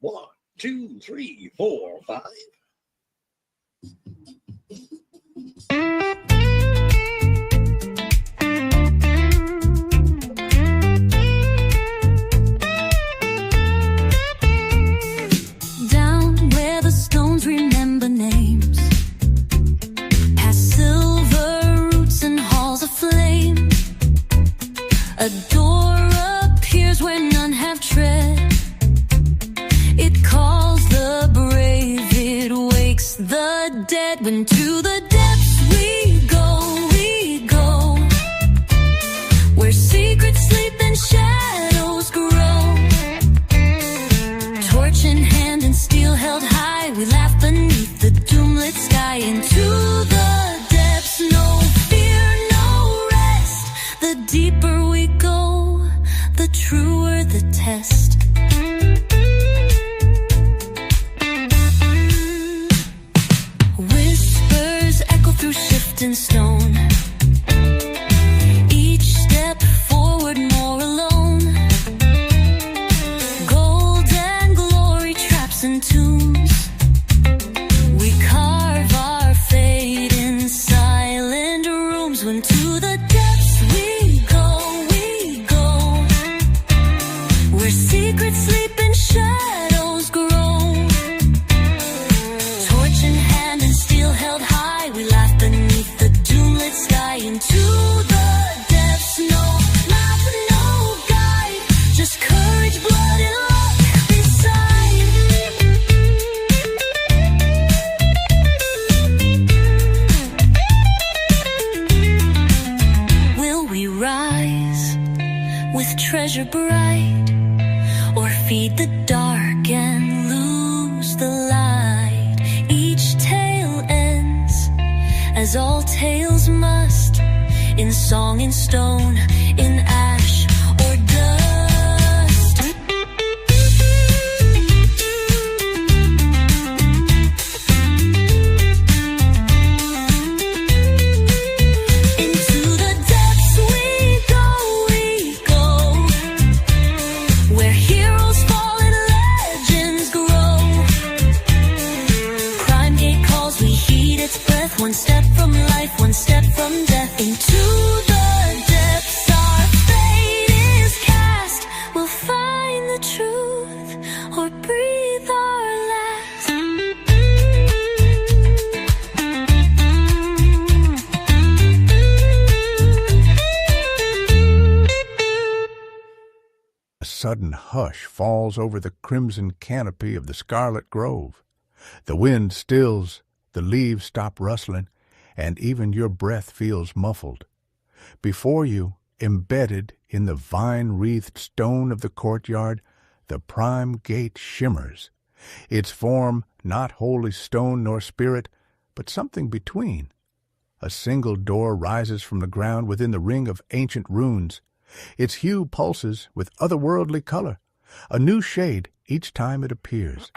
1, 2, 3, 4, 5. Down where the stones remember names, past silver roots and halls of flame, a door appears where none have tread. It calls the brave, it wakes the dead. When to the depths we go, where secrets sleep and shadows grow. Torch in hand and steel held high, we laugh beneath the doomlit sky. Into the depths, no fear, no rest. The deeper we go, the truer the test. Whispers echo through shifting stone, each step forward more alone. Gold and glory, traps and tombs, we carve our fate in silent rooms. When to the depths we go, where secrets sleep and shadows grow. Torch in hand and steel held high, we laugh beneath the doomlit sky. Into the depths, no map, no guide, just courage, blood, and luck beside. Will we rise with treasure bright, or feed the dark and lose the light? Each tale ends, as all tales must, in song, in stone, in ash or dust. Into the depths we go, where heroes fall and legends grow. Crime gate calls, we heed its breath. One step from life, one step from death. Into the depths our fate is cast. We'll find the truth or breathe our last. A sudden hush falls over the crimson canopy of the scarlet grove. The wind stills, the leaves stop rustling, and even your breath feels muffled. Before you, embedded in the vine-wreathed stone of the courtyard, the prime gate shimmers, its form not wholly stone nor spirit, but something between. A single door rises from the ground within the ring of ancient runes. Its hue pulses with otherworldly color, a new shade each time it appears.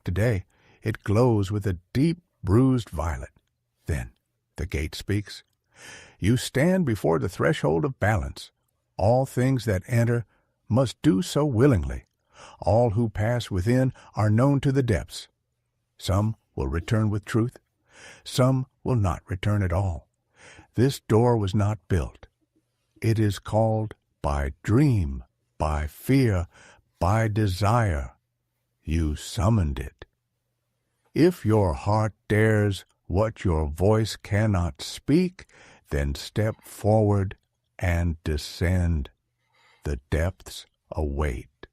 Today it glows with a deep bruised violet. Then the gate speaks. You stand before the threshold of balance. All things that enter must do so willingly. All who pass within are known to the depths. Some will return with truth. Some will not return at all. This door was not built. It is called by dream, by fear, by desire. You summoned it. If your heart dares what your voice cannot speak, then step forward and descend. The depths await.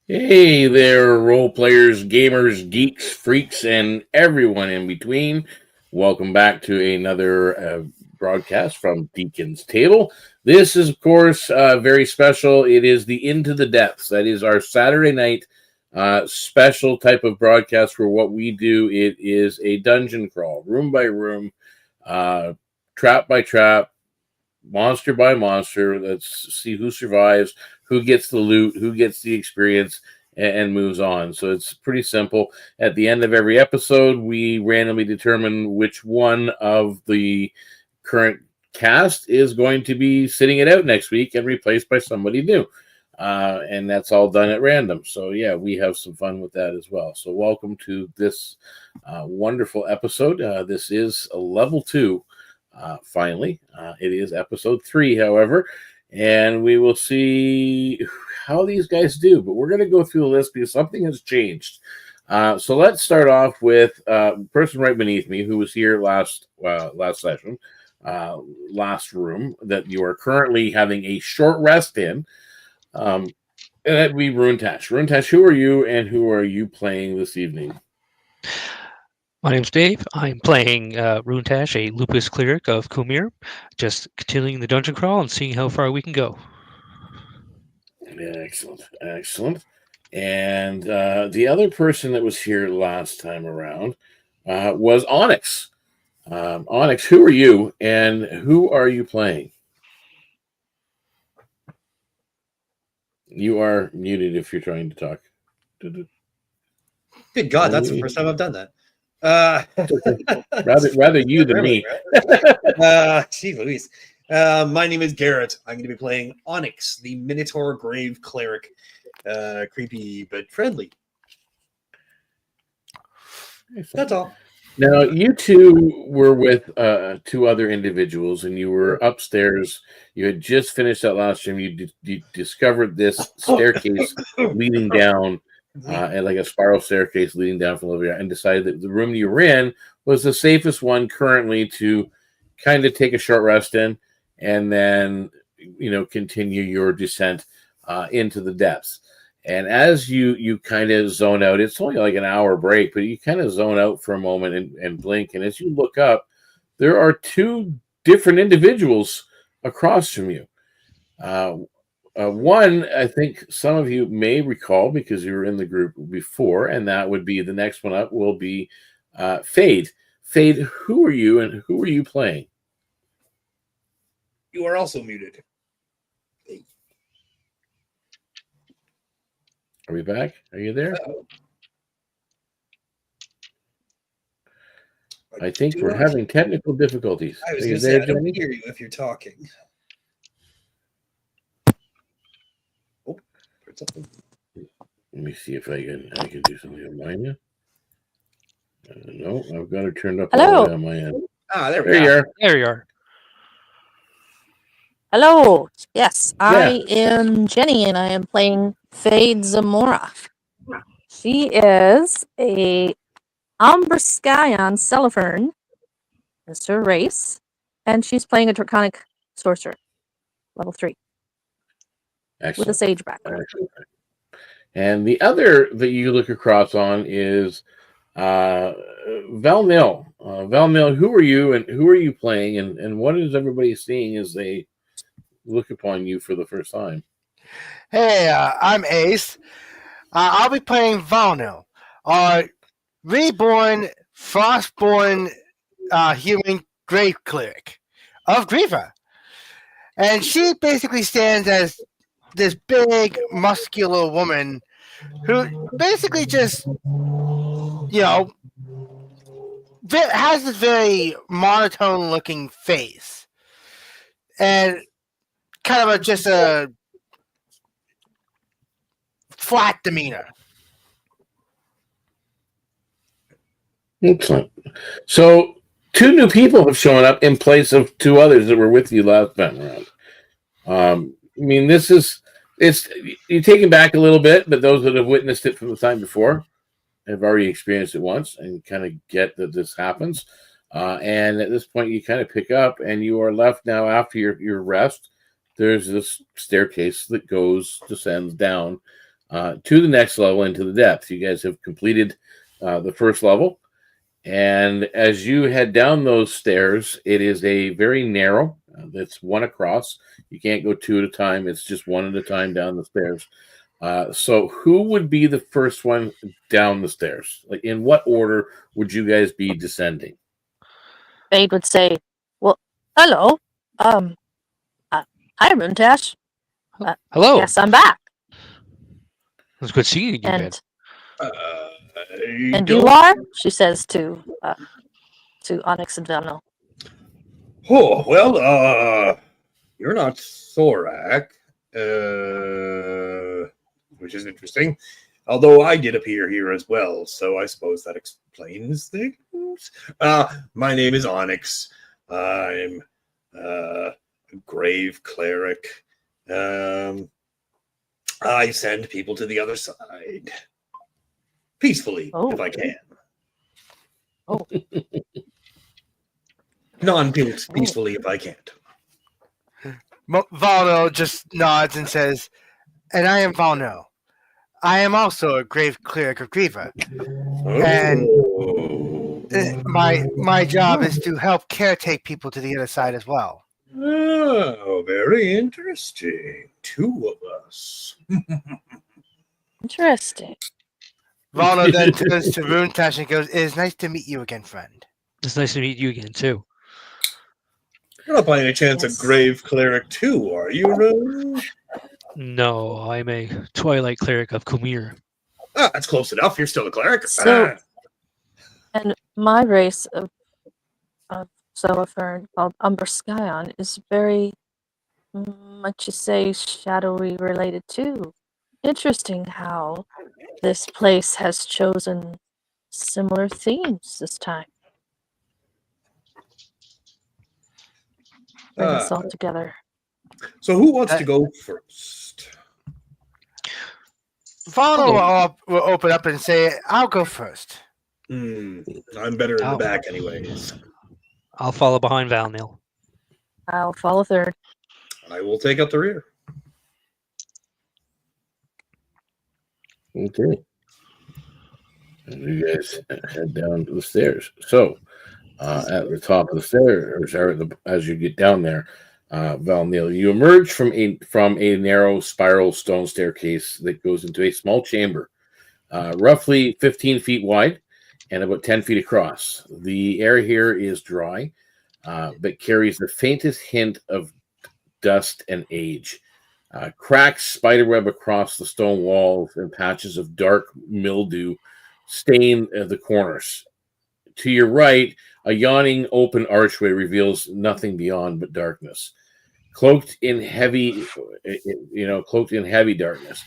Hey there, role players, gamers, geeks, freaks, and everyone in between. Welcome back to another broadcast from DeaconsTable. This is, of course, very special. It is the Into the Depths. That is our Saturday night special type of broadcast where what we do, it is a dungeon crawl, room by room, trap by trap, monster by monster. Let's see who survives, who gets the loot, who gets the experience, and moves on. So it's pretty simple. At the end of every episode, we randomly determine which one of the current cast is going to be sitting it out next week and replaced by somebody new. and that's all done at random. So yeah, we have some fun with that as well. So welcome to this wonderful episode. This is a level 2. Finally, it is episode 3, however, and we will see how these guys do. But we're going to go through the list because something has changed. So let's start off with the person right beneath me who was here last session, last room that you are currently having a short rest in. And that'd be Runetash. Runetash, who are you and who are you playing this evening? My name's Dave. I'm playing Runetash, a lupus cleric of Kumir, just continuing the dungeon crawl and seeing how far we can go. Excellent, excellent. And the other person that was here last time around was Onyx. Onyx, who are you and who are you playing? You are muted if you're trying to talk. Good God, that's the first time I've done that. Rather you than me. Gee Louise. My name is Garrett. I'm going to be playing Onyx, the Minotaur Grave Cleric. Creepy but friendly. That's all. Now, you two were with 2 other individuals, and you were upstairs. You had just finished that last stream. You discovered this staircase leading down, and like a spiral staircase leading down from Olivia, and decided that the room you were in was the safest one currently to kind of take a short rest in, and then continue your descent into the depths. And as you kind of zone out, it's only like an hour break, but you kind of zone out for a moment and blink. And as you look up, there are 2 different individuals across from you. One, I think some of you may recall because you were in the group before, and that would be the next one up will be Fade. Fade, who are you and who are you playing? You are also muted. Are we back? Are you there? I think we're having technical difficulties. I was Are going you to say, there, I don't Johnny? hear you if you're talking. Oh, heard something. Let me see if I can do something on mine. No, I've got it turned up all Hello. the way on my end. There we There you go. are. There you are. Hello. Yes, I am Jenny, and I am playing Fade Zamora. She is a Ambroscayon Celifern. That's her race, and she's playing a Draconic Sorcerer, level 3, Excellent. with a Sage background. Excellent. And the other that you look across on is Valmil. Valmil, who are you and who are you playing, and what is everybody seeing as they look upon you for the first time? Hey, I'm Ace. I'll be playing Valnil, reborn, frostborn human grave cleric of Griva. And she basically stands as this big, muscular woman who basically just, has this very monotone-looking face. And kind of just a flat demeanor. Excellent. So 2 new people have shown up in place of 2 others that were with you last time around. I mean, it's you're taken back a little bit, but those that have witnessed it from the time before have already experienced it once and kind of get that this happens. And at this point, you kind of pick up, and you are left now after your rest. There's this staircase that descends down to the next level into the depths. You guys have completed the first level. And as you head down those stairs, it is a very narrow, that's 1 across. You can't go 2 at a time. It's just 1 at a time down the stairs. So who would be the first one down the stairs? Like, in what order would you guys be descending? Fade would say, "Well, hello. Hi, Runetash. Hello. Yes, I'm back. It's good seeing you again. And you are?" she says to Onyx and Valno. Oh, well, you're not Thorak. which is interesting. Although I did appear here as well, so I suppose that explains things. My name is Onyx. I'm a grave cleric. I send people to the other side. Peacefully, if I can. Oh. Non-peacefully, if I can't. Valno just nods and says, "And I am Valno. I am also a grave cleric of Griva, and my job is to help caretake people to the other side as well." Oh, very interesting. Two of us. Interesting. Valno then turns to Runetash and goes, "It is nice to meet you again, friend." It's nice to meet you again, too. You're not by any chance Yes. a grave cleric too, are you, Rune? No, I'm a Twilight Cleric of Kumir. Ah, that's close enough. You're still a cleric. So- And my race of Celifern, called Umberskyon, is very much, you say, shadowy related too. Interesting how this place has chosen similar themes this time. Bring us all together. So who wants to go first? Valno will open up and say, "I'll go first." I'm better in the back anyways. I'll follow behind Valnil. I'll follow third. I will take up the rear. Okay. And you guys head down to the stairs. So, at the top of the stairs, or as you get down there, Valnil, you emerge from a narrow spiral stone staircase that goes into a small chamber, roughly 15 feet wide and about 10 feet across. The air here is dry, but carries the faintest hint of dust and age. Cracks spiderweb across the stone walls, and patches of dark mildew stain the corners. To your right, a yawning open archway reveals nothing beyond but darkness, cloaked in heavy darkness.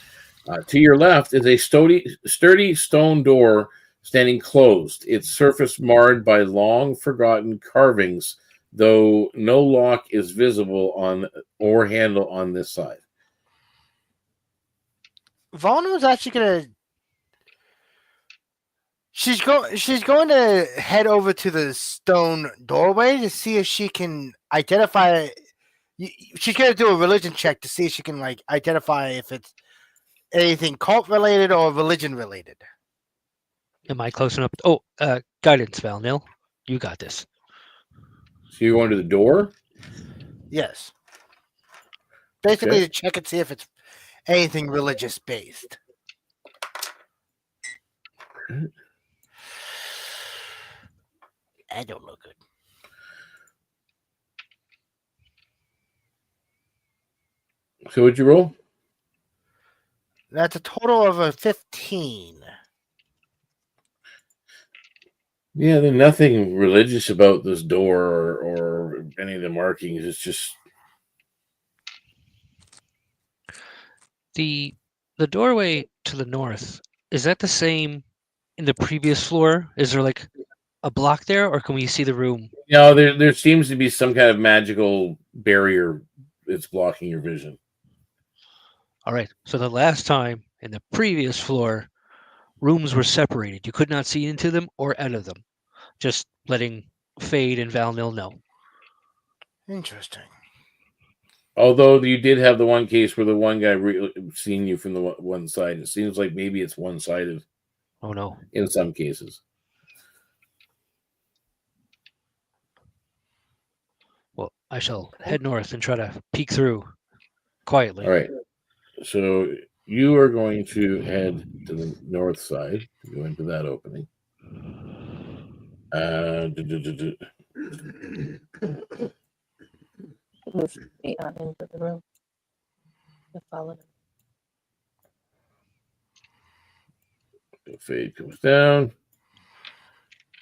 To your left is a sturdy stone door standing closed, its surface marred by long forgotten carvings, though no lock is visible on or handle on this side. Valno's actually gonna. She's going to head over to the stone doorway to see if she can identify. She's going to do a religion check to see if she can identify if it's anything cult related or religion related. Am I close enough? Oh, guidance, Valnil. You got this. So you're going to the door? Yes. Basically, Okay. to check and see if it's anything religious based. I don't look good. So what'd you roll? That's a total of a 15. Yeah, there's nothing religious about this door or any of the markings. It's just The doorway to the north, is that the same in the previous floor? Is there like a block there, or can we see the room? there seems to be some kind of magical barrier that's blocking your vision. All right. So the last time in the previous floor, rooms were separated. You could not see into them or out of them. Just letting Fade and Valnil know. Interesting. Although you did have the one case where the one guy seen you from the one side. It seems like maybe it's one-sided. Oh no. In some cases. Well, I shall head north and try to peek through quietly. All right. So you are going to head to the north side to go into that opening. Move me on into the room. To follow them. The fade comes down.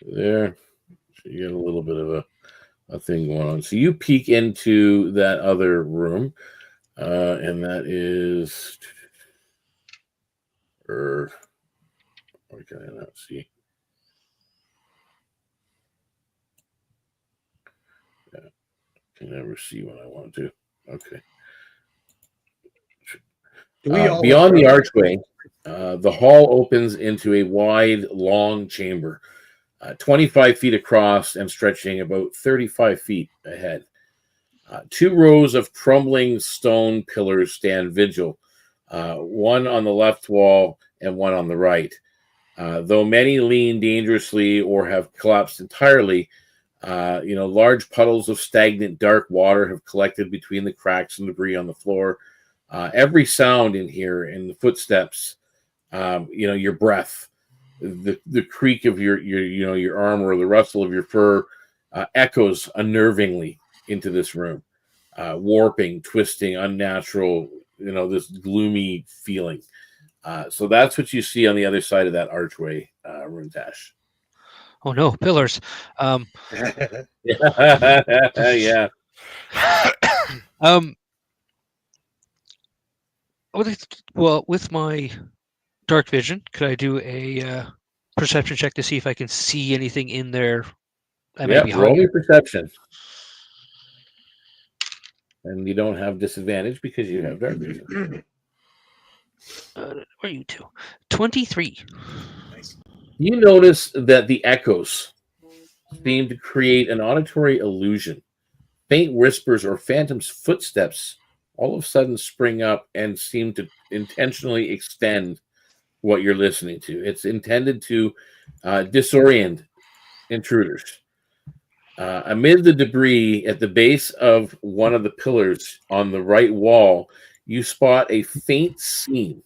There. So you get a little bit of a thing going on. So you peek into that other room, and that is Or can I not see? Yeah, can never see when I want to. Okay. Beyond the archway, the hall opens into a wide, long chamber, 25 feet across and stretching about 35 feet ahead. 2 rows of crumbling stone pillars stand vigil, one on the left wall and one on the right. Though many lean dangerously or have collapsed entirely, large puddles of stagnant dark water have collected between the cracks and debris on the floor. Every sound in here, in the footsteps, your breath, the creak of your arm or the rustle of your fur, echoes unnervingly into this room, warping, twisting, unnatural. This gloomy feeling. So that's what you see on the other side of that archway, Runtash. Oh no, pillars. Yeah. With my dark vision, could I do a perception check to see if I can see anything in there? Roll me perception. And you don't have disadvantage because you have dark vision. Where are you two? 23. Nice. You notice that the echoes seem to create an auditory illusion. Faint whispers or phantoms' footsteps all of a sudden spring up and seem to intentionally extend what you're listening to. It's intended to disorient intruders. Amid the debris at the base of one of the pillars on the right wall, you spot a faint seam.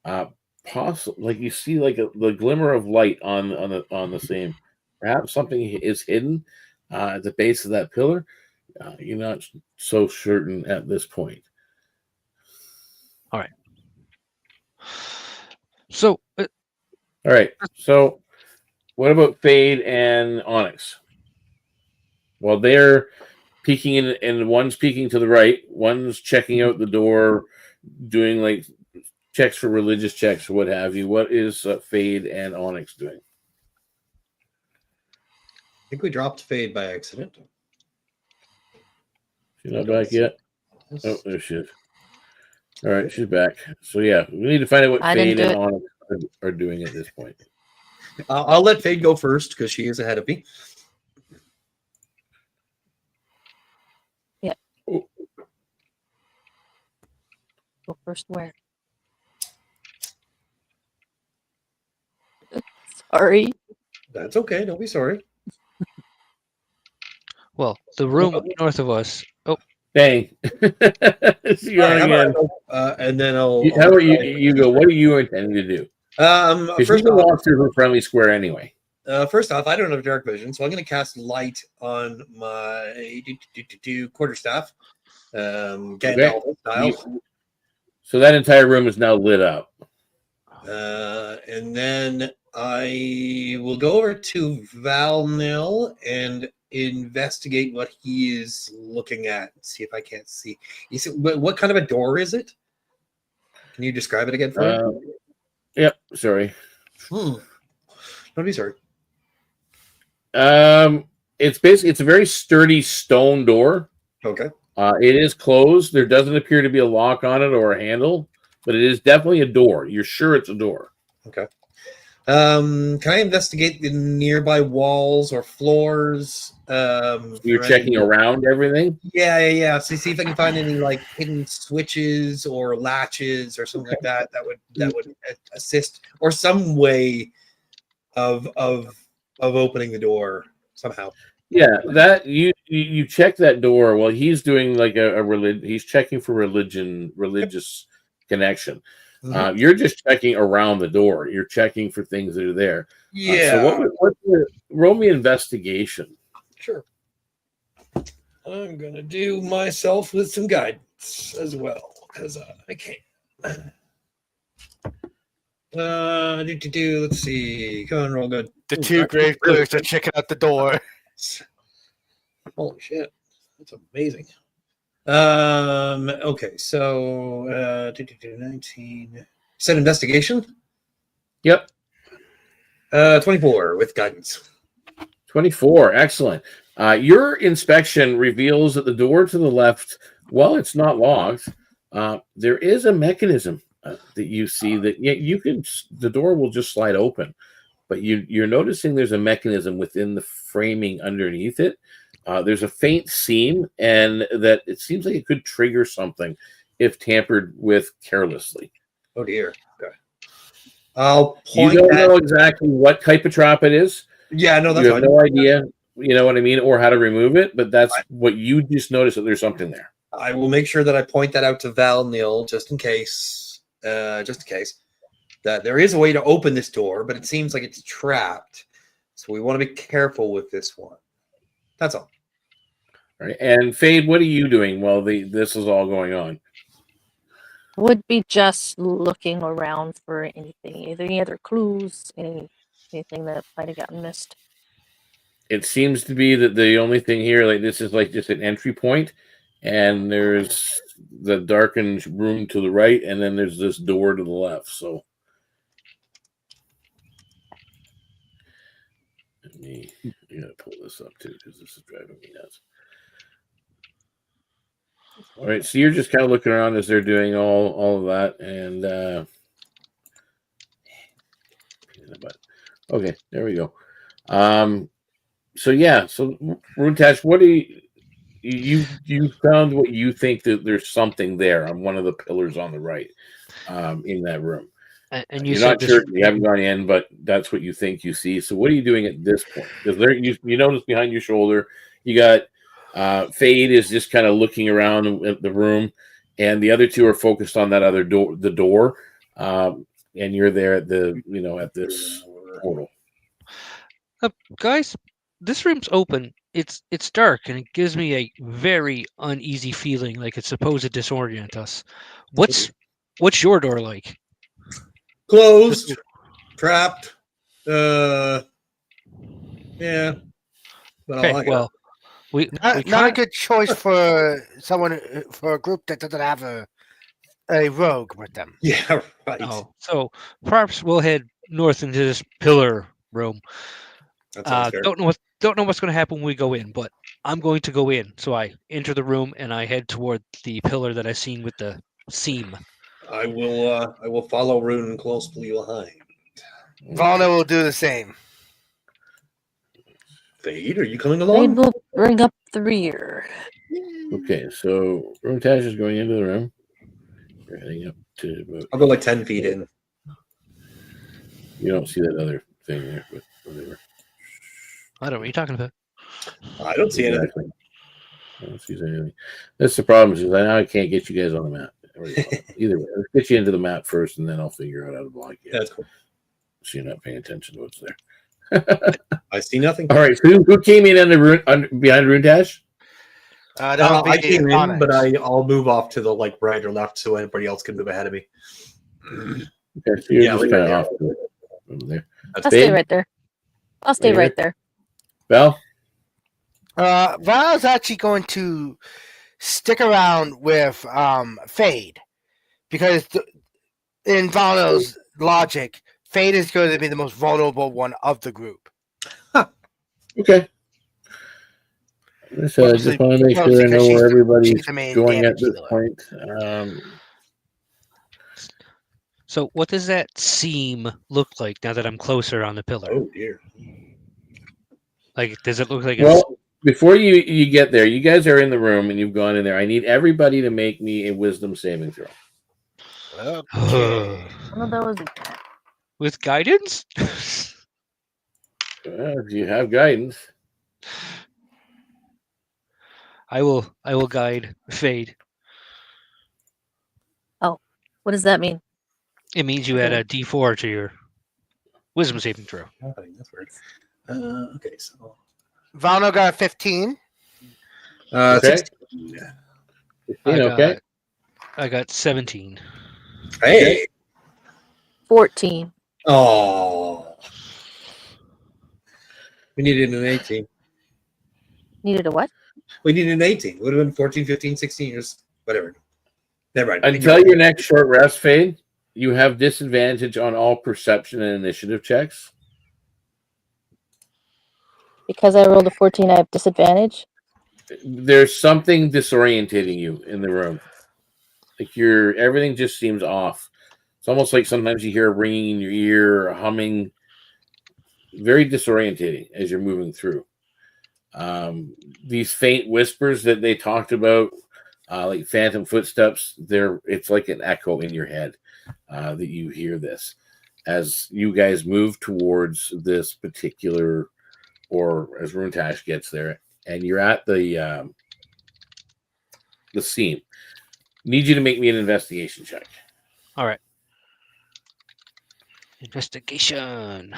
Like you see the glimmer of light on the same. Perhaps something is hidden at the base of that pillar. You're not so certain at this point. All right. So, all right. So, what about Fade and Onyx? Well, they're peeking in, and one's peeking to the right, one's checking out the door, doing like checks for religious checks or what have you. What is Fade and Onyx doing? I think we dropped Fade by accident. She's not back yet? Oh, there she is. All right, she's back. So, yeah, we need to find out what Fade and Onyx are doing at this point. I'll let Fade go first because she is ahead of me. Yeah. Go first where? Sorry. That's okay. Don't be sorry. Well, the room north of us. Oh, dang! And then I'll. How are you? You go. What are you intending to do? First, you can walk through her friendly square anyway. First off, I don't have dark vision, so I'm going to cast light on my quarterstaff, Gandalf style. So that entire room is now lit up. And then I will go over to Valnil and investigate what he is looking at. See if I can't see. You see, what kind of a door is it? Can you describe it again for me? Yep. Sorry. Don't be sorry. It's a very sturdy stone door. Okay. It is closed. There doesn't appear to be a lock on it or a handle, but it is definitely a door. You're sure it's a door. Okay. Can I investigate the nearby walls or floors? You're checking around everything? Yeah. So see if I can find any like hidden switches or latches or something like that that would assist, or some way of opening the door somehow. Yeah, that you check that door. Well, he's doing like he's checking for religious connection. Mm-hmm. You're just checking around the door. You're checking for things that are there. Yeah. So roll me investigation. Sure. I'm gonna do myself with some guidance as well as I can. Let's see. Come on, roll good. The two grave clerks are checking out the door. Holy shit, that's amazing. Okay, so 19. Said investigation. Yep. 24 with guidance. 24. Excellent. Your inspection reveals that the door to the left, while it's not locked, there is a mechanism that you see that you can. The door will just slide open, but you're noticing there's a mechanism within the framing underneath it. There's a faint seam, and that it seems like it could trigger something if tampered with carelessly. Oh dear. Okay. I'll You point don't at. know exactly what type of trap it is. Yeah, no, that's You have fine. no idea, you know what I mean, or how to remove it, but that's what you just noticed, that there's something there. I will make sure that I point that out to Val Neil just in case. That there is a way to open this door, but it seems like it's trapped. So we want to be careful with this one. That's all. All right. And Fade, what are you doing while this is all going on? Would be just looking around for anything, either any other clues, anything that might have gotten missed. It seems to be that the only thing here, like this is like just an entry point, and there's the darkened room to the right, and then there's this door to the left. So I gotta pull this up too, because this is driving me nuts. All right, so you're just kind of looking around as they're doing all of that, and okay, there we go. So yeah, so Runtash, what do you found what you think that there's something there on one of the pillars on the right, in that room, And you're not sure, you haven't gone in, but that's what you think you see. So what are you doing at this point? Because there you notice behind your shoulder you got Fade is just kind of looking around at the room, and the other two are focused on that other door, the door, and you're there at at this portal. Guys, this room's open. It's dark, and it gives me a very uneasy feeling, like it's supposed to disorient us. What's your door like? Closed, trapped. Yeah. Okay, well, not a good choice for someone, for a group that doesn't have a rogue with them. Yeah, right. Oh, so perhaps we'll head north into this pillar room. That sounds fair. Don't know what's going to happen when we go in, but I'm going to go in. So I enter the room and I head toward the pillar that I've seen with the seam. I will follow Rune closely behind. Valna will do the same. Fade, are you coming Fade along? will bring up the rear. Okay, so Runtash is going into the room. You're heading up to about, I'll go like 10 feet in. you don't see that other thing there, but whatever. I don't know what you're talking about. I don't see anything. Exactly. I don't see anything. That's the problem, is I can't get you guys on the map. Either way, let's get you into the map first, and then I'll figure out how to block you. That's cool. So you're not paying attention to what's there. I see nothing. All right, so who came in behind Runtash? I came in, but I'll move off to the right or left so anybody else can move ahead of me. Okay, so you're just kind of off over there. I'll stay right there. I'll stay right there. Val? Val's actually going to stick around with Fade, because in Val's logic, Fade is going to be the most vulnerable one of the group. Okay. So I just want to make sure I know where everybody's going at this point. So what does that seam look like now that I'm closer on the pillar? Oh dear. Like, does it look like before you get there, you guys are in the room and you've gone in there. I need everybody to make me a wisdom saving throw. Okay. With guidance? Do you have guidance? I will guide Fade. Oh, what does that mean? It means you add a D4 to your wisdom saving throw. That's weird. Okay, so Valno got 15. Okay. 16. 15, okay. I got 17. Hey. 14. Oh. We needed an 18. Needed a what? We needed an 18. Would have been 14, 15, 16 years. Whatever. Never mind. Until your next short rest, Fade, You have disadvantage on all perception and initiative checks. Because I rolled a 14, I have disadvantage. There's something disorientating you in the room. Like everything just seems off. It's almost like sometimes you hear a ringing in your ear, or a humming. Very disorientating as you're moving through. These faint whispers that they talked about, like phantom footsteps, it's like an echo in your head that you hear this as you guys move towards this particular, or as Runetash gets there, and you're at the scene. Need you to make me an investigation check. All right. Investigation.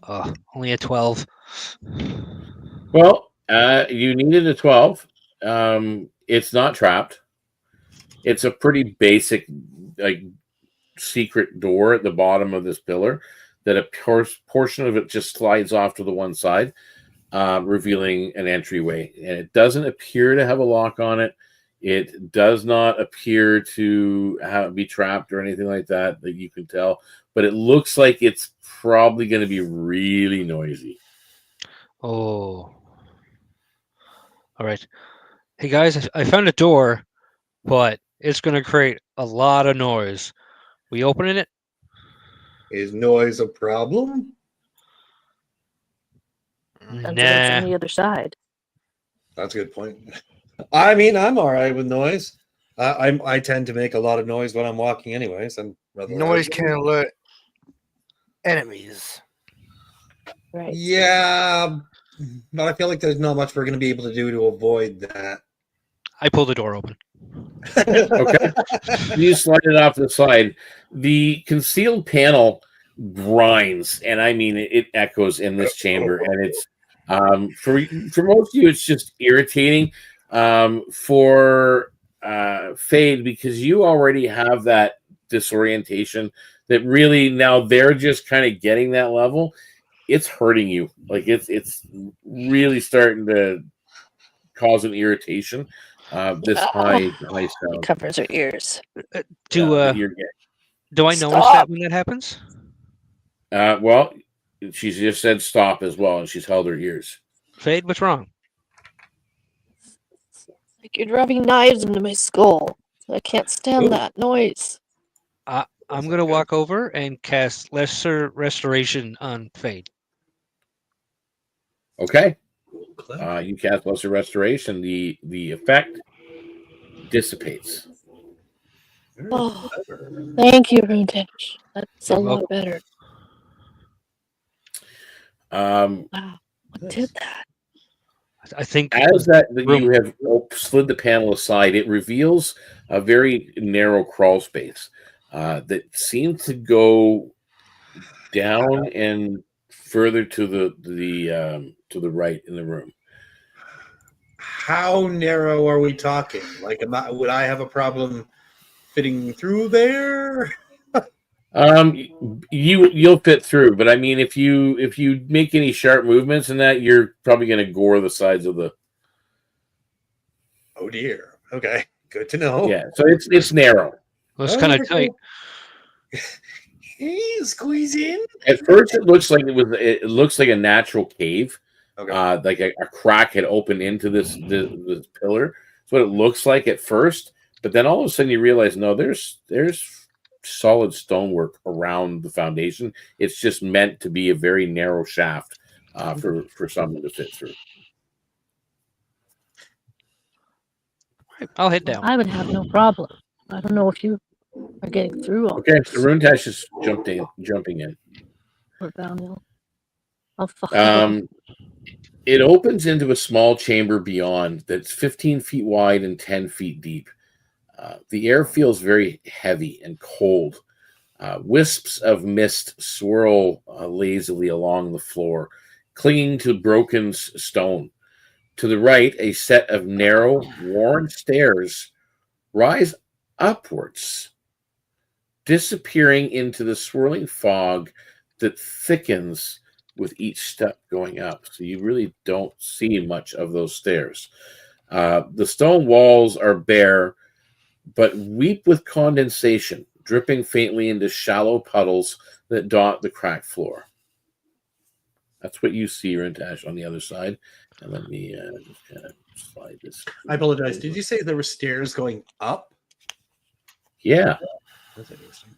Oh, only a 12. Well, you needed a 12. It's not trapped. It's a pretty basic, like, secret door at the bottom of this pillar that a portion of it just slides off to the one side, revealing an entryway. And it doesn't appear to have a lock on it. It does not appear to be trapped or anything like that you can tell. But it looks like it's probably going to be really noisy. Oh. All right. Hey, guys, I found a door, but it's going to create a lot of noise. We opening it? Is noise a problem? Depends on what's Nah. on the other side. That's a good point. I mean, I'm all right with noise. I tend to make a lot of noise when I'm walking, anyways. I'm rather Noise loud. can alert enemies. Right. Yeah, but I feel like there's not much we're going to be able to do to avoid that. I pull the door open. Okay. You slide it off to the side. The concealed panel grinds, and I mean it echoes in this chamber, and it's for most of you, it's just irritating. For Fade, because you already have that disorientation that really now they're just kind of getting that level. It's hurting you. Like it's really starting to cause an irritation. This high It sound covers her ears. that you're getting. Do I notice Stop. that when that happens? Well, she's just said stop as well, and she's held her ears. Fade, what's wrong? Like you're driving knives into my skull. I can't stand Ooh. that noise. I'm going to walk over and cast Lesser Restoration on Fade. Okay. You cast Lesser Restoration. The effect dissipates. Oh, thank you, Runetash. That's a You're lot welcome. better. Um, Wow. What did that? I think as that room- you have slid the panel aside, it reveals a very narrow crawl space that seems to go down and further to the right in the room. How narrow are we talking? Like, would I have a problem fitting through there? You'll fit through, but I mean, if you make any sharp movements in that, you're probably going to gore the sides of the. Oh dear. Okay, good to know. Yeah, so it's narrow. was kind of tight. Hey, squeeze in. At first, it looks like it looks like a natural cave. Okay. Like a crack had opened into this pillar. That's what it looks like at first, but then all of a sudden you realize, no, there's solid stonework around the foundation. It's just meant to be a very narrow shaft for someone to fit through. I'll head down. I would have no problem. I don't know if you are getting through all Okay, this. so Runetash is jumping in. Or downhill. I'll follow. It opens into a small chamber beyond that's 15 feet wide and 10 feet deep. The air feels very heavy and cold. Wisps of mist swirl lazily along the floor, clinging to broken stone. To the right, a set of narrow, worn stairs rise upwards, disappearing into the swirling fog that thickens with each step going up. So you really don't see much of those stairs. The stone walls are bare, but weep with condensation, dripping faintly into shallow puddles that dot the cracked floor. That's what you see, Rintash, on the other side. And let me just kind of slide this. I apologize. Did you say there were stairs going up? Yeah. That's interesting.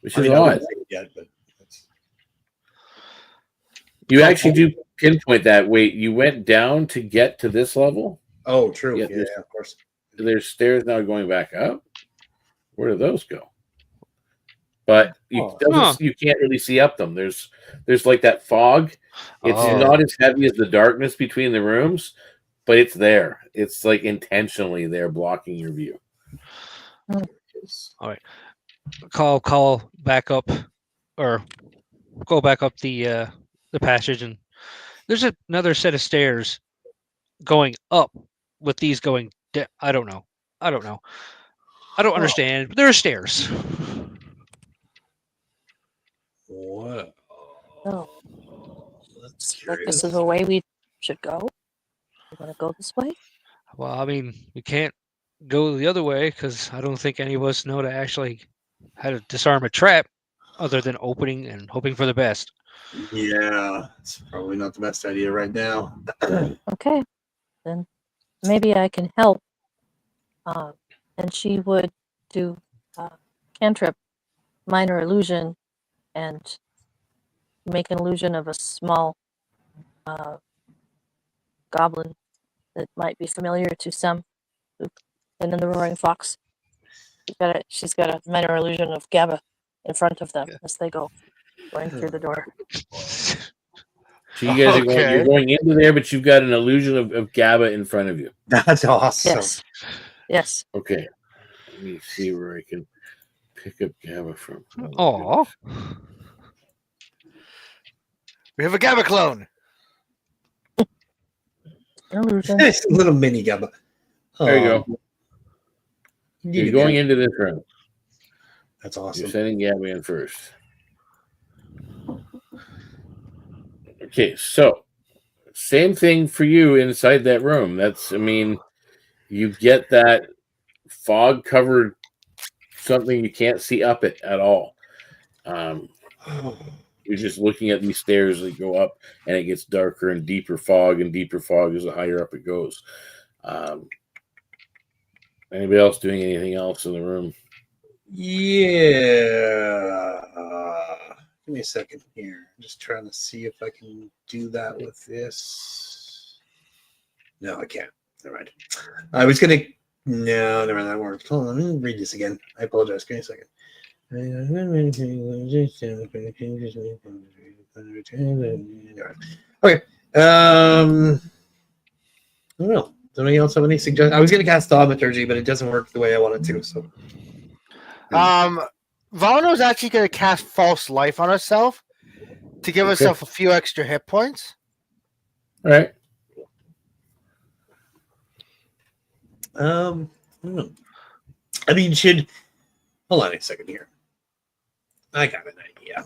Which is odd. Yet, but you actually do pinpoint that. Wait, you went down to get to this level? Oh, true. Yeah, Yeah, of course. There's stairs now going back up. Where do those go? But you can't really see up them. There's like that fog. It's not as heavy as the darkness between the rooms, but it's there. It's like intentionally there, blocking your view. All right, call back up, or go back up the passage, and there's another set of stairs going up with these going down. I don't know. I don't understand. But there are stairs. What? Oh, That's like curious. this is the way we should go. You want to go this way? Well, I mean, we can't go the other way because I don't think any of us know to actually how to disarm a trap other than opening and hoping for the best. Yeah, it's probably not the best idea right now. Okay, then maybe I can help. And she would do cantrip, minor illusion, and make an illusion of a small goblin that might be familiar to some. And then the roaring fox. She's got a minor illusion of Gabba in front of them as they go going through the door. So you guys you're going into there, but you've got an illusion of Gabba in front of you. That's awesome. Yes. Yes. Okay. Let me see where I can pick up Gabba from. Oh. We have a Gabba clone. Illusion. It's a little mini Gabba. There you go. You're going into this room. That's awesome. You're sending Gabby in first. Okay, so same thing for you inside that room. You get that fog covered something you can't see up it at all. You're just looking at these stairs that go up, and it gets darker and deeper fog as the higher up it goes. Anybody else doing anything else in the room? Yeah. Give me a second here. I'm just trying to see if I can do that with this. No, I can't. Never mind. I was going to... No, never mind. That worked. Hold on. Let me read this again. I apologize. Give me a second. Okay. I don't know. Does anybody else have any suggestions? I was going to cast Thaumaturgy, but it doesn't work the way I want it to. So, Vano's actually going to cast False Life on herself to give herself a few extra hit points. All right. I don't know. I mean, hold on a second here. I got an idea.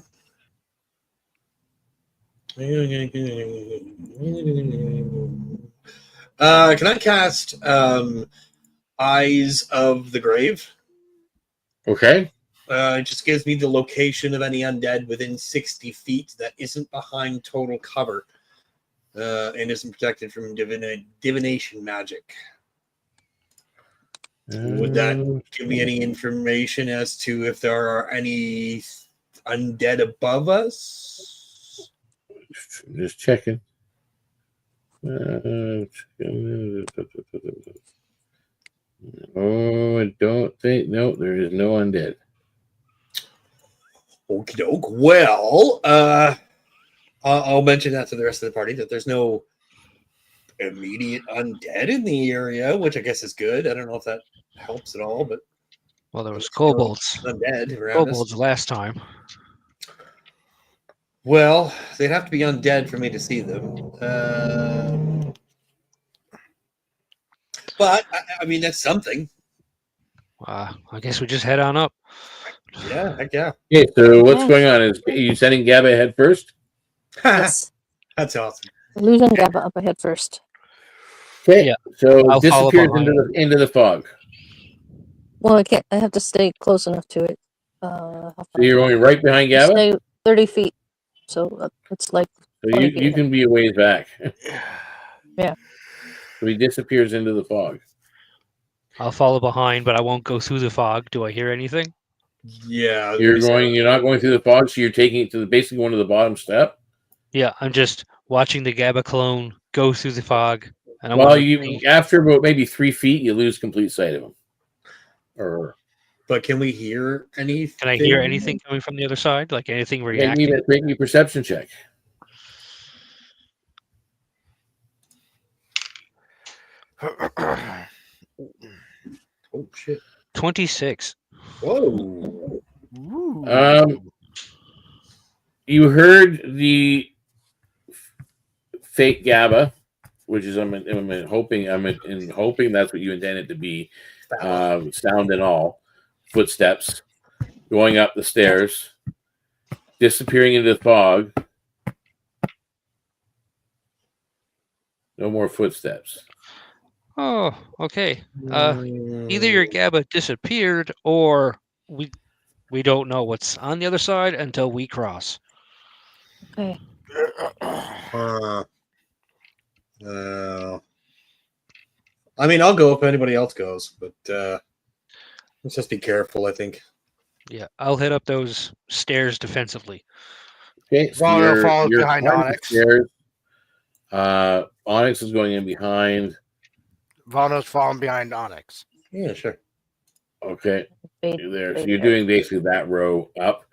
Can I cast Eyes of the Grave? Okay. It just gives me the location of any undead within 60 feet that isn't behind total cover and isn't protected from divination magic. Would that give me any information as to if there are any undead above us? Just checking. I don't think. No, there is no undead. Okie doke. Well, I'll mention that to the rest of the party that there's no immediate undead in the area, which I guess is good. I don't know if that helps at all, but well, there was kobolds. Undead around Kobolds us. last time. Well, they'd have to be undead for me to see them. But I mean, that's something. I guess we just head on up. Yeah, heck yeah. Okay, so what's going on? Are you sending Gabba ahead first? Yes. That's awesome. Illusion GABA up ahead first. Okay, Yeah, so I'll follow disappears behind. into the fog. Well, I can't. I have to stay close enough to it. How So far? you're going right behind I Gaba. stay 30 feet. So it's like So 20 feet you ahead. can be a ways back. Yeah. So he disappears into the fog. I'll follow behind, but I won't go through the fog. Do I hear anything? Yeah, I was You're gonna say, not going through the fog, so you're taking it to basically one of the bottom step. Yeah, I'm just watching the GABA clone go through the fog, and I Well, want to. you after about maybe 3 feet, you lose complete sight of him. Or but can we hear anything? Can I hear anything coming from the other side? Like anything reacting? make me a perception check. Oh shit! 26. Whoa! You heard the fake GABA, which is I'm hoping that's what you intended to be. Sound and all, footsteps going up the stairs, disappearing into the fog. No more footsteps. Oh, okay. Either your GABA disappeared, or we don't know what's on the other side until we cross. Okay. I mean, I'll go if anybody else goes, but let's just be careful. I think. Yeah, I'll head up those stairs defensively. Okay, so Valno follows behind behind the Onyx. stairs. Onyx is going in behind. Valno's falling behind Onyx. Yeah, sure. Okay, Fade, there. So fade you're there. doing basically that row up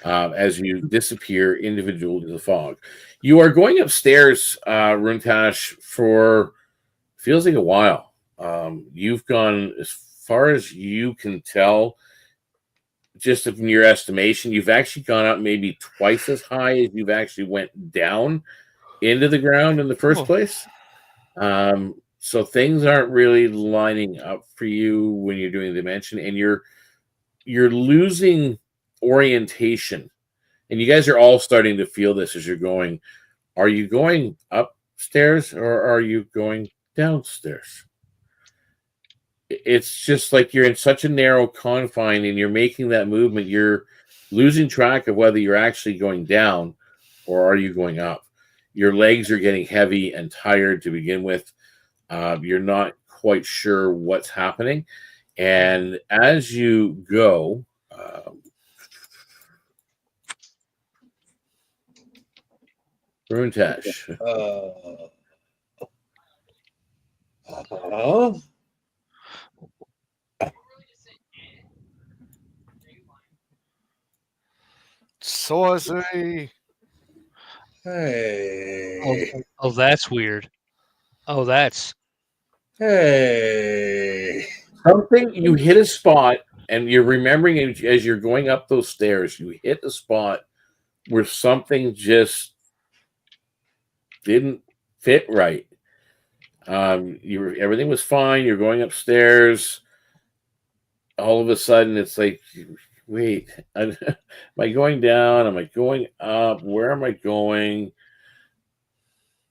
as you disappear individually to the fog. You are going upstairs, Runtash, for feels like a while. You've gone as far as you can tell. Just from your estimation, you've actually gone up maybe twice as high as you've actually went down into the ground in the first place. So things aren't really lining up for you when you're doing the dimension, and you're losing orientation. And you guys are all starting to feel this as you're going. Are you going upstairs or are you going downstairs? It's just like you're in such a narrow confine and you're making that movement. You're losing track of whether you're actually going down or are you going up. Your legs are getting heavy and tired to begin with. You're not quite sure what's happening. And as you go, Runtash. Sorcery. Hey. Oh, that's weird. Oh, that's Hey. Something, you hit a spot, and you're remembering as you're going up those stairs, you hit a spot where something just didn't fit right. Everything was fine. You're going upstairs. All of a sudden, it's like, wait, am I going down? Am I going up? Where am I going?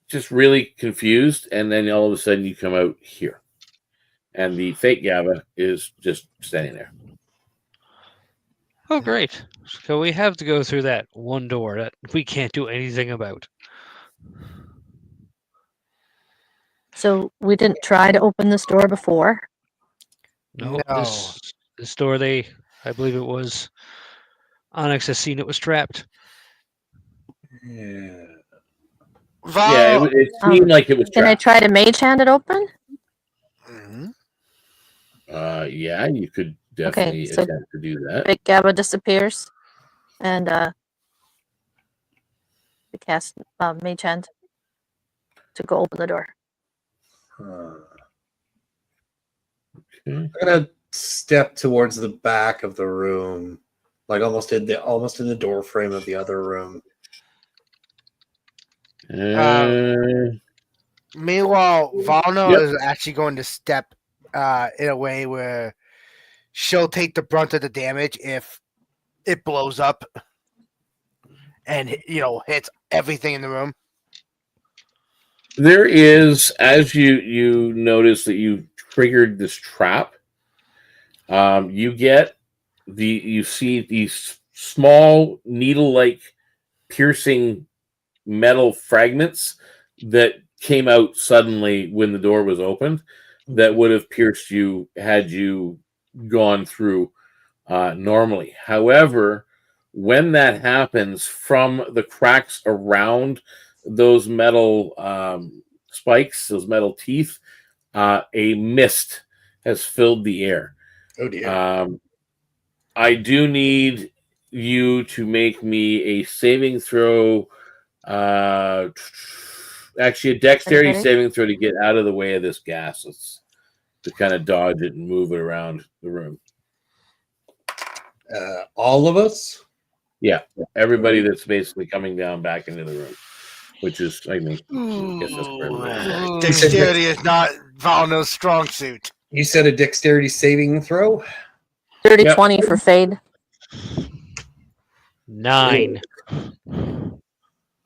Just really confused. And then all of a sudden, you come out here. And the fake GABA is just standing there. oh great. So we have to go through that one door that we can't do anything about. So we didn't try to open this door before. No, No. this door I believe it was Onyx has seen it was trapped. Yeah. Yeah, it seemed like it was Can I trapped. try to mage hand it open? Mhm. Yeah, you could definitely so attempt to do that. Big GABA disappears, and to cast mage hand to go open the door. I'm gonna step towards the back of the room, like almost in the door frame of the other room. Meanwhile, Valno Yep. is actually going to step in a way where she'll take the brunt of the damage if it blows up. and hits everything in the room. There is, as you notice that you triggered this trap, you see these small needle-like piercing metal fragments that came out suddenly when the door was opened that would have pierced you had you gone through normally. However, when that happens, from the cracks around those metal spikes, those metal teeth, a mist has filled the air. Oh dear. I do need you to make me a saving throw. Actually, a dexterity Okay. saving throw to get out of the way of this gas. Let's to kind of dodge it and move it around the room. All of us? Yeah, everybody that's basically coming down back into the room, which is, I mean, I guess that's for everybody. Dexterity is not Valno's strong suit. You said a dexterity saving throw? Dirty Yep. 20 for Fade. 9.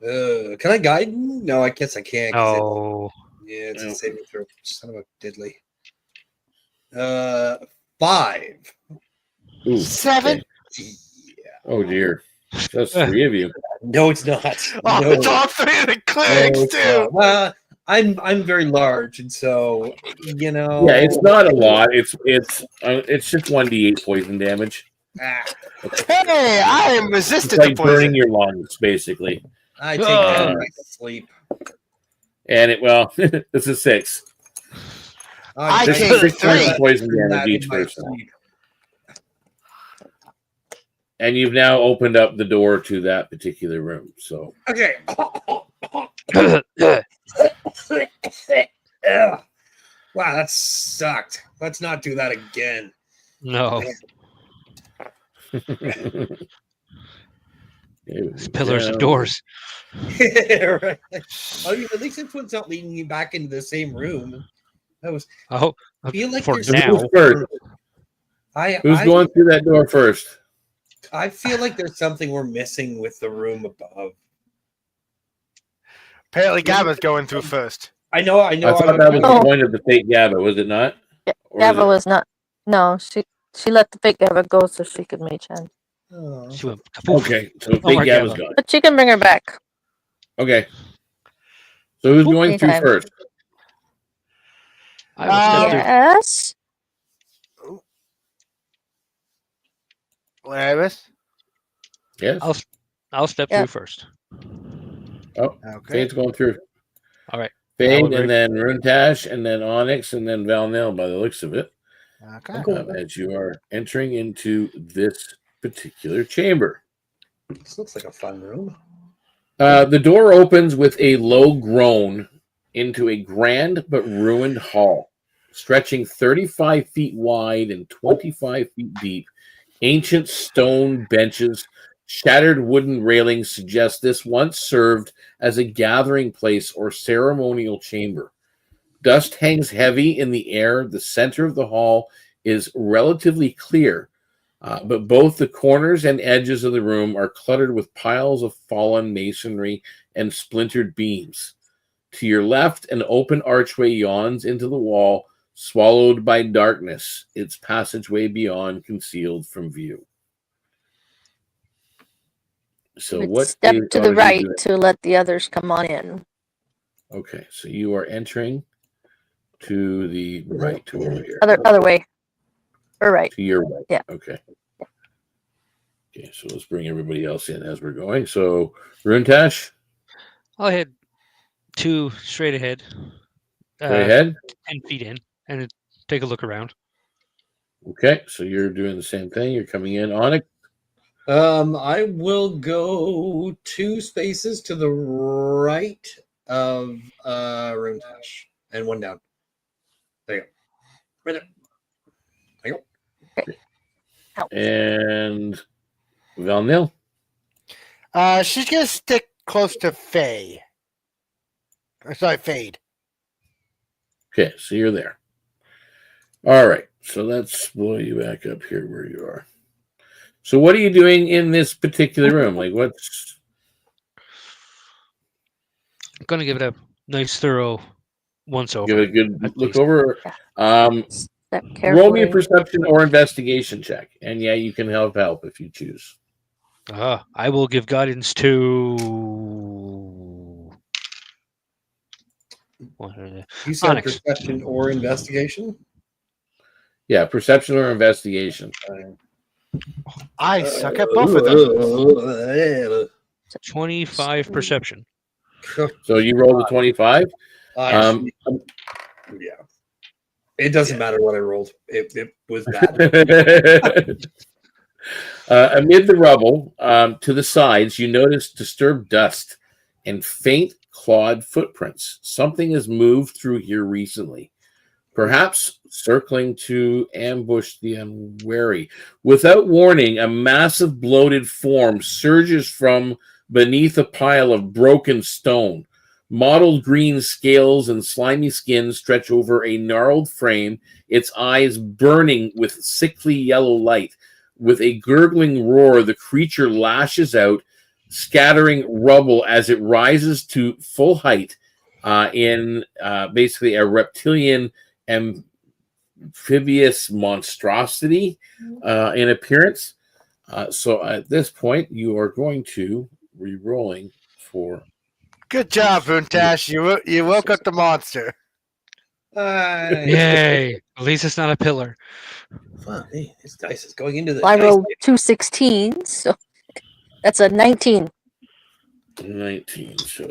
Can I guide him? No, I guess I can't. 'Cause Oh, it's a saving throw. Son of a diddly. 5. Ooh, 7. okay. Oh dear, that's 3 of you. No, it's not. Oh, No. it's all 3 of the No, clerics it's too. not. I'm very large, and so Yeah, it's not a lot. It's just 1d8 poison damage. Hey, I am It's resistant like to burning poison. your lungs, basically. I take that in my sleep. And it's a 6. I Just take 6 points 3. of poison that damage in each my person. sleep. And you've now opened up the door to that particular room. So Okay. Wow, that sucked. Let's not do that again. no. These pillars and doors. Right. Oh, at least this one's not leading you back into the same room. That was. I hope I feel like for there's now. Who's first? Who's going through that door first? I feel like there's something we're missing with the room above. Apparently, Gaba's going through first. I know. I thought that was the point of the fake Gaba, was it not? Or is Gava it? was not. No, she let the fake Gava go so she could mage hand. Oh. She went kapoof. Okay, so Oh my fake Gaba's God. gone. But she can bring her back. Okay. So who's going through Anytime. first? I will step through. Yes. Laris? Yes. I'll step Yeah. through first. Oh, Okay. Fade's going through. All right. Fade, Howard, and then Runtash, and then Onyx, and then Valnil by the looks of it. Okay. As you are entering into this particular chamber. This looks like a fun room. The door opens with a low groan into a grand but ruined hall, stretching 35 feet wide and 25 feet deep. Ancient stone benches, shattered wooden railings suggest this once served as a gathering place or ceremonial chamber. Dust hangs heavy in the air. The center of the hall is relatively clear, but both the corners and edges of the room are cluttered with piles of fallen masonry and splintered beams. To your left, an open archway yawns into the wall, swallowed by darkness, its passageway beyond concealed from view. So Would what step is to the Odyssey right doing? to let the others come on in. Okay, so you are entering to the right, to over here. Other way. Or right. To your right. Yeah. Okay. Okay, so let's bring everybody else in as we're going. So, Runtash, I'll head 2 straight ahead. go ahead. 10 feet in and take a look around. Okay, so you're doing the same thing. You're coming in on it. I will go 2 spaces to the right of Runtash and 1 down. There you go. Right there. There you go. And Valnil. She's gonna stick close to Faye. Sorry, Fade. Okay, so you're there. All right, so let's blow you back up here where you are. So what are you doing in this particular room? Like, what's I'm gonna give it a nice, thorough once over. Give it a good at look least. over. Step Roll me a carefully. perception or investigation check, and yeah, you can have help if you choose. I will give guidance to. What are they? You said Onyx. perception or investigation? Yeah, perception or investigation. I suck at both of them. 25 perception. So you rolled a 25. Yeah. It doesn't matter what I rolled. It was bad. Amid the rubble, to the sides, you notice disturbed dust and faint clawed footprints. Something has moved through here recently, perhaps circling to ambush the unwary. Without warning, a massive bloated form surges from beneath a pile of broken stone. Mottled green scales and slimy skin stretch over a gnarled frame, its eyes burning with sickly yellow light. With a gurgling roar, the creature lashes out, scattering rubble as it rises to full height in basically a reptilian amphibious monstrosity in appearance. So at this point, you are going to re-rolling for. Good job, Buntash. You woke up the monster. Yay! At least it's not a pillar. Wow, hey, this dice is going into the I dice rolled 2 16s, so that's a 19. 19, so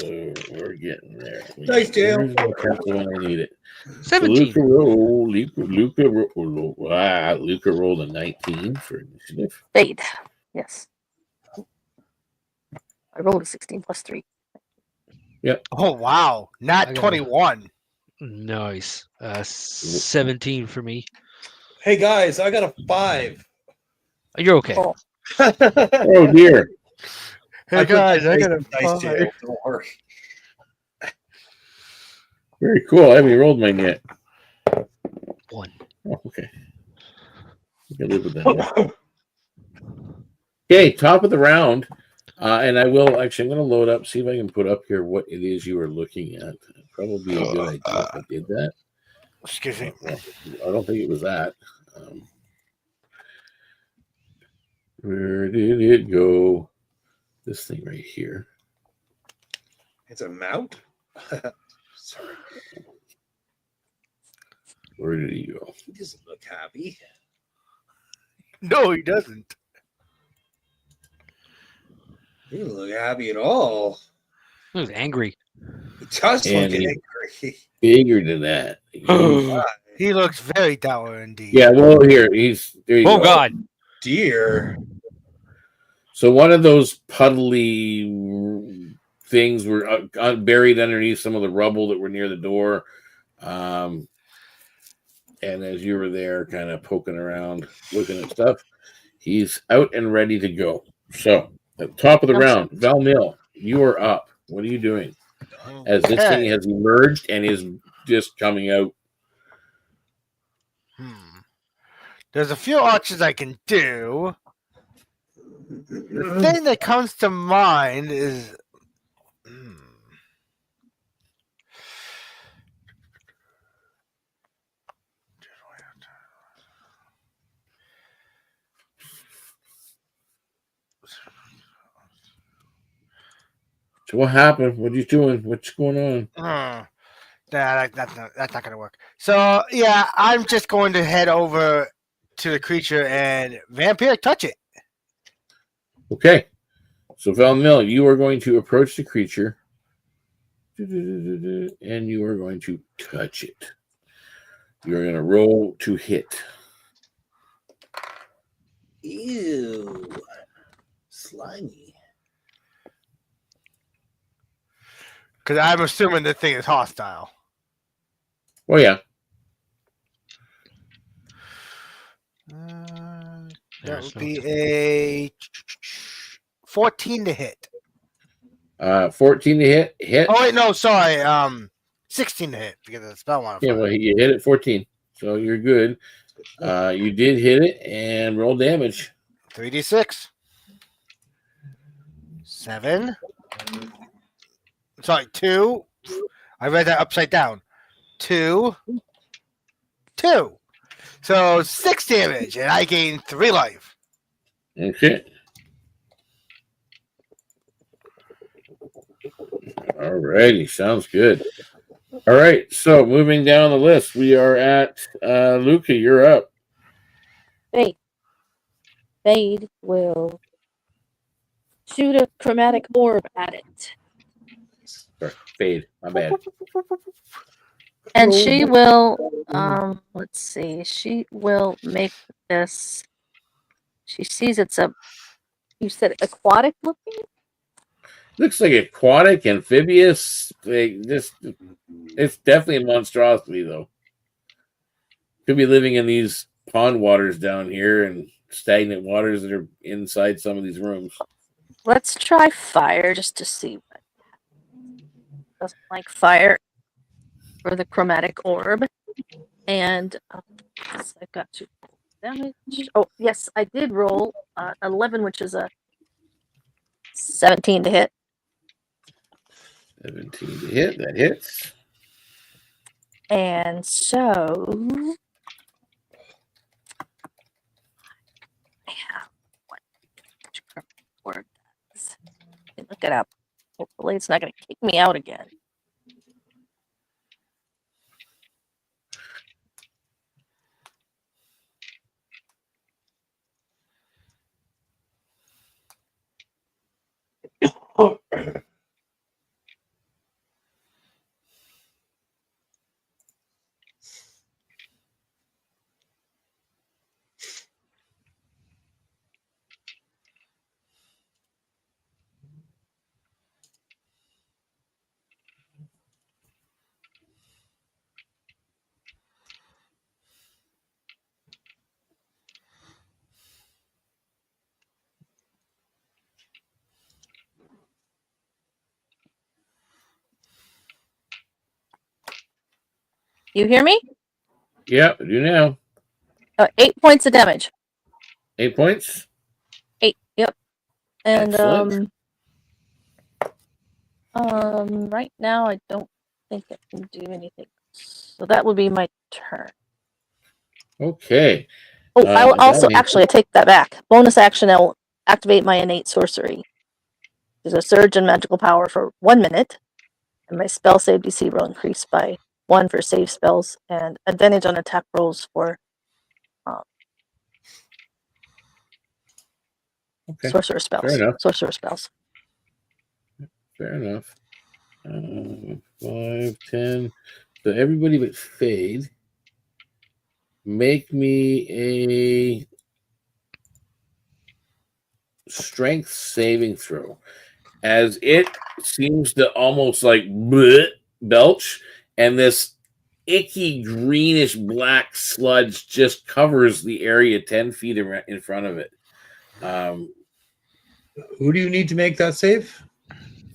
we're getting there. Dice jail. Where's my pencil when I need it? 17. So Luca rolled a 19 for initiative. Fade. Yes. I rolled a 16 plus 3. Oh wow, I not got 21. Nice. 17 for me. Hey guys, I got a 5. You're okay. Oh. Oh dear. Hey guys, I got a dice jail. 5. Don't worry. Very cool. I haven't even rolled mine yet. 1. Oh, okay. You can live with that. Okay, top of the round. And I will actually, I'm going to load up, see if I can put up here what it is you are looking at. Probably a good idea if I did that. Excuse me. Well, I don't think it was that. Where did it go? This thing right here. It's a mount? Sorry. Where did he go? He doesn't look happy. No, he doesn't. He doesn't look happy at all. He was angry. He does look And angry. Bigger than that. He looks very dour indeed. Yeah, well, here he's. There you Oh, go. God. Dear. So one of those puddly things were buried underneath some of the rubble that were near the door. And as you were there, kind of poking around, looking at stuff, he's out and ready to go. So at the top of the round, Val Mill, you are up. What are you doing? As this thing has emerged and is just coming out. There's a few options I can do. The thing that comes to mind is So what happened? What are you doing? What's going on? that's not going to work. So, yeah, I'm just going to head over to the creature and vampire touch it. Okay. So Val Mill, you are going to approach the creature and you are going to touch it. You're going to roll to hit. Ew. Slimy. Because I'm assuming the thing is hostile. Oh, yeah. That would be a 14 to hit. 14 to hit. Oh, wait, no, sorry. 16 to hit because of the spell modifier. Yeah, well, you hit it 14. So you're good. You did hit it and roll damage. 3d6. 7. Sorry, 2. I read that upside down. 2. 2. So 6 damage, and I gain 3 life. Okay. Alrighty, sounds good. All right, so moving down the list, we are at Luca. You're up. Fade will shoot a chromatic orb at it. Sorry, Fade. My bad. And she will, let's see, she will make this. She sees it's you said aquatic looking? Looks like aquatic, amphibious. It's definitely a monstrosity, though. Could be living in these pond waters down here and stagnant waters that are inside some of these rooms. Let's try fire just to see what doesn't like fire for the chromatic orb. And yes, I've got 2 damage. Oh, yes, I did roll 11, which is a 17 to hit. 17 to hit. That hits. And so I have what orb does. Look it up. Hopefully it's not going to kick me out again. You hear me? Yep, I do now. 8 points of damage. 8 points? 8, yep. And Excellent. right now I don't think I can do anything. So that would be my turn. Okay. Oh, I will also actually I take that back. Bonus action, I'll activate my innate sorcery. There's a surge in magical power for 1 minute, and my spell save DC will increase by 1 for save spells, and advantage on attack rolls for sorcerer spells. Fair enough. Sorcerer spells. Fair enough. 5, 10. So everybody but Fade, make me a strength saving throw. As it seems to almost like belch, and this icky greenish black sludge just covers the area 10 feet in front of it. Who do you need to make that save?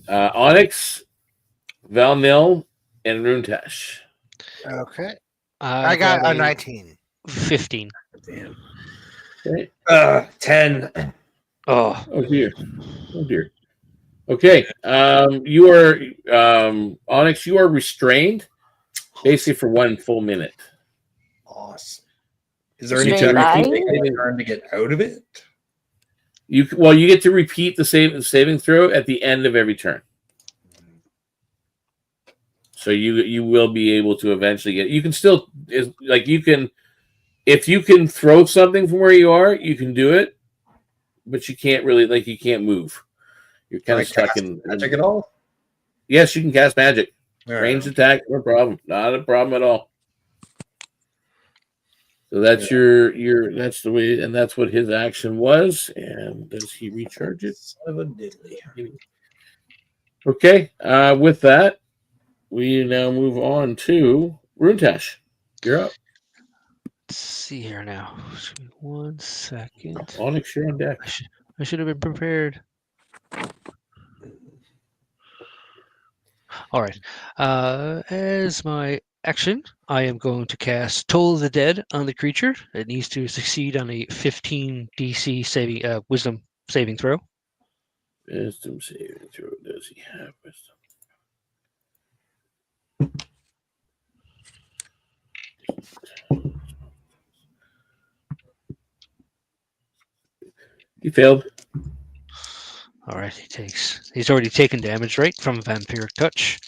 Onyx, Valnil, and Runtash. Okay. I got a 19. 15. Damn. Okay. 10. Oh dear. Oh dear. Okay. You are Onyx, you are restrained basically for 1 full minute. Awesome. Is there any Restrained turn to get out of it? You get to repeat the saving throw at the end of every turn. So you will be able to eventually get. You can still if you can throw something from where you are, you can do it, but you can't really you can't move. You're kind of stuck in magic at all. Yes, you can cast magic. All Ranged right. attack, no problem. Not a problem at all. So that's that's the way, and that's what his action was. And does he recharge it? Son of a diddly. Okay. With that, we now move on to Runtash. You're up. Let's see here now. Just give me 1 second. Onyx, you're on deck. I should have been prepared. All right. As my action, I am going to cast Toll of the Dead on the creature. It needs to succeed on a 15 DC wisdom saving throw. Wisdom saving throw. Does he have wisdom? He failed. All right, he's already taken damage, right, from vampiric touch.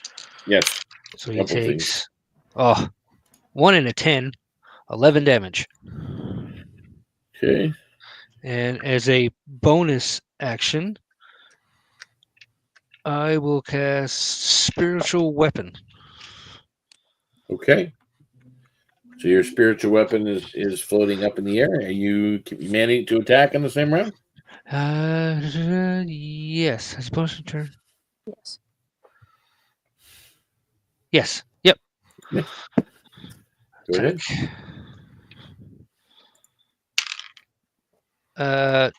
Yes. So he Couple takes 1 and a 10, 11 damage. Okay. And as a bonus action, I will cast Spiritual Weapon. Okay. So your spiritual weapon is floating up in the air. Are you managing to attack in the same round? Yes, I suppose to turn. Yes. Yes. Yep. Yeah. Go ahead.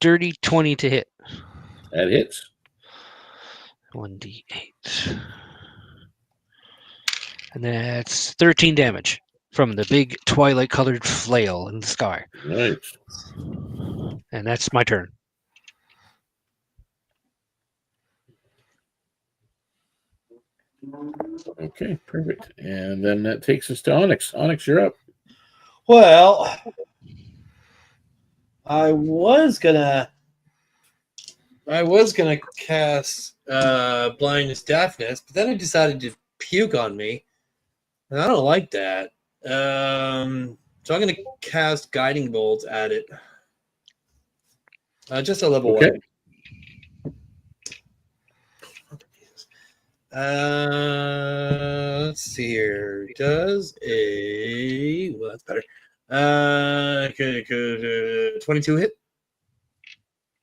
Dirty 20 to hit. That hits. 1d8. And that's 13 damage from the big twilight-colored flail in the sky. Nice. And that's my turn. Okay, perfect. And then that takes us to Onyx. Onyx, you're up. Well, I was gonna cast blindness deafness, but then I decided to puke on me, and I don't like that. So I'm gonna cast guiding bolt at it. Just a level Okay. 1. Let's see here. Does that's better. 22 hit?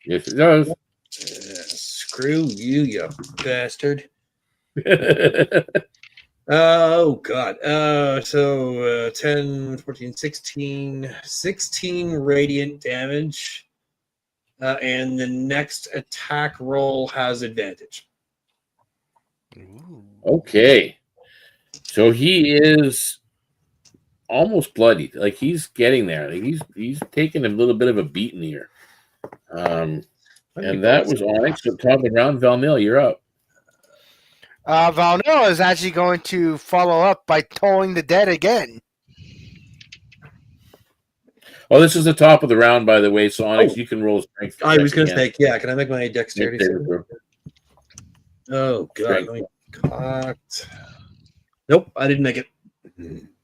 Yes, it does. Screw you, you bastard. Oh god. So 10, 14, 16 radiant damage. And the next attack roll has advantage. Okay. So he is almost bloodied. Like he's getting there. Like he's taking a little bit of a beating here. And that was Onyx. So top of the round, Valnil, you're up. Valnil is actually going to follow up by tolling the dead again. Oh, this is the top of the round, by the way. So Onyx, you can roll strength. I was going to say, yeah. Can I make my dexterity? Oh god, let me cocked. Nope, I didn't make it.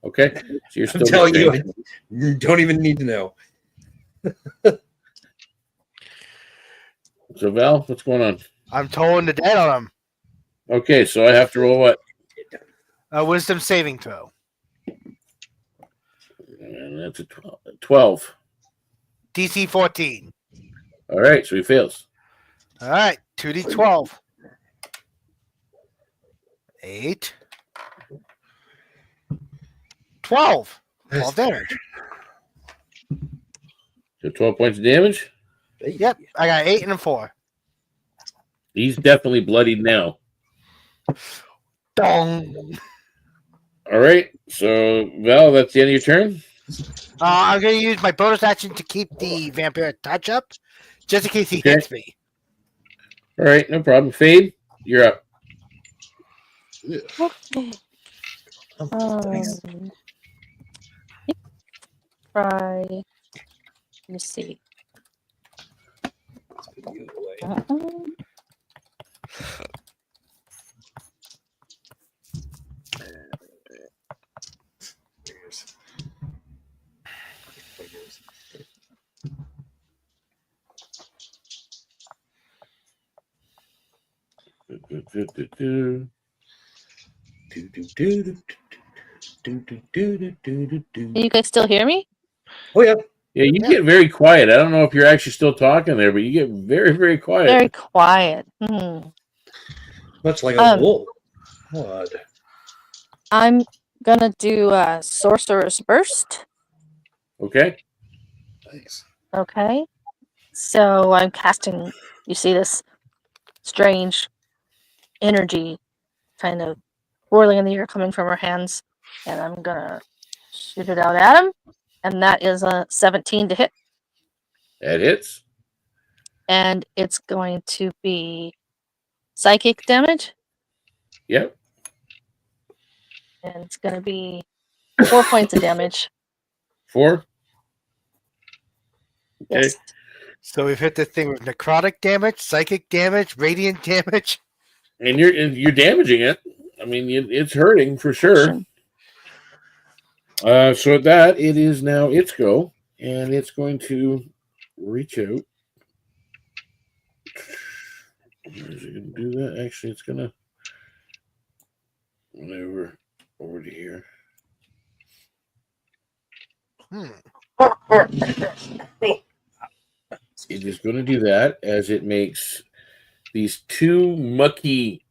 Okay, so you're still. I'm telling you, you don't even need to know. So Val, what's going on? I'm tolling the dead on him. Okay, so I have to roll what? A wisdom saving throw. And that's a 12. DC 14. All right, so he fails. All right, 2d12. 8. 12. 12 damage. So 12 points of damage? Yep, I got 8 and a 4. He's definitely bloodied now. Dong. All right, so Val, that's the end of your turn? I'm going to use my bonus action to keep the vampire touch up, just in case he hits me. All right, no problem. Fade, you're up. Okay. Try. Let me see. Can you guys still hear me? Oh yeah. Yeah, you get very quiet. I don't know if you're actually still talking there, but you get very, very quiet. Very quiet. Much like a wolf. What? I'm gonna do a Sorcerer's Burst. Okay. Thanks. Okay. So I'm casting, you see this strange energy kind of whirling in the air coming from her hands. And I'm gonna shoot it out at him. And that is a 17 to hit. That hits. And it's going to be psychic damage. Yep. And it's going to be 4 points of damage. 4? Okay. Yes. So we've hit the thing with necrotic damage, psychic damage, radiant damage. And you're damaging it. I mean, it's hurting for sure. So at that, it is now its go, and it's going to reach out. Is it going to do that? Actually, it's going to run over to here. It is going to do that as it makes these 2 mucky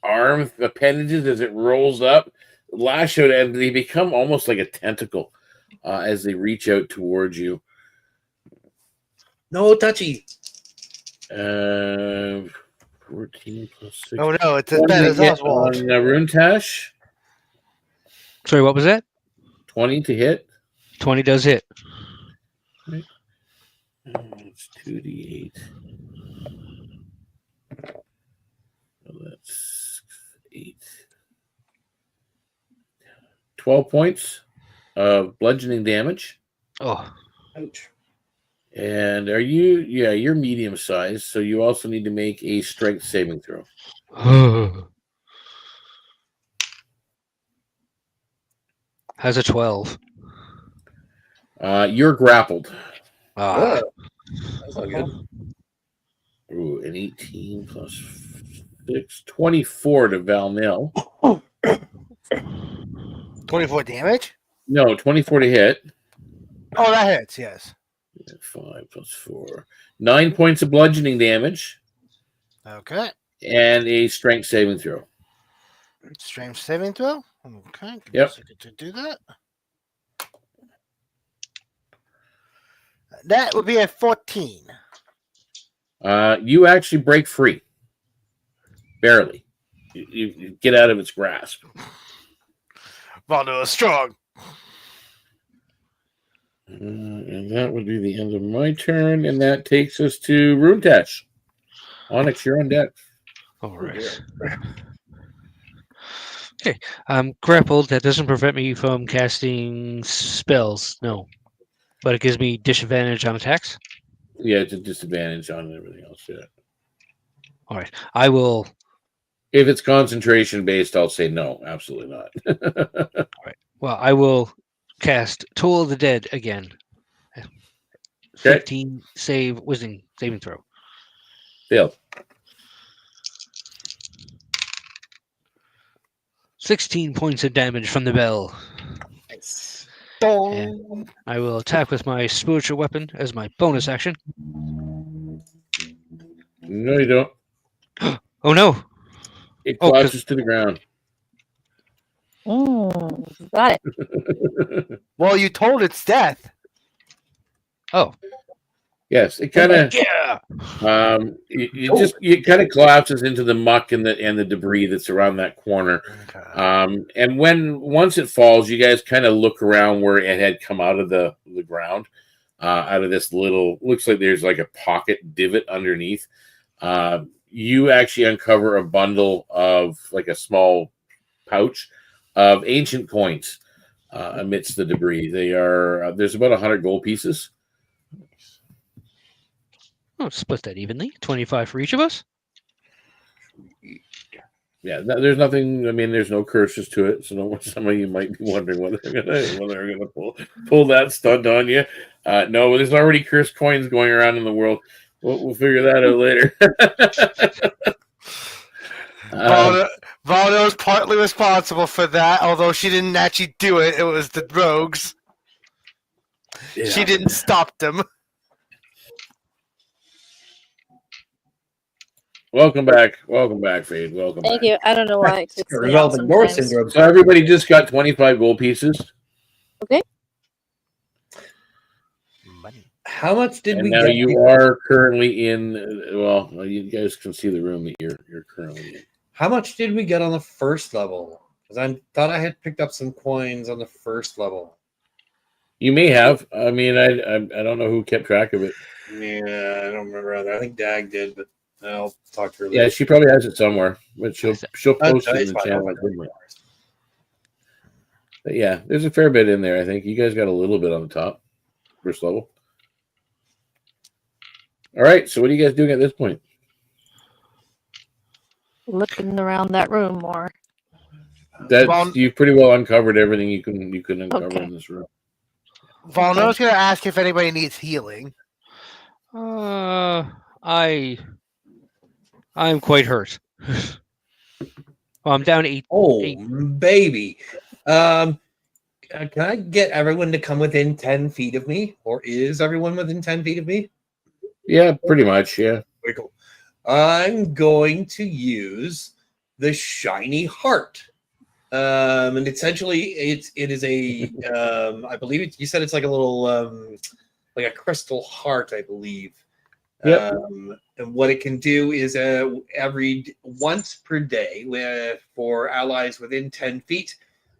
arm appendages as it rolls up, lash out, and they become almost like a tentacle as they reach out towards you. No touchy. 14 plus 6. Oh no, it's as bad as Oswald. On Runetash. Sorry, what was that? 20 to hit. 20 does hit. Right. It's 2d8. So that's 8. 12 points of bludgeoning damage. Oh. Ouch. And are you? Yeah, you're medium sized, so you also need to make a strength saving throw. How's a 12? You're grappled. Ah. That's not good. Ooh, an 18 plus 6, 24 to Valnil. 24 damage? No, 24 to hit. Oh, that hits, yes. 5 plus 4. 9 points of bludgeoning damage. Okay. And a strength saving throw. Strength saving throw? Okay. Give me Yep. a second to do that. That would be a 14. You actually break free. Barely. You get out of its grasp. Valdo is strong. And that would be the end of my turn, and that takes us to Runetash. Onyx, you're on deck. All right. Okay. I'm grappled. That doesn't prevent me from casting spells. No. But it gives me disadvantage on attacks. Yeah, it's a disadvantage on everything else. Yeah. All right. I will. If it's concentration based, I'll say no. Absolutely not. All right. Well, I will cast Toll of the Dead again. 15 wisdom saving throw. Failed. 16 points of damage from the bell. Nice. And I will attack with my spiritual weapon as my bonus action. No, you don't. Oh no! It Oh, collapses to the ground. Got it. Well, you told its death. Oh. Yes, it kind of. Yeah. It kind of collapses into the muck and the debris that's around that corner. Okay. And once it falls, you guys kind of look around where it had come out of the ground, out of this little. Looks like there's like a pocket divot underneath. You actually uncover a bundle of like a small pouch of ancient coins amidst the debris. They are there's about 100 gold pieces. Oh, split that evenly. 25 for each of us. Yeah, there's nothing. I mean, there's no curses to it, so some of you might be wondering whether they're gonna pull that stunt on you. No, there's already cursed coins going around in the world. We'll figure that out later. Valdo's partly responsible for that, although she didn't actually do it. It was the rogues. Yeah. She didn't stop them. Welcome back, Fade. Welcome Thank back. you. I don't know why it kicks me out Result of North sometimes. syndrome. So everybody just got 25 gold pieces. Okay. How much did And we now get? you are currently in. Well, you guys can see the room that you're currently in. How much did we get on the first level? Because I thought I had picked up some coins on the first level. You may have. I mean, I don't know who kept track of it. Yeah, I don't remember either. I think Dag did, but I'll talk to her later. Yeah, she probably has it somewhere, but she'll post it it's in the fine. channel. But yeah, there's a fair bit in there. I think you guys got a little bit on the top, first level. All right. So what are you guys doing at this point? Looking around that room more. That's you pretty well uncovered everything you can uncover Okay. in this room. Volno's going to ask if anybody needs healing. I'm quite hurt. Well, I'm down 8. Oh, 8. baby. Can I get everyone to come within 10 feet of me? Or is everyone within 10 feet of me? Yeah, pretty much. Yeah. Very cool. I'm going to use the shiny heart. And essentially it is a I believe you said it's like a little like a crystal heart, I believe. Yep. And what it can do is once per day for allies within 10 feet,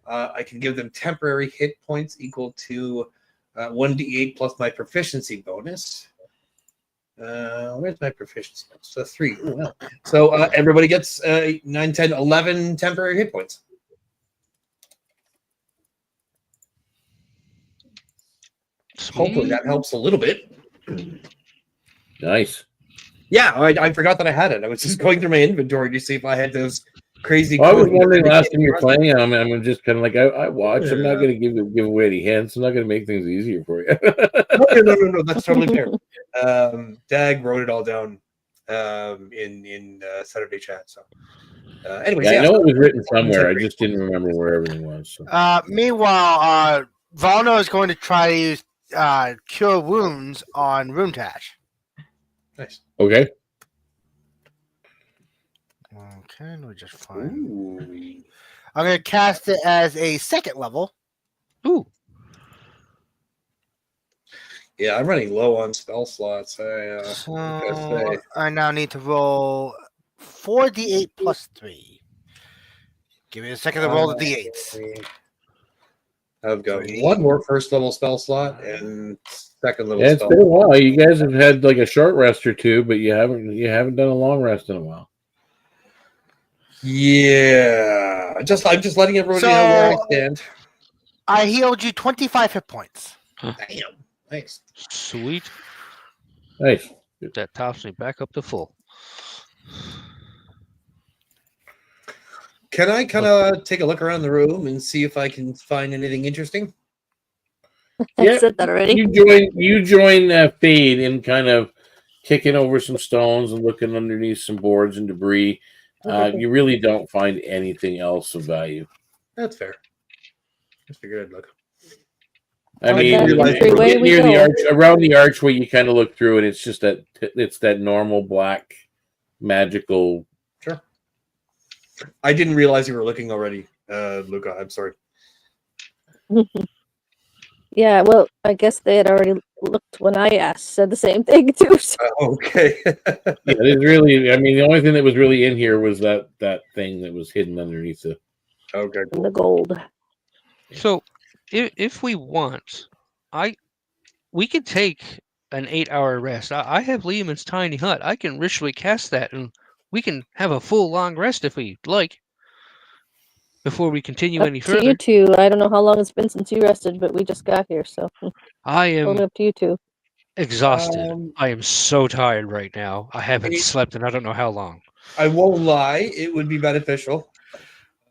I can give them temporary hit points equal to 1d8 plus my proficiency bonus. Where's my proficiency bonus? So 3. Ooh, wow. So everybody gets 9, 10, 11 temporary hit points. Hopefully that helps a little bit. Nice. Yeah, I forgot that I had it. I was just going through my inventory to see if I had those crazy. Well, I was wondering last time you're playing. I'm just kind of like I watch. Yeah. I'm not going to give away any hints. I'm not going to make things easier for you. No. That's totally fair. Dag wrote it all down in Saturday chat. So, anyways, I know it was written somewhere. I just didn't remember where everything was. So. Meanwhile, Volno is going to try to use Cure Wounds on Runetash. Nice. Okay. Okay, let me just find. Ooh. I'm going to cast it as a 2nd level. Ooh. Yeah, I'm running low on spell slots. So I now need to roll 4d8 plus 3. Give me a second to roll the d8s. I've got 1 more first level spell slot and 2nd level. Yeah, it's been a while. You guys have had like a short rest or two, but you haven't done a long rest in a while. Yeah, I'm just letting everyone know where I stand. I healed you 25 hit points. Damn, nice, sweet, nice. That tops me back up to full. Can I kind of take a look around the room and see if I can find anything interesting? I said that already. You join Fade in kind of kicking over some stones and looking underneath some boards and debris. You really don't find anything else of value. That's fair. Just figured I'd look. I mean, you're near the arch, around the archway, you kind of look through, and it's just that normal black magical. Sure. I didn't realize you were looking already, Luca. I'm sorry. Yeah, well, I guess they had already looked when I said the same thing too. So. Okay. Yeah, it's really. I mean, the only thing that was really in here was that thing that was hidden underneath the. Okay. Cool. The gold. So, if we want, we could take an 8-hour rest. I have Lehman's tiny hut. I can ritually cast that, and we can have a full long rest if we like. Before we continue any further. You two. I don't know how long it's been since you rested, but we just got here, so. I am up to you two. Exhausted. I am so tired right now. I haven't slept in I don't know how long. I won't lie. It would be beneficial.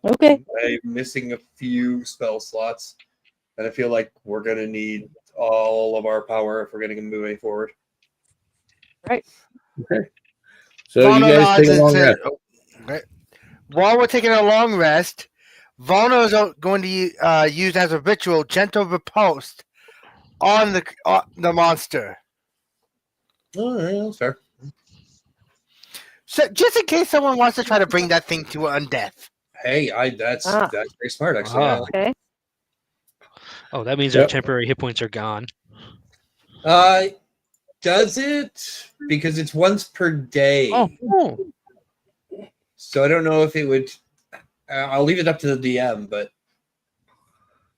Okay. I'm missing a few spell slots, and I feel like we're going to need all of our power if we're going to move any forward. Right. Okay. So you guys take a long rest. Okay. While we're taking a long rest, Volno is going to use as a ritual gentle riposte on the monster. All right, that's fair. So just in case someone wants to try to bring that thing to undeath. Hey, that's very smart, actually. Okay. Oh, that means our temporary hit points are gone. Does it? Because it's once per day. Oh. So I don't know if it would. I'll leave it up to the DM, but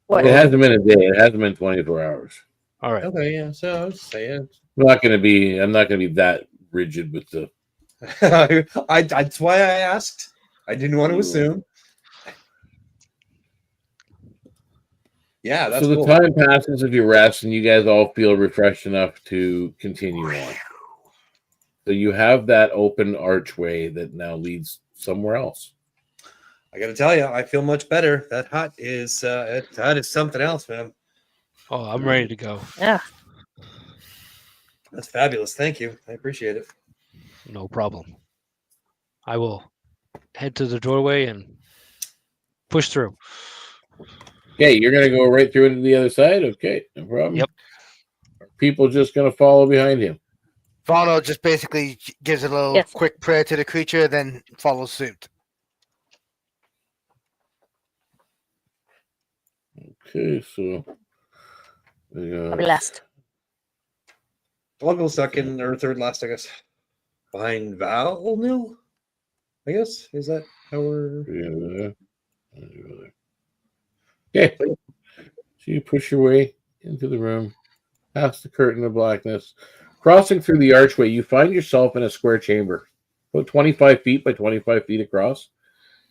what? It hasn't been a day. It hasn't been 24 hours. All right. Okay, yeah. So I was saying, I'm not going to be that rigid with the. That's why I asked. I didn't want to assume. Yeah, that's So the cool. time passes if you rest, and you guys all feel refreshed enough to continue on. So you have that open archway that now leads somewhere else. I got to tell you, I feel much better. That hut is something else, man. Oh, I'm ready to go. Yeah. That's fabulous. Thank you. I appreciate it. No problem. I will head to the doorway and push through. Okay, you're going to go right through into the other side? Okay, no problem. Yep. Are people just going to follow behind him? Vono just basically gives a little Yes. quick prayer to the creature, then follows suit. Okay, so... Probably last. I'll go second or third last, I guess. Behind Val Nil, I guess. Is that how we're... Okay. So you push your way into the room, past the curtain of blackness. Crossing through the archway, you find yourself in a square chamber, about 25 feet by 25 feet across.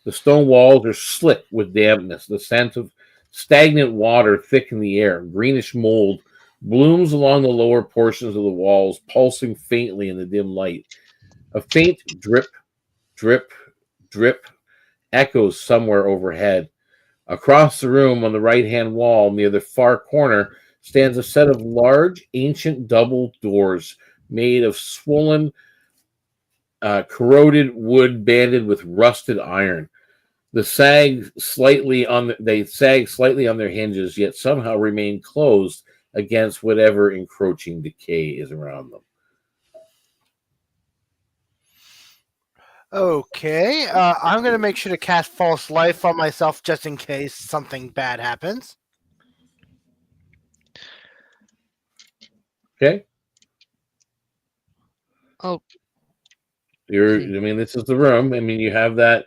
The stone walls are slick with dampness. The scent of stagnant water thick in the air. Greenish mold blooms along the lower portions of the walls, pulsing faintly in the dim light. A faint drip, drip, drip echoes somewhere overhead. Across the room, on the right-hand wall, near the far corner, stands a set of large, ancient double doors made of swollen, corroded wood banded with rusted iron. They sag slightly on their hinges, yet somehow remain closed against whatever encroaching decay is around them. Okay, I'm going to make sure to cast False Life on myself just in case something bad happens. Okay? Oh. This is the room. I mean, you have that...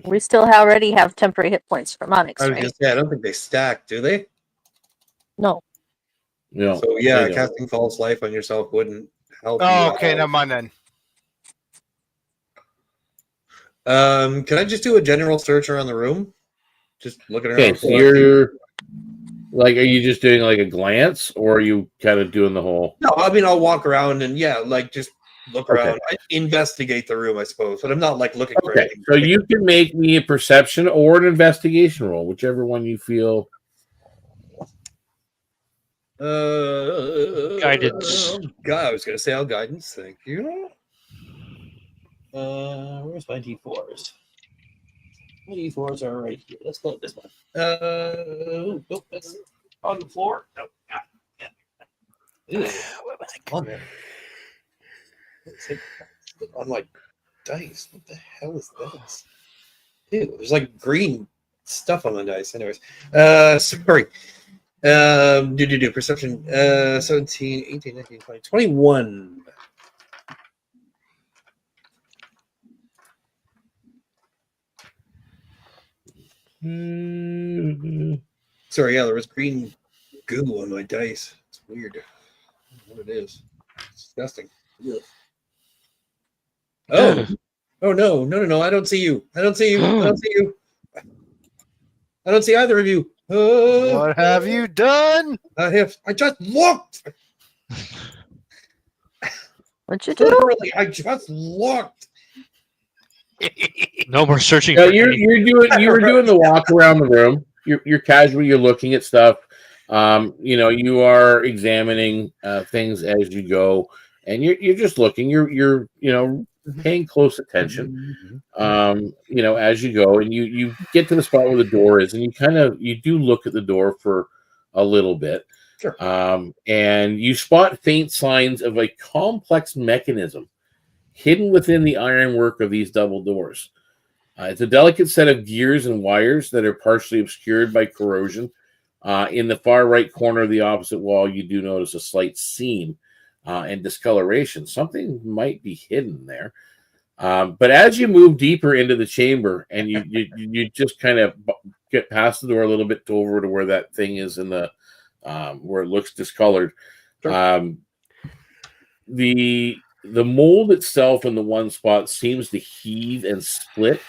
We still already have temporary hit points from Onyx, I was right? going to say, I don't think they stack, do they? No. No. So, yeah, casting False Life on yourself wouldn't help you. Oh, okay, never mind then. Can I just do a general search around the room? Just looking around. Okay, so you're... Like, are you just doing like a glance, or are you kind of doing the whole? No, I mean I'll walk around and just look around, investigate the room, I suppose. But I'm not like looking for anything. So you can make me a perception or an investigation roll, whichever one you feel. Guidance. I was going to say guidance. Thank you. Where's my D4s? My D4s are right here. Let's load this one. Nope, that's on the floor. Nope. On there. On my dice. What the hell is this? Ew, there's like green stuff on my dice. Anyways, sorry. Perception. 17, 18, 19, 20, 21. Sorry, yeah, there was green goo on my dice. It's weird. I don't know what it is. It's disgusting. Ugh. Oh. Oh no. I don't see you. I don't see you. I don't see you. I don't see either of you. What have you done? I just looked. What'd you do? Literally, I just looked. No more searching. You were doing the walk around the room. You're casual. You're looking at stuff. You are examining things as you go, and you're just looking. You're paying close attention. As you go, and you get to the spot where the door is, and you do look at the door for a little bit. Sure. And you spot faint signs of a complex mechanism hidden within the ironwork of these double doors. It's a delicate set of gears and wires that are partially obscured by corrosion. In the far right corner of the opposite wall, you do notice a slight seam and discoloration. Something might be hidden there. But as you move deeper into the chamber, and you just kind of get past the door a little bit over to where that thing is in the where it looks discolored. Sure. The mold itself in the one spot seems to heave and split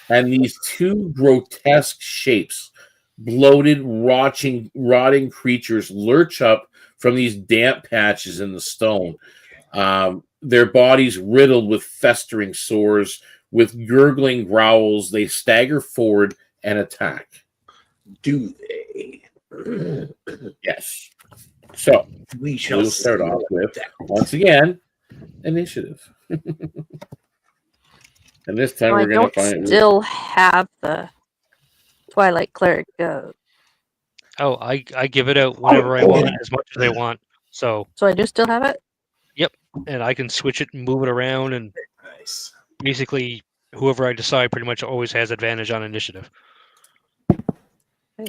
and these two grotesque shapes, bloated, rotting creatures, lurch up from these damp patches in the stone. Their bodies riddled with festering sores, with gurgling growls. They stagger forward and attack. Do they? Yes. So We shall we'll start see off with, that. once again, initiative. And this time I we're going to don't find. still have the Twilight Cleric. Oh, I give it out whenever I want, as much as I want. So So I do still have it? and I can switch it and move it around, and Nice. basically whoever I decide pretty much always has advantage on initiative. All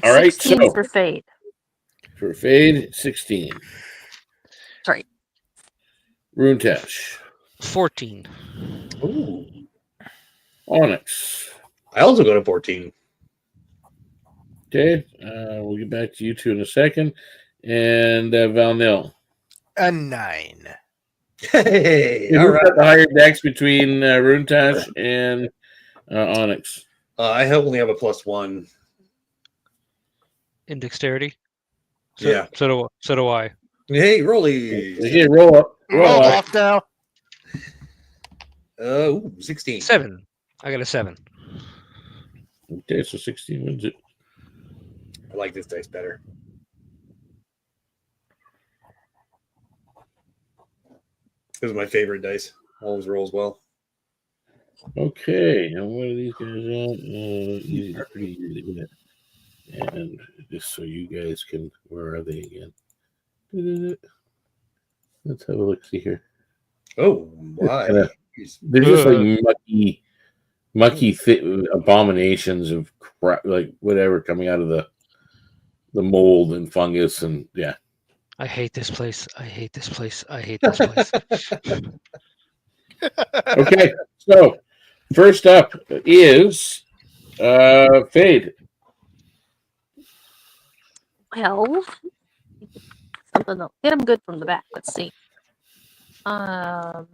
right, 16 so- for Fade. For Fade, 16. Sorry. Runetash. 14. Ooh. Onyx. I also got a 14. Okay, we'll get back to you two in a second. And Valnil. A 9. Hey, Who's all right. got the higher decks between Runetash and Onyx? I only have a +1. In dexterity. So, Yeah. So do I. Hey, rollies. Okay, roll up. Roll up. off now. 16. 7. I got a 7. Okay, so 16 wins it. I like this dice better. This is my favorite dice. Always rolls well. Okay, and what are these guys at? Easy, pretty easy, isn't it? And just so you guys can, where are they again? Let's have a look. See here. Oh, why? They're just like mucky abominations of crap, like whatever coming out of the mold and fungus, and yeah. I hate this place. I hate this place. I hate this place. Okay, so first up is Fade. Well, something that'll hit him good from the back. Let's see. I'm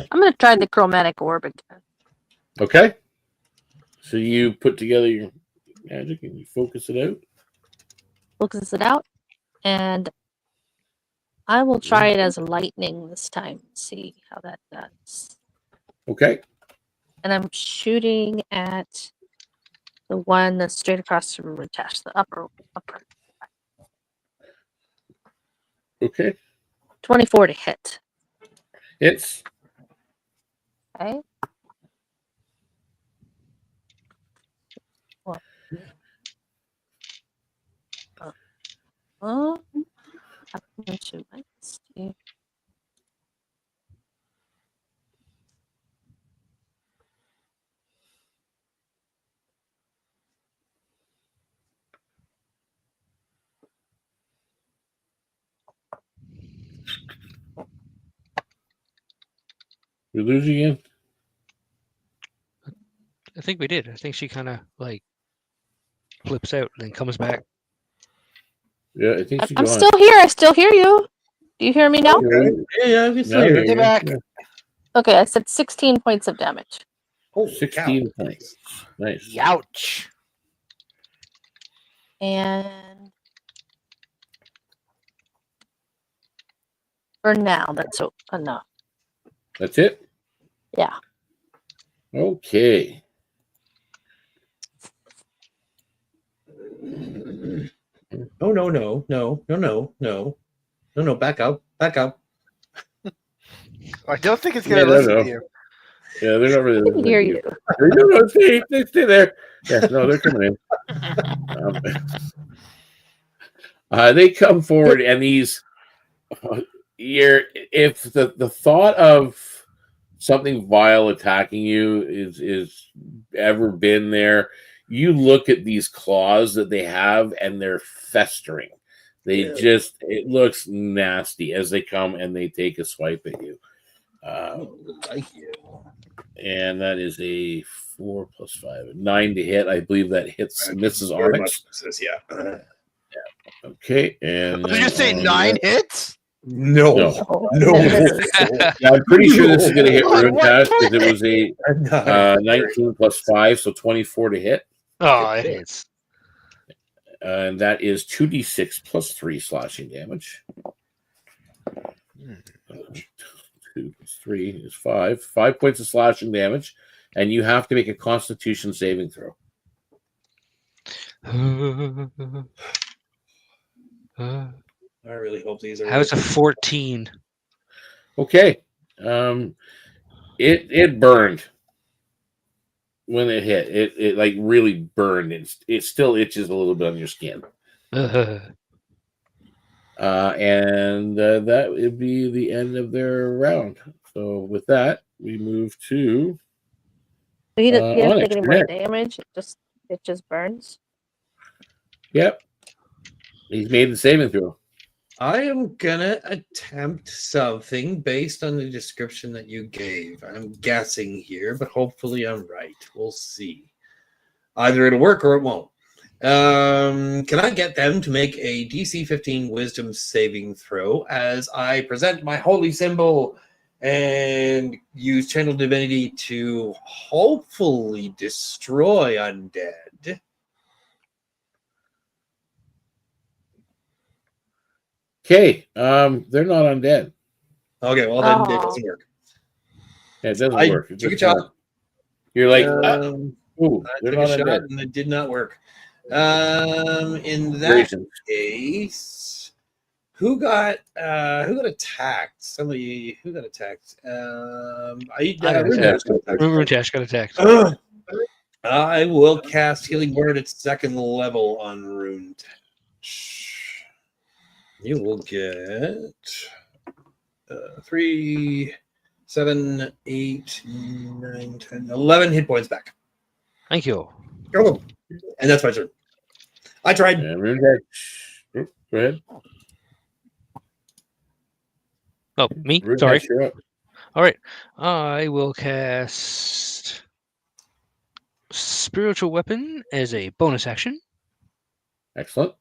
gonna try the chromatic orb again. Okay, so you put together your magic and you focus it out. Focus it out, and I will try it as lightning this time. See how that does. Okay. And I'm shooting at the one that's straight across from Ritesh, the upper. Okay. 24 to hit. It's Okay. What? Let's see. we lose again. I think we did. I think she kind of like flips out and then comes back. Yeah, I think she's I'm gone. still here. I still hear you. Do you hear me now? Yeah, I can still No, hear there you. you go. back. Yeah. Okay, I said 16 points of damage. Holy 16 cow. points. Nice. Youch. And for now, that's enough. That's it? Yeah. Okay. Oh, no. Back up. I don't think it's gonna Yeah, listen no. to you. Yeah, they're not really I can listening hear to you. No, stay there. Yeah, no, they're coming in. They come forward, and these, if the thought of something vile attacking you is ever been there, you look at these claws that they have, and they're festering. They just, it looks nasty as they come and they take a swipe at you. Thank you. And that is a 4 + 5, 9 to hit. I believe that hits Mrs. Very Onyx. much says, yeah. Okay, and Did you say 9 hits? No. Oh, No. misses. Yeah, I'm pretty sure this is going to hit What? Rune Tash because it was a I'm 19 plus 5, so 24 to hit. Oh, it hits. And that is 2d6 plus 3 slashing damage. 2 plus 3 is 5. 5 points of slashing damage, and you have to make a Constitution saving throw. I really hope these are. How's a 14? Okay. It burned when it hit. It like really burned. It still itches a little bit on your skin. And that would be the end of their round. So with that, we move to He doesn't Onyx, take any you're more next. damage. It just burns. Yep. He's made the saving throw. I am gonna attempt something based on the description that you gave. I'm guessing here, but hopefully I'm right. We'll see. Either it'll work or it won't. Can I get them to make a DC 15 Wisdom saving throw as I present my holy symbol and use Channel Divinity to hopefully destroy undead? Okay. They're not undead. Okay, well then it Oh. doesn't work. Yeah, it doesn't I work. It took a just shot. kinda- You're like, ooh, I they're took not a shot undead. and it did not work. In that Grayson. case, who got attacked? Somebody who got attacked? I got Rune Rune Tash got attacked. I will cast Healing Word at second level on Rune Tash. You will get 3, 7, 8, 9, 10, 11 hit points back. Thank you. Go. And that's my turn. I tried. And Rune Tash. Go ahead. Oh, me? Rune Sorry. Tash, you're up. All right. I will cast Spiritual Weapon as a bonus action. Excellent.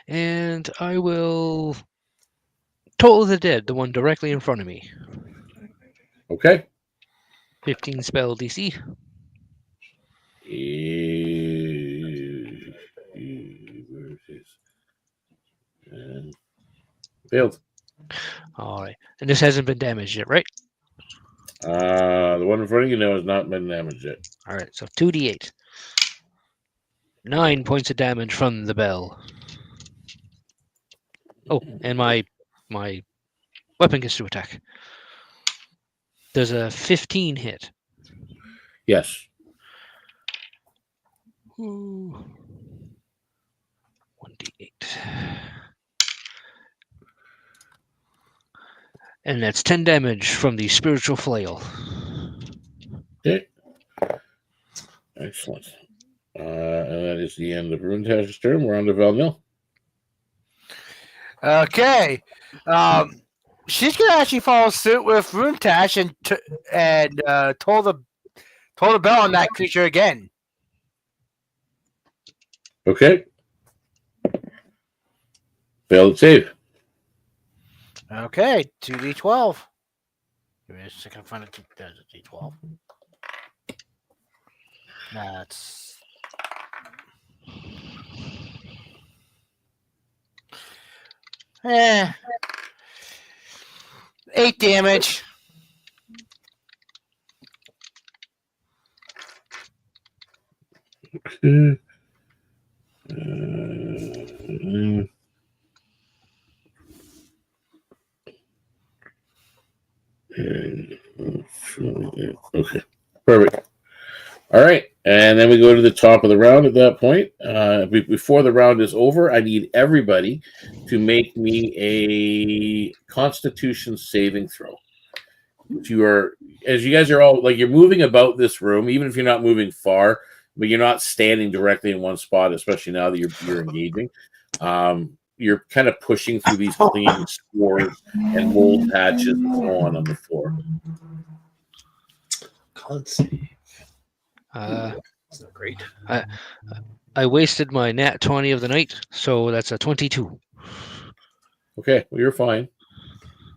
And I will Toll of the Dead, the one directly in front of me. Okay. 15 spell DC. Where is this? And failed. All right. And this hasn't been damaged yet, right? The one in front of you now has not been damaged yet. All right. So 2d8. 9 points of damage from the bell. Oh, and my weapon gets to attack. Does a 15 hit? Yes. Ooh. 1d8. And that's 10 damage from the spiritual flail. Okay. Excellent. And that is the end of Rune Tash's turn. We're on to Valmil. Okay. She's gonna actually follow suit with Rune Tash and toll the bell on that creature again. Okay. Failed save. Okay, 2d12. Give me a second to find it. There's a d12. That's Eh. 8 damage. Okay, perfect. All right, and then we go to the top of the round at that point. Before the round is over, I need everybody to make me a Constitution saving throw. You are, as you guys are all, like, you're moving about this room, even if you're not moving far, but you're not standing directly in one spot, especially now that you're engaging. You're kind of pushing through these clean spores and mold patches and so on the floor. Can't save. That's not great. I wasted my nat 20 of the night, so that's a 22. Okay, well, you're fine.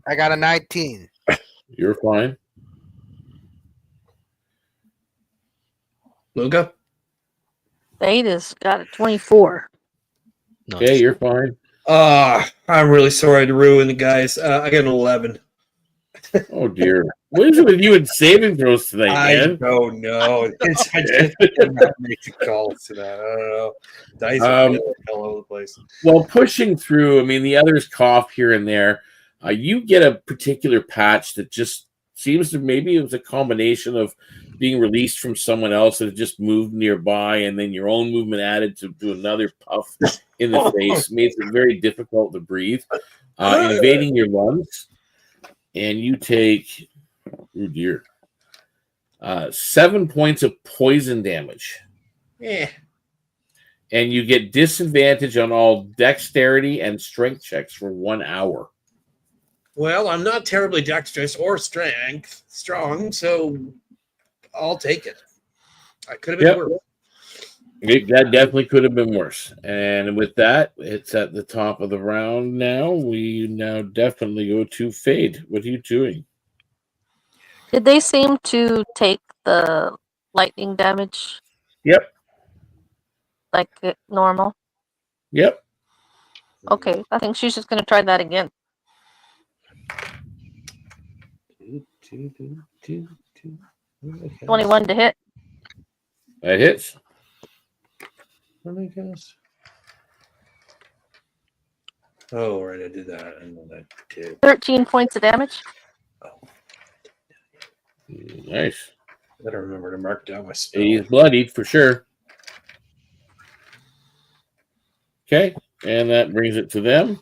I got a 19. You're fine. Luca? Fade has got a 24. Okay, Nice. you're fine. I'm really sorry to ruin it, guys. I got an 11. Oh dear. What is it with you and saving throws tonight, I man? don't know. I just didn't have to make the calls to that. I don't know. Dice are all over the place. Well, pushing through, I mean, the others cough here and there. You get a particular patch that just seems to, maybe it was a combination of being released from someone else that had just moved nearby, and then your own movement added to another puff in the face makes it very difficult to breathe, invading your lungs. And you take, oh dear, 7 points of poison damage. Yeah. And you get disadvantage on all dexterity and strength checks for 1 hour. Well, I'm not terribly dexterous or strong, so I'll take it. I could have been worse. That definitely could have been worse. And with that, it's at the top of the round now. We now definitely go to Fade. What are you doing? Did they seem to take the lightning damage Yep. like normal? Yep. Okay, I think she's just going to try that again. 21 to hit. That hits. I guess. Oh, right, I did that. I know that too. 13 points of damage. Nice. Better remember to mark down my spell. He's bloodied for sure. Okay, and that brings it to them.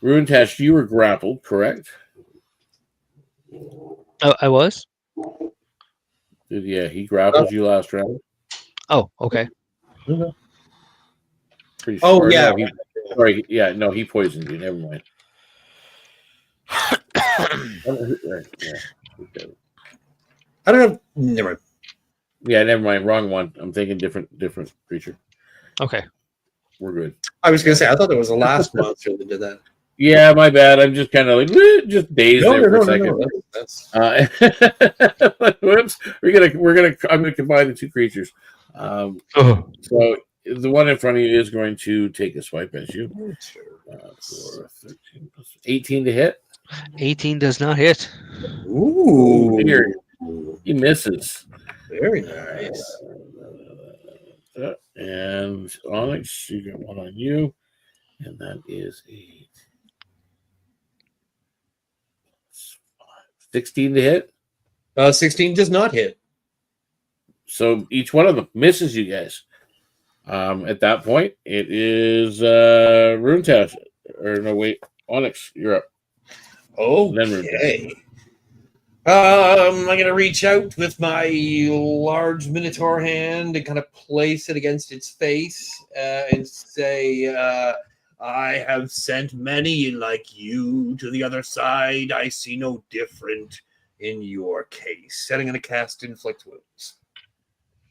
Runetash, you were grappled, correct? Oh, I was? Yeah, he grappled you last round. Oh, okay. Pretty Oh, sure. yeah. No, sorry, yeah, no, he poisoned you. Never mind. I don't know. Never mind. Yeah, never mind. Wrong one. I'm thinking different creature. Okay. We're good. I was going to say, I thought there was a last monster that did that. Yeah, my bad. I'm just kind of like just dazed there for a second. Whoops. I'm gonna combine the two creatures. So the one in front of you is going to take a swipe at you. For 13 plus 18 to hit. 18 does not hit. Ooh. Weird. He misses. Very nice. And Onyx, you got one on you, and that is a 16 to hit. 16 does not hit. So each one of them misses you guys. At that point, it is Runetash. Or no, wait, Onyx, you're up. Okay. I'm going to reach out with my large Minotaur hand and kind of place it against its face and say, I have sent many like you to the other side. I see no different in your case. And I'm going to cast Inflict Wounds.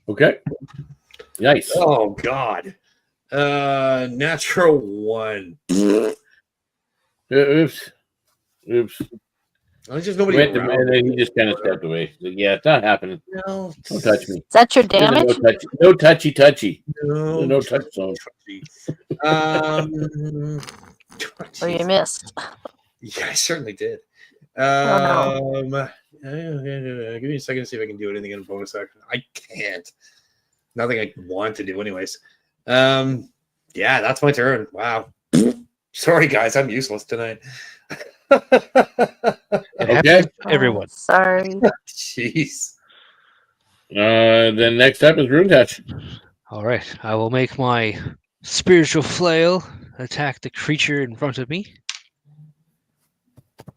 Okay. Nice. Oh, God. Natural 1. Oops. There's just nobody And around. then he just kind of stepped away. Like, yeah, it's not happening. No. Don't touch me. Is that your damage? No touchy. No, No touch zone. Or you missed? Yeah, I certainly did. Oh, Give me a second to see if I can do anything in bonus action. I can't. Nothing I want to do, anyways. Yeah, that's my turn. Wow. Sorry, guys, I'm useless tonight. Okay. Everyone. Sorry. Jeez. Then next up is Runetash. All right. I will make my spiritual flail attack the creature in front of me.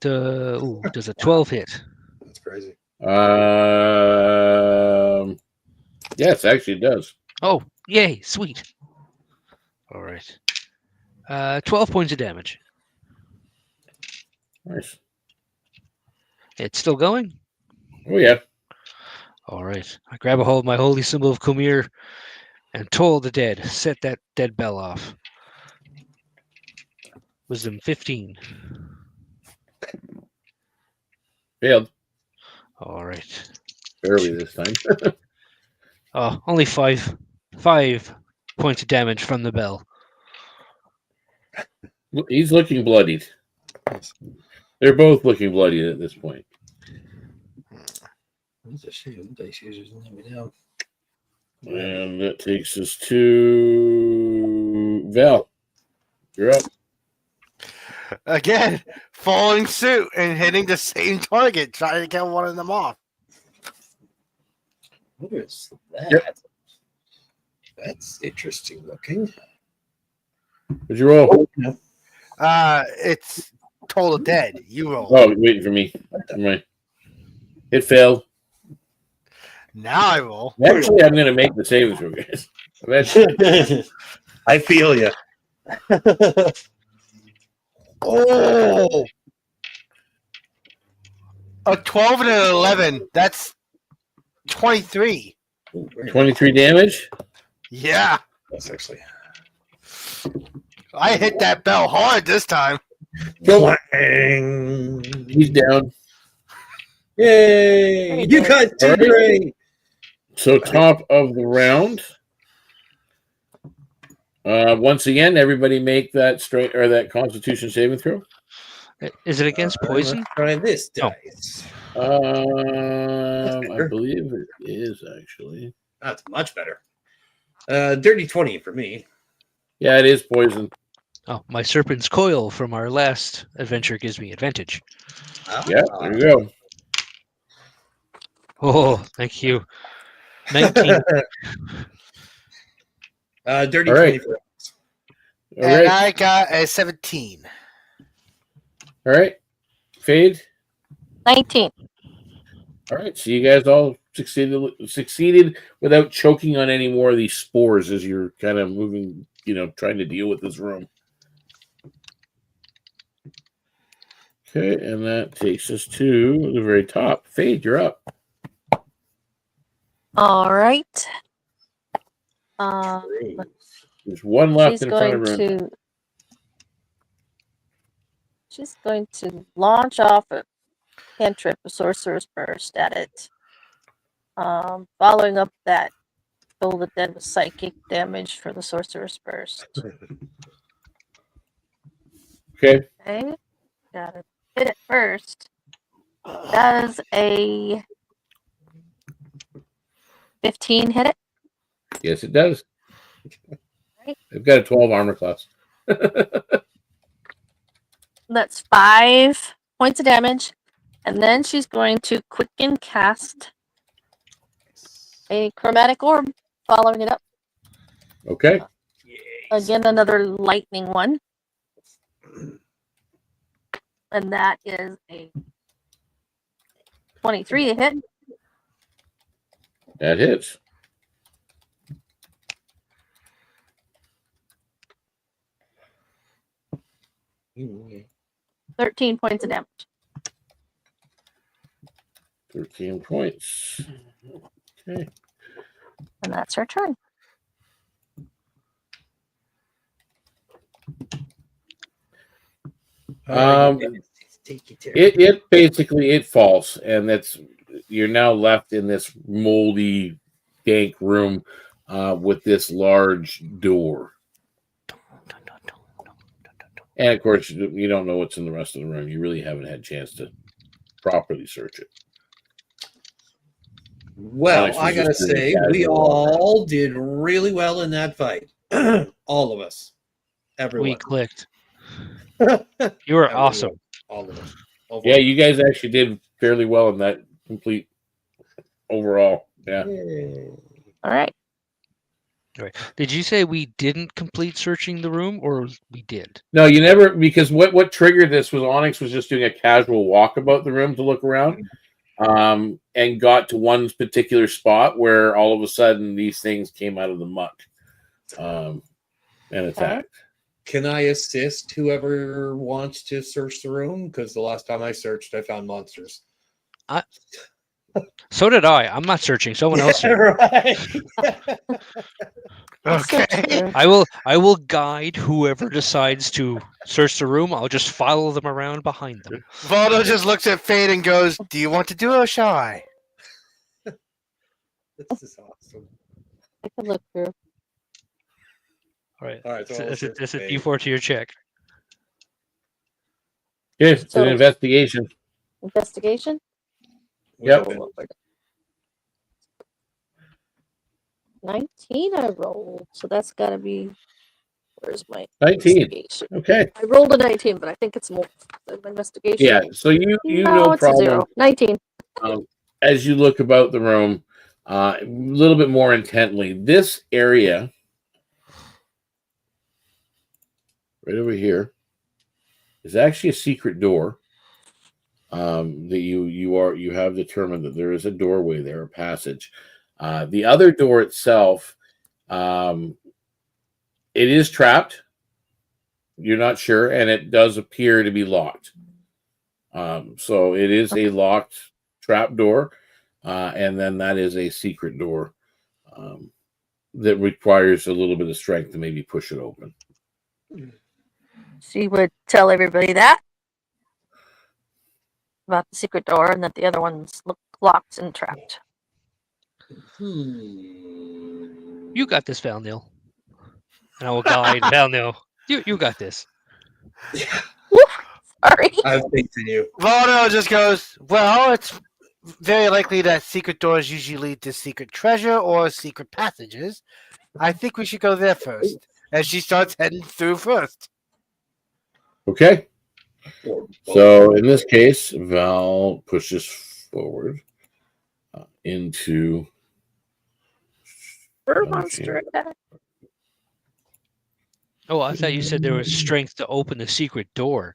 Does a 12 hit? That's crazy. Yes, actually it does. Oh, yay, sweet. All right. 12 points of damage. Nice. It's still going? Oh, yeah. All right. I grab a hold of my holy symbol of Kumir and toll the dead. Set that dead bell off. Wisdom 15. Failed. All right. Barely this time. Oh, only 5 points of damage from the bell. He's looking bloodied. They're both looking bloodied at this point. That's a shame. Dice users let me down. And that takes us to Val. You're up. Again, following suit and hitting the same target, trying to get one of them off. What is that? Yep. That's interesting looking. What'd you roll? It's total dead. You roll. Oh, waiting for me. Right. It failed. Now I roll. Actually, I'm going to make the savings for guys. Eventually. I feel you. Oh, a 12 and an 11. That's 23. 23 damage. Yeah, That's actually. I hit that bell hard this time. Clang. He's down. Yay! You guys did great. So top of the round. Once again, everybody make that straight or that Constitution saving throw. Is it against poison? Let's try this Oh. dice. I believe it is actually. That's much better. Dirty 20 for me. Yeah, it is poison. Oh, my serpent's coil from our last adventure gives me advantage. Yeah, there you go. Oh, thank you. 19. Dirty All right. 20 for us. All And right. I got a 17. All right. Fade. 19. All right. So you guys all succeeded without choking on any more of these spores as you're kind of moving, trying to deal with this room. Okay, and that takes us to the very top. Fade, you're up. All right. There's one left She's in front of going her. to. She's going to launch off a cantrip, a sorcerer's burst at it. Following up that, fill the dead with psychic damage for the sorcerer's burst. Okay. Okay, gotta hit it first. Does a 15 hit it? Yes, it does. Right. I've got a 12 armor class. That's 5 points of damage. And then she's going to quicken cast a chromatic orb, following it up. Okay. Again, another lightning one. And that is a 23 to hit. That hits. Mm-hmm. 13 points of damage. 13 points. Okay. And that's her turn. It basically it falls, and you're now left in this moldy, dank room with this large door. And of course, you don't know what's in the rest of the room. You really haven't had a chance to properly search it. Well, I gotta say, we all did really well in that fight. All of us. Everyone. We clicked. You were awesome. All of us. Yeah, you guys actually did fairly well in that complete overall. Yeah. All right. Did you say we didn't complete searching the room, or we did? No, you never, because what triggered this was Onyx was just doing a casual walk about the room to look around, and got to one particular spot where all of a sudden these things came out of the muck and attacked. Can I assist whoever wants to search the room? Because the last time I searched, I found monsters. So did I. I'm not searching. Someone else. Yeah, Searched. right. Okay. I will guide whoever decides to search the room. I'll just follow them around behind them. Valdo just looks at Fade and goes, "Do you want to do it or shall I?" This is awesome. I can look through. All right. All right, so I'll That's a search Fade. D4 to your check. Yes, it's an So- investigation. Investigation? Yep. Roll over. 19 I rolled, so that's gotta be. Where's my 19. investigation? Okay. I rolled a 19, but I think it's more. Investigation. Yeah. So you No, no it's a problem. 0. 19. As you look about the room a little bit more intently, this area right over here is actually a secret door. That you have determined that there is a doorway there, a passage. The other door itself, it is trapped. You're not sure, and it does appear to be locked. So it is a locked trap door, and then that is a secret door that requires a little bit of strength to maybe push it open. She would tell everybody that about the secret door and that the other ones look locked and trapped. You got this, Valnil. And I will guide Valnil. You got this. Sorry. I have faith in you. Valdo just goes, "Well, it's very likely that secret doors usually lead to secret treasure or secret passages. I think we should go there first." As she starts heading through first. Okay. So in this case, Val pushes forward into Monster attack. Oh, I thought you said there was strength to open the secret door.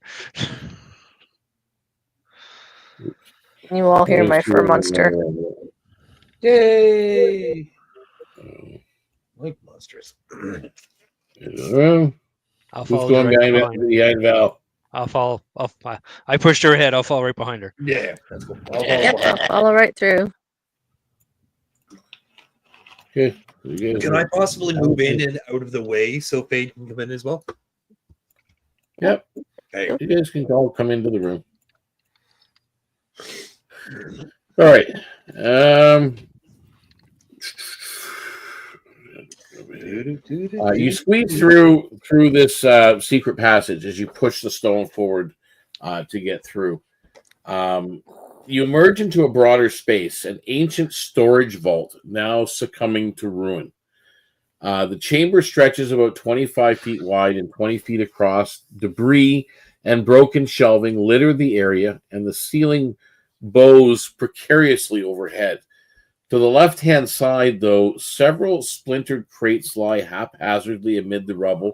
You all hear my fur monster. Yay! Like monsters. I'll Who's follow going behind. behind Val? I'll follow. I pushed her ahead. I'll follow right behind her. Yeah, that's cool. Yep, I'll follow right through. Okay. Can I possibly move in and out of the way so Fade can come in as well? Yep. Okay. You guys can all come into the room. All right. You squeeze through this secret passage as you push the stone forward to get through. You emerge into a broader space, an ancient storage vault now succumbing to ruin. The chamber stretches about 25 feet wide and 20 feet across. Debris and broken shelving litter the area, and the ceiling bows precariously overhead. To the left-hand side, though, several splintered crates lie haphazardly amid the rubble,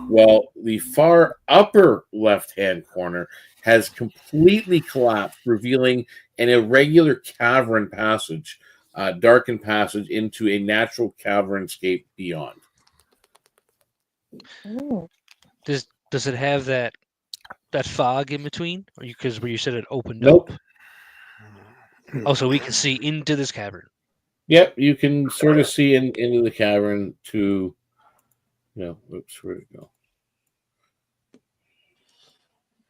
while the far upper left-hand corner has completely collapsed, revealing an irregular cavern passage, darkened passage into a natural cavernscape beyond. Ooh. Does it have that fog in between? Or because where you said it opened Nope. up? Oh, so we can see into this cavern. Yep, you can sort of see into the cavern to, oops, where'd it go?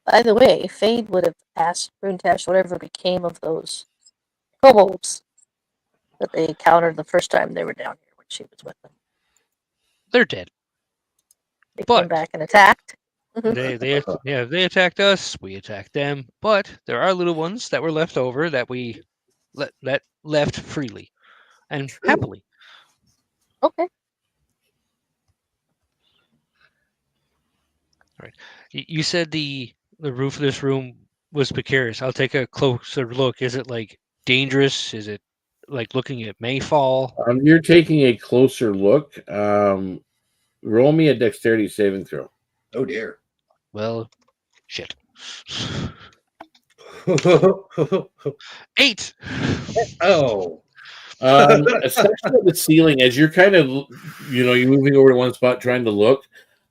By the way, Fade would have asked Runetash whatever became of those kobolds that they encountered the first time they were down here when she was with them. They're dead. They But- came back and attacked. They attacked us. We attacked them. But there are little ones that were left over that we that left freely and happily. Okay. You said the roof of this room was precarious. I'll take a closer look. Is it like dangerous? Is it like looking at Mayfall? You're taking a closer look. Roll me a dexterity saving throw. Oh dear. Well, shit. Oh. 8. Especially at the ceiling, as you're kind of, you're moving over to one spot trying to look.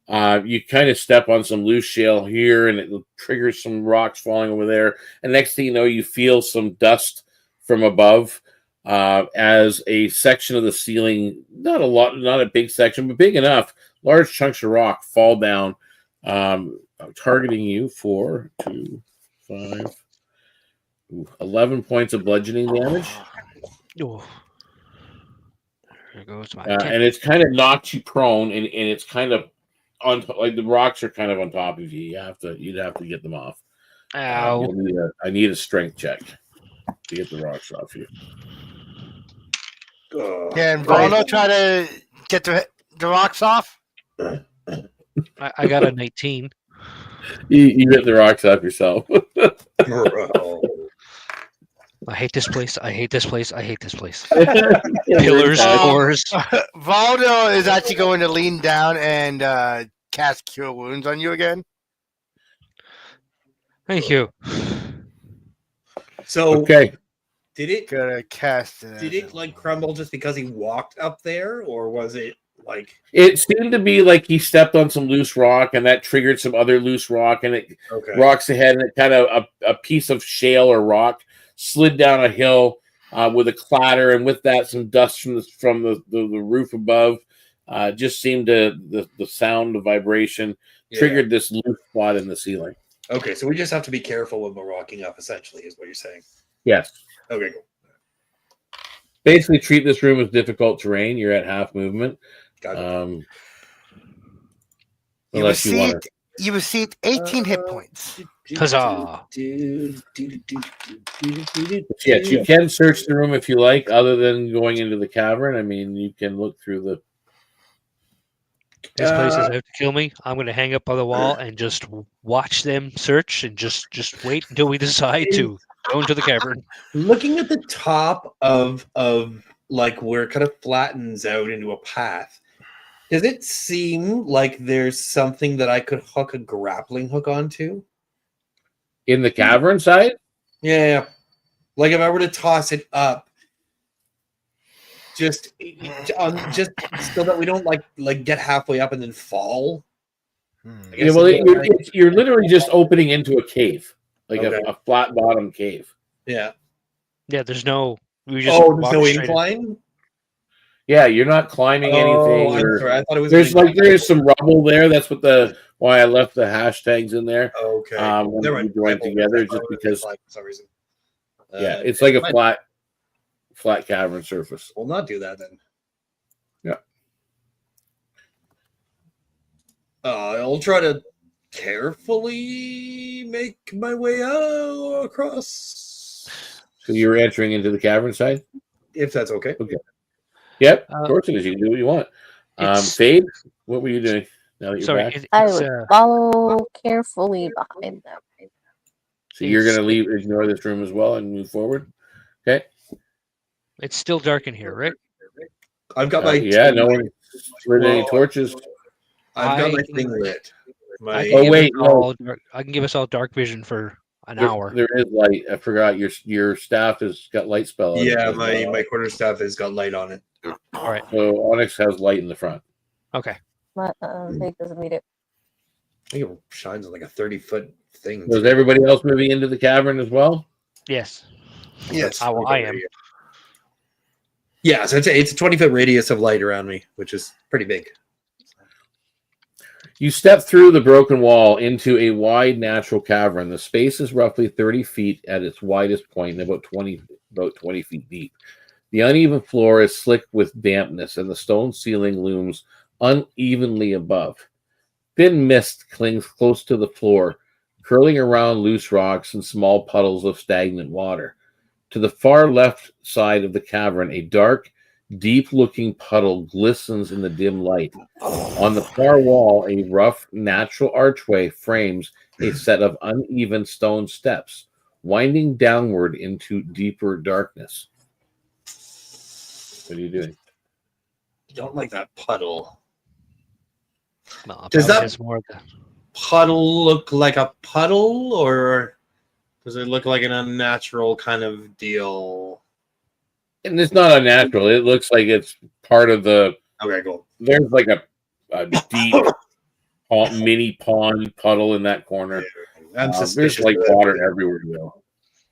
You kind of step on some loose shale here, and it triggers some rocks falling over there. And next thing you know, you feel some dust from above as a section of the ceiling, not a big section, but big enough, large chunks of rock fall down, targeting you for 2, 5, 11 points of bludgeoning damage. Oh. There goes my And it's kind of knocked you prone, and it's kind of on, like the rocks are kind of on top of you. You'd have to get them off. Ow. I need a strength check to get the rocks off you. Can Volno try to get the rocks off? I got a 19. You get the rocks off yourself. I hate this place. I hate this place. I hate this place. Pillars, Pillars, doors. Volno is actually going to lean down and cast Cure Wounds on you again. Thank you. So okay. Did it Gonna cast it. Did it like crumble just because he walked up there, or was it like? It seemed to be like he stepped on some loose rock, and that triggered some other loose rock, and it rocks ahead, and it kind of a piece of shale or rock slid down a hill with a clatter, and with that, some dust from the roof above. Just seemed to the sound, the vibration triggered this loose spot in the ceiling. Okay, so we just have to be careful when we're walking up. Essentially, is what you're saying. Yes. Okay, cool. Basically, treat this room as difficult terrain. You're at half movement. You received 18 hit points. Huzzah! Yes, you can search the room if you like, other than going into the cavern. I mean, you can look through the. This place is out to kill me. I'm going to hang up on the wall and just watch them search and just wait until we decide to go into the cavern. Looking at the top of like where it kind of flattens out into a path, does it seem like there's something that I could hook a grappling hook onto? In the cavern side? Yeah. Like if I were to toss it up, just so that we don't like get halfway up and then fall. Yeah, well, you're literally just opening into a cave, like a flat bottom cave. Yeah. Yeah, there's no. We just there's no incline. Yeah, you're not climbing anything. I'm sorry. I thought it was. There's some rubble there. That's why I left the hashtags in there. Okay. When we joined together, just because. For some reason. Yeah, it's like a flat cavern surface. We'll not do that then. Yeah. I'll try to carefully make my way across. So you're entering into the cavern side? If that's okay. Okay. Yep, of course it is. You can do what you want. Fade, what were you doing now that you're back? I would follow carefully behind them. So you're going to ignore this room as well and move forward? Okay. It's still dark in here, right? I've got my... no one lit any torches. I've got my thing lit. I can give us all dark vision for an hour. There is light. I forgot your staff has got light spell on it. Yeah, my quarterstaff has got light on it. All right. So Onyx has light in the front. Okay. But Fate doesn't need it. I think it shines on like a 30-foot thing. Was everybody else moving into the cavern as well? Yes. Yes. I am. Yeah, so it's a 20-foot radius of light around me, which is pretty big. You step through the broken wall into a wide natural cavern. The space is roughly 30 feet at its widest point and about 20 feet deep. The uneven floor is slick with dampness, and the stone ceiling looms unevenly above. Thin mist clings close to the floor, curling around loose rocks and small puddles of stagnant water. To the far left side of the cavern, a dark, deep-looking puddle glistens in the dim light. On the far wall, a rough, natural archway frames a set of uneven stone steps, winding downward into deeper darkness. What are you doing? I don't like that puddle. No, Does that puddle look like a puddle, or does it look like an unnatural kind of deal? And it's not unnatural. It looks like it's part of the... Okay, cool. There's like a deep mini pond puddle in that corner. I'm there's like water everywhere, though.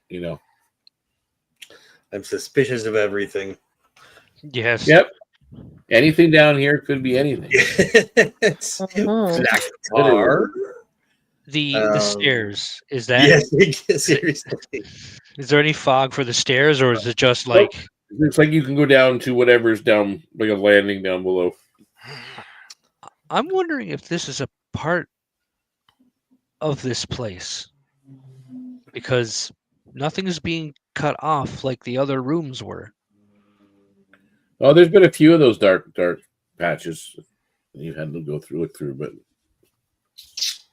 You know. I'm suspicious of everything. Yes. Yep. Anything down here could be anything. Mhm. That guitar. The stairs. Is that Yes, seriously. is there any fog for the stairs, or is it just like It's like you can go down to whatever's down, like a landing down below. I'm wondering if this is a part of this place. Because nothing is being cut off like the other rooms were. Oh, there's been a few of those dark patches you've had to look through, but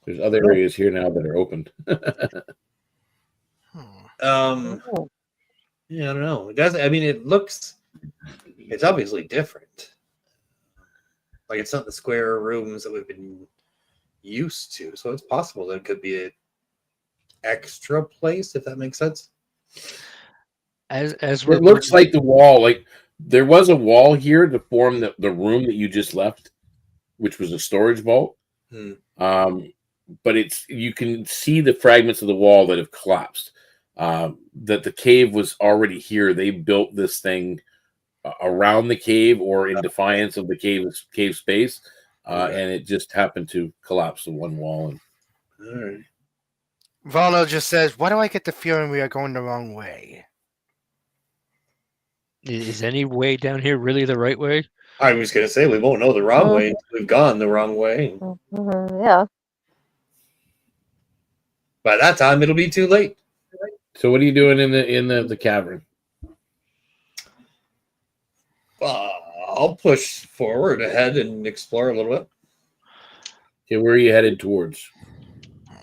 there's other areas here now that are opened. Yeah, I don't know. It does. I mean, it's obviously different. Like it's not the square rooms that we've been used to. So it's possible that it could be an extra place, if that makes sense. As we're It looks like the wall, like there was a wall here to form the room that you just left, which was a storage vault. But you can see the fragments of the wall that have collapsed. That the cave was already here. They built this thing around the cave or in defiance of the cave space, and it just happened to collapse the one wall. All right. Valno just says, "Why do I get the feeling we are going the wrong way?" Is any way down here really the right way? I was going to say we won't know the wrong way until we've gone the wrong way. Yeah. By that time, it'll be too late. So, what are you doing in the cavern? I'll push forward ahead and explore a little bit. Okay, where are you headed towards?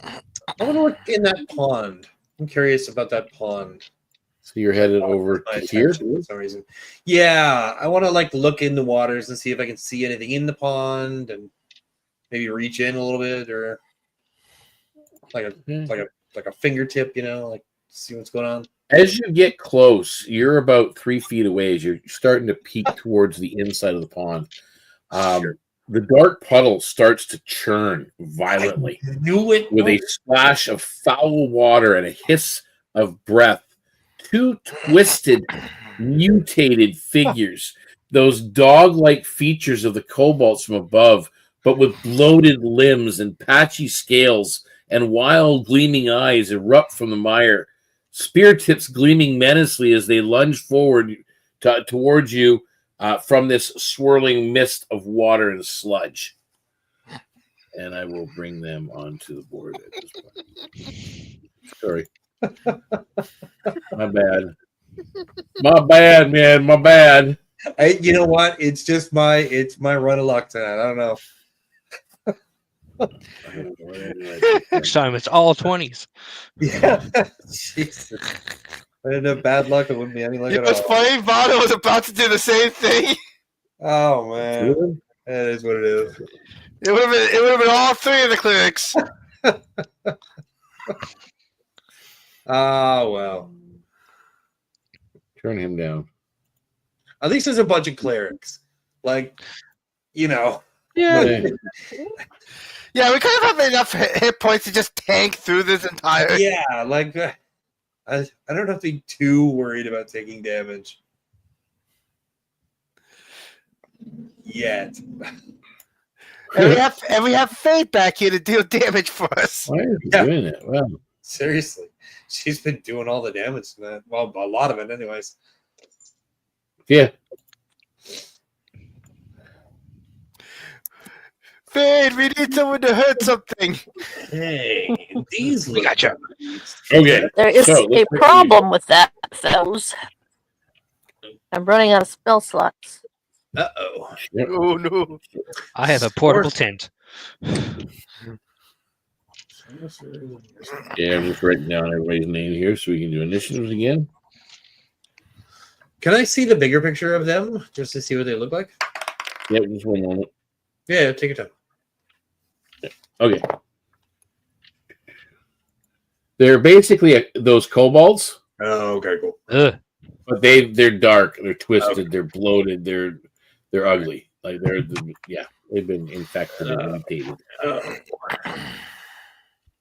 I want to look in that pond. I'm curious about that pond. So you're headed over to here for some reason. Yeah, I want to look in the waters and see if I can see anything in the pond and maybe reach in a little bit or like a fingertip, see what's going on. As you get close, you're about 3 feet away as you're starting to peek towards the inside of the pond. The dark puddle starts to churn violently. I knew it. With a splash of foul water and a hiss of breath. 2 twisted, mutated figures. Those dog-like features of the kobolds from above, but with bloated limbs and patchy scales and wild gleaming eyes erupt from the mire. Spear tips gleaming menacingly as they lunge forward towards you from this swirling mist of water and sludge. And I will bring them onto the board at this point. Sorry. My bad, man. My bad. You know what? It's my run of luck tonight. I don't know. Next time it's all 20s. Yeah. Jesus. I didn't have bad luck. It wouldn't be any luck at all. It's funny. Valno was about to do the same thing. Oh man, really? That is what it is. It would have been all 3 of the clerics. Oh well. Turn him down. At least there's a bunch of clerics. Yeah. Yeah, we kind of have enough hit points to just tank through this entire. Yeah, I don't have to be too worried about taking damage yet. And we have Faith back here to deal damage for us. Why are you doing it? Well, seriously, she's been doing all the damage to that. Well, a lot of it, anyways. Yeah. Faith, we need someone to hurt something. Hey, these We got you. Okay. There is a problem with that, fellas. I'm running out of spell slots. Uh-oh. Yep. Oh no. I have a portable tent. Yeah, I'm just writing down everybody's name here so we can do initiatives again. Can I see the bigger picture of them just to see what they look like? Yep, just one moment. Yeah, take your time. Okay. They're basically those kobolds, Oh, okay, cool. Ugh. but they're dark, they're twisted, Okay. they're bloated, they're ugly. Like they've been infected and mutated.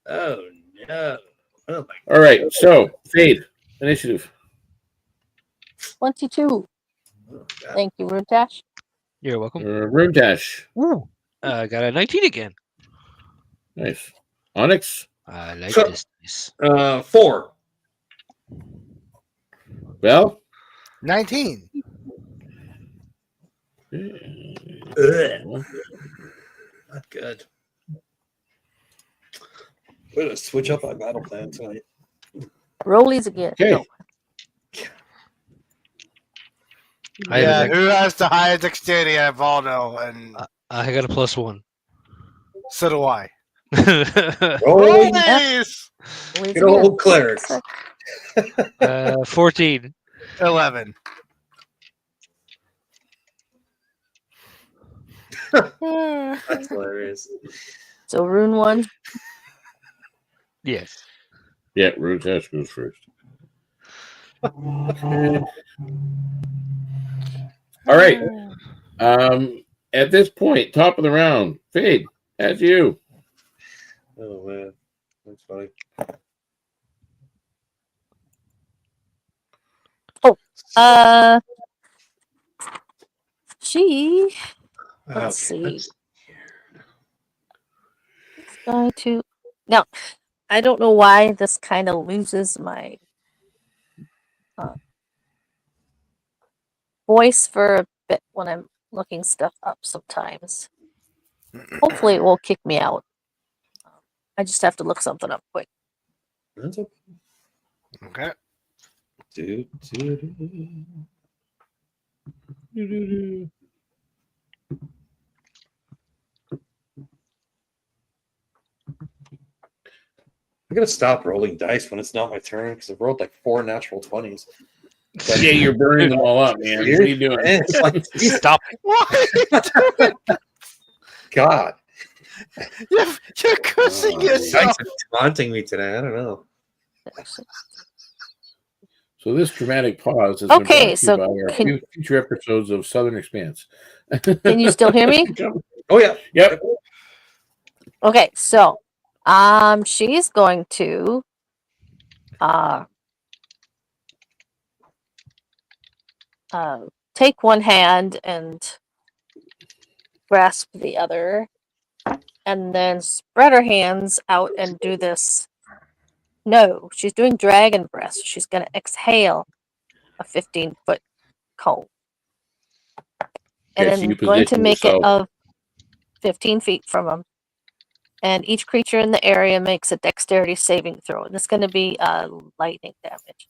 Oh no. Oh my All right, so Fade initiative. 22. Thank you, Runtash. You're welcome. Room dash. Ooh. Got a 19 again. Nice. Onyx. I like So- this. 4. Bell. 19. Ugh. Not good. We're gonna switch up my battle plan tonight. Rollies again. Okay. No. I Yeah, have who has the highest dexterity out of Valdo? And I got a +1. so do I. Rolling. Rollies! Rollies Good old again. clerics. 14. 11. That's hilarious. So Rune 1. Yes. Yeah, room dash goes first. Okay. All right. At this point, top of the round, Fade, that's you. Oh man, that's funny. She. Let's Okay, see. let's- Going to. Now, I don't know why this kind of loses my voice for a bit when I'm looking stuff up sometimes. Hopefully, it won't kick me out. I just have to look something up quick. That's okay. Okay. I'm gonna stop rolling dice when it's not my turn because I've rolled like 4 natural 20s. Yeah, you're burning them all up, man. What are you doing? And it's like, Stop it. What? God, You're cursing dice yourself. are taunting me today. I don't know. So this dramatic pause is Okay, brought to so you by our can- future episodes of Southern Expanse. Can you still hear me? Oh yeah. Yep. Okay, so she's going to take one hand and grasp the other, and then spread her hands out and do this. No, she's doing dragon breath. She's going to exhale a 15-foot cone. And Okay, so then you going to position make it yourself. of 15 feet from him. And each creature in the area makes a dexterity saving throw. And it's going to be lightning damage.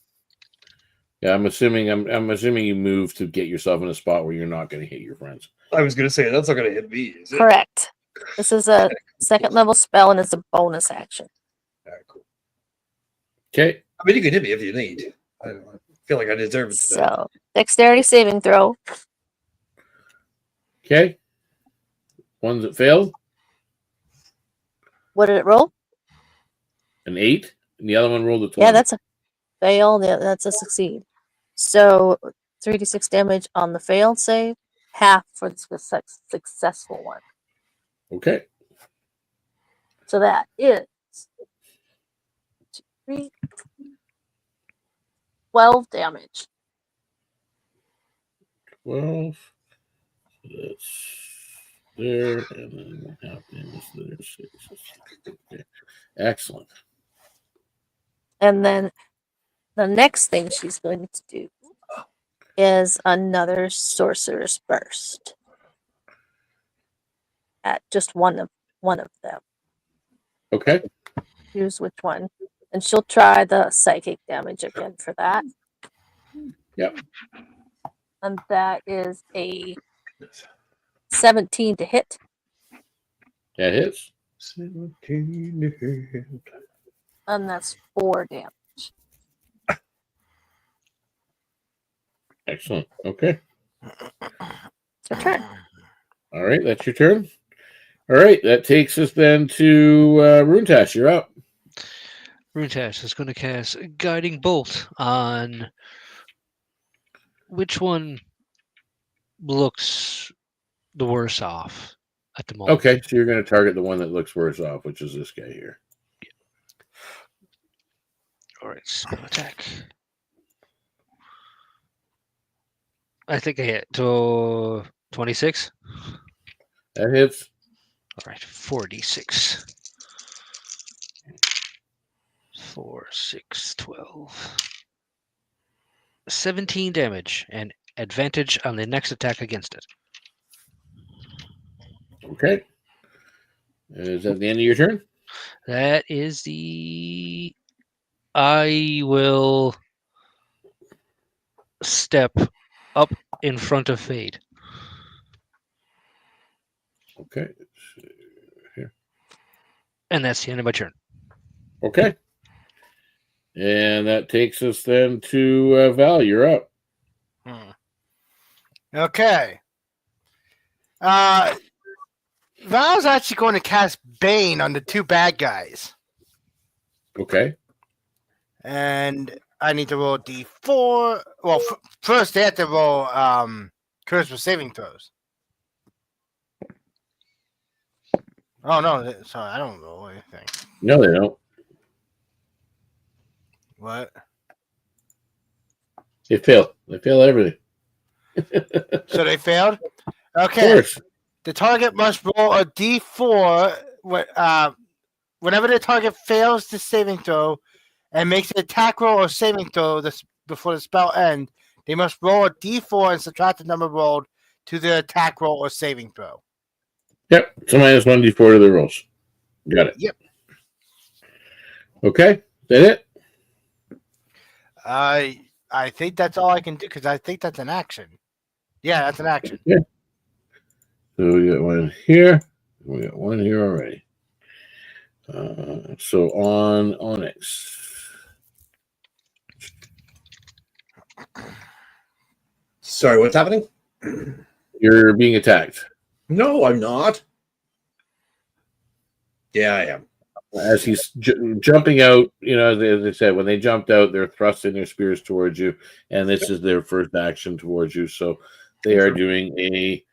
Yeah, I'm assuming you move to get yourself in a spot where you're not going to hit your friends. I was gonna say that's not gonna hit me, is it? Correct. This is a second level spell and it's a bonus action. All right, cool. Okay. I mean, you can hit me if you need. I feel like I deserve it today. So, dexterity saving throw. Okay. Ones that failed, What did it roll? an 8, and the other one rolled a 20. Yeah, that's a fail. Yeah, that's a succeed. So 3d6 damage on the failed save, half for the successful one. Okay. So that is 2, 3, 12 damage. 12. So that's there, and then half damage there. 6. Okay. Excellent. And then the next thing she's going to do is another sorcerer's burst at just one of them. Okay. Choose which one, and she'll try the psychic damage again for that. Yep. And that is a 17 to hit. That hits. 17 to hit. And that's 4 damage. Excellent. Okay. It's your turn. All right, that's your turn. All right, that takes us then to Runtash. You're up. Runtash is going to cast a Guiding Bolt on which one looks the worse off at the moment. Okay, so you're going to target the one that looks worse off, which is this guy here. All right, spell attack. I think I hit to 26. That hits. All right, 46. 4, 6, 12. 17 damage and advantage on the next attack against it. Okay. Is that the end of your turn? That is the. I will step up in front of Fade. Okay. Here. And that's the end of my turn. Okay. And that takes us then to Val. You're up. Okay. Val's actually going to cast Bane on the two bad guys. Okay. And I need to roll D4. Well, first they have to roll curse for saving throws. Oh, no. Sorry, I don't roll anything. No, they don't. What? They fail. They fail everything. So they failed? Of Okay. course. The target must roll a D4 whenever the target fails the saving throw and makes an attack roll or saving throw before the spell ends. They must roll a D4 and subtract the number rolled to the attack roll or saving throw. Yep. So minus 1d4 to the rolls. Got it. Yep. Okay. Is that it? I think that's all I can do because I think that's an action. Yeah, that's an action. Yeah. So we got one here. We got one here already. So on Onyx. Sorry, what's happening? You're being attacked. No, I'm not. Yeah, I am. As he's jumping out, as I said, when they jumped out, they're thrusting their spears towards you, and this is their first action towards you. So they are doing a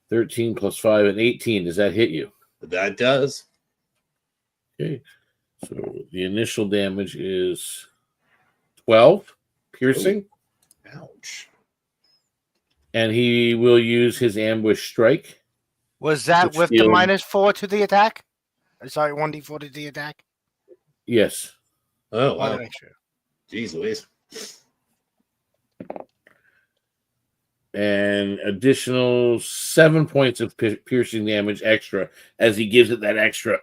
13 plus 5 and 18. Does that hit you? That does. Okay. So the initial damage is 12 piercing. Ouch. And he will use his ambush strike. Was that Which with the feels- -4 to the attack? Sorry, 1d4 to the attack? Yes. Oh, Wanted wow. to make sure. Jeez Louise. And additional 7 points of piercing damage extra as he gives it that extra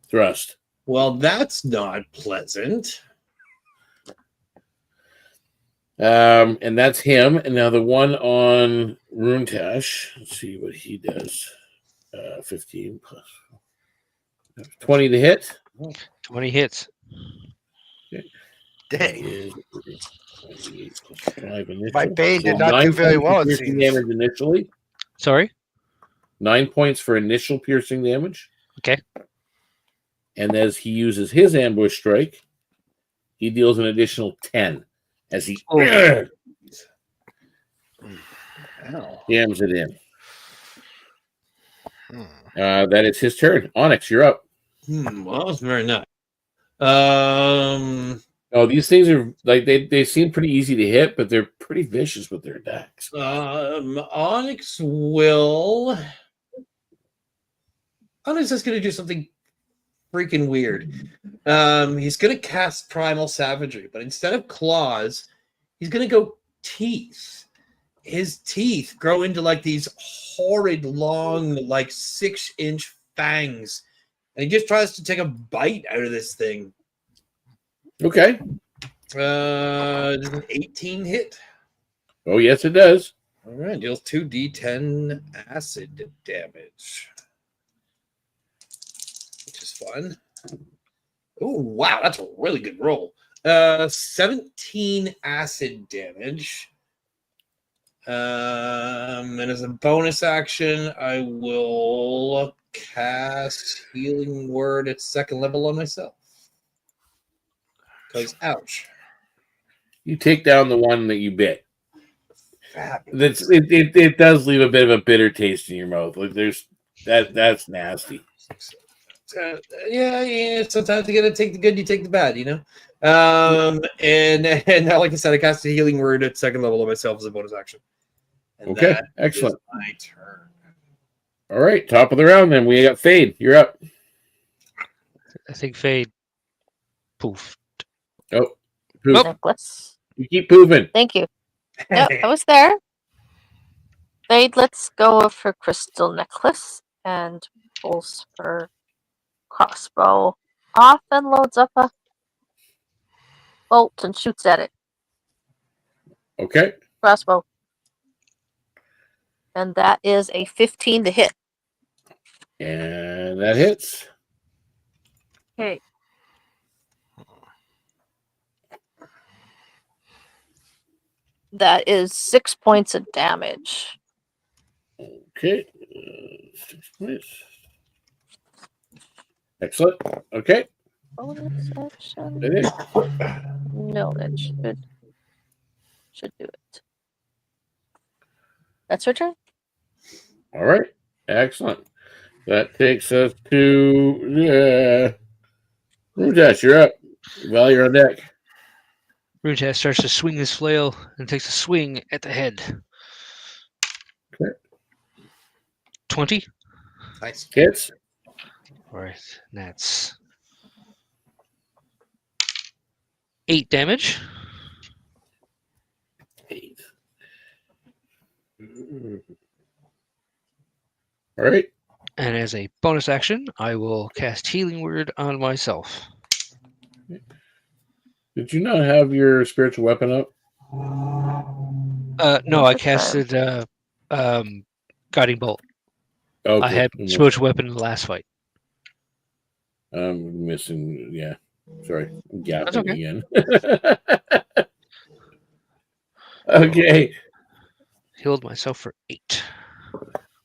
thrust. Well, that's not pleasant. And that's him. And now the one on Runetash. Let's see what he does. 15 plus 20 to hit. 20 hits. Dang. Is 28 plus 5 initial. My Bane did So not do 9 very points well, of it piercing seems. damage initially. Sorry? 9 points for initial piercing damage. Okay. And as he uses his ambush strike, he deals an additional 10 as he Oh. jams it in. That is his turn. Onyx, you're up. Well, that's very nice. Oh, these things are like they seem pretty easy to hit, but they're pretty vicious with their attacks. Onyx is going to do something freaking weird. He's going to cast Primal Savagery, but instead of claws, he's going to go teeth. His teeth grow into like these horrid, long, like 6-inch fangs, and he just tries to take a bite out of this thing. Okay. Does an 18 hit? Oh, yes, it does. All right, deals 2d10 acid damage, which is fun. Oh, wow, that's a really good roll. 17 acid damage. And as a bonus action, I will cast Healing Word at 2nd level on myself. Because, ouch. You take down the one that you bit. Fabulous. It does leave a bit of a bitter taste in your mouth. Like that's nasty. Yeah. Sometimes you gotta take the good, you take the bad, And now, like I said, I cast a Healing Word at 2nd level on myself as a bonus action. And Okay, that excellent. is my turn. All right, top of the round then. We got Fade. You're up. I think Fade. Poof. Oh, poof. Necklace. You keep poofing. Thank you. Yep, I was there. Fade lets go of her crystal necklace and pulls her crossbow off and loads up a bolt and shoots at it. Okay. Crossbow. And that is a 15 to hit. And that hits. Okay. That is 6 points of damage. Okay. 6 points. Excellent. Okay. Bonus action. That is. No, that should do it. That's her turn. All right. Excellent. That takes us to Rudash, you're up. Well, you're on deck. Runetas starts to swing his flail and takes a swing at the head. Okay. 20. Nice. Hits. All right, that's 8 damage. 8. All right. And as a bonus action, I will cast Healing Word on myself. Did you not have your spiritual weapon up? No, I casted Guiding Bolt. Okay. I had spiritual weapon in the last fight. I'm missing. Yeah. Sorry. I'm That's gapping okay. again. Okay. Healed myself for 8.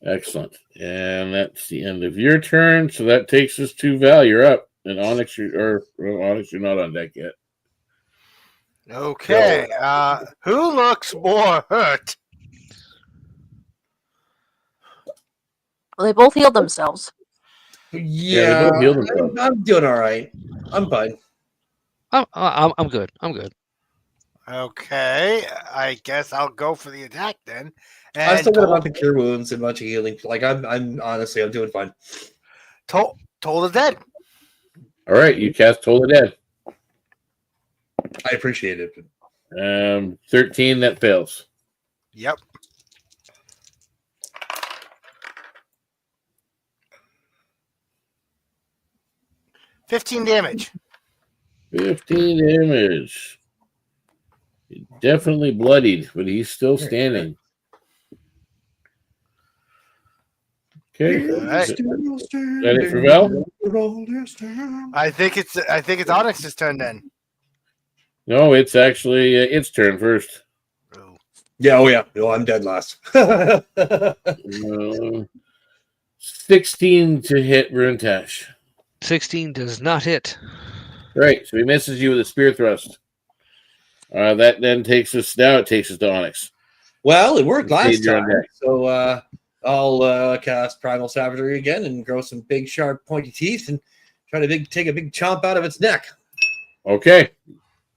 Excellent. And that's the end of your turn. So that takes us to Val. You're up. And Onyx, Onyx, you're not on deck yet. Okay. Who looks more hurt? Well, they both healed themselves. Yeah, they both healed themselves. I'm doing all right. I'm fine. I'm good. I'm good. Okay, I guess I'll go for the attack then. And I've still got a bunch of cure wounds and a bunch of healing. Like I'm honestly, I'm doing fine. Toll the dead. All right. You cast Toll the Dead. I appreciate it. 13, that fails. Yep. $15 damage. 15 damage. Definitely bloodied, but he's still standing. Okay. All right. Is that it for Val? I think it's Onyx's turn then. No, it's actually its turn first. Yeah, oh yeah. No, I'm dead last. 16 to hit Runetash. 16 does not hit. Right, so he misses you with a spear thrust. That then takes us to Onyx. Well, it worked last You're on time, deck. so I'll cast Primal Savagery again and grow some big, sharp, pointy teeth and try to take a big chomp out of its neck. Okay.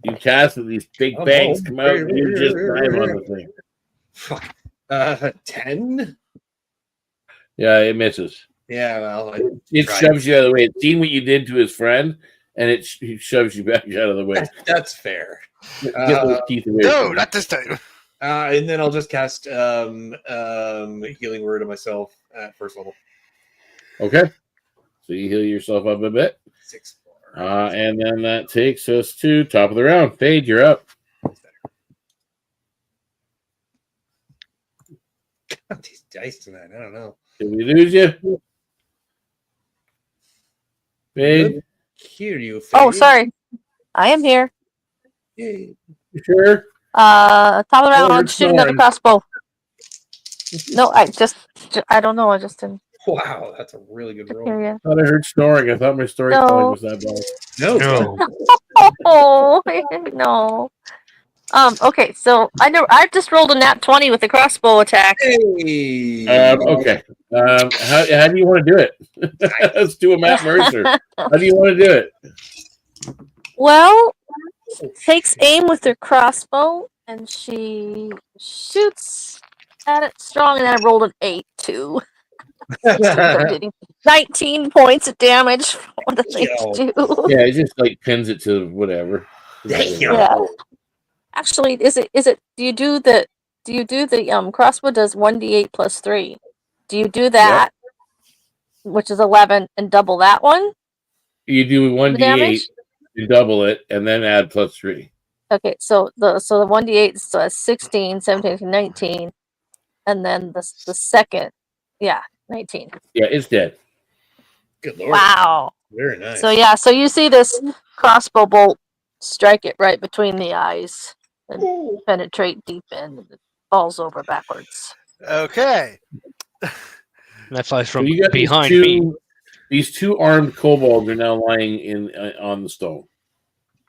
You cast with these big bangs come out and you just dive on the thing. Fuck. 10? Yeah, it misses. Yeah, well, It shoves you out of the way. It's seen what you did to his friend, and it shoves you back out of the way. That's fair. Get those teeth away. No, not this time. And then I'll just cast Healing Word on myself at first level. Okay. So you heal yourself up a bit. 6 more. And then that takes us to top of the round. Fade, you're up. These dice tonight, I don't know. Did we lose you? Fade, Hear you. Oh, Fade. sorry. I am here. Yay. you sure? Top of the round, Oh, I'll you're shoot another snoring. crossbow. No, I don't know. I just didn't Wow, that's a really good roll. hear you. I thought I heard snoring. I thought my storytelling No. was that bad. No. Oh no. Okay, so I just rolled a nat 20 with the crossbow attack. Hey. Okay. How do you want to do it? Let's do a Matt Mercer. How do you want to do it? Well, takes aim with her crossbow and she shoots at it strong, and then I rolled an 8 too. 19 points of damage for the thing to do. Yeah, it just like pins it to whatever. Damn. Yeah. Actually, is it? Do you do the crossbow does 1d8 plus 3? Do you do that, which is 11, and double that one? You do 1d8, you double it, and then add plus 3. Okay, so the 1d8 is 16, 17, 18, 19, and then the second, 19. Yeah, it's dead. Good lord. Wow. Very nice. So you see this crossbow bolt strike it right between the eyes and penetrate deep in, and it falls over backwards. Okay. That flies from So you got behind me. These two armed kobolds are now lying on the stone.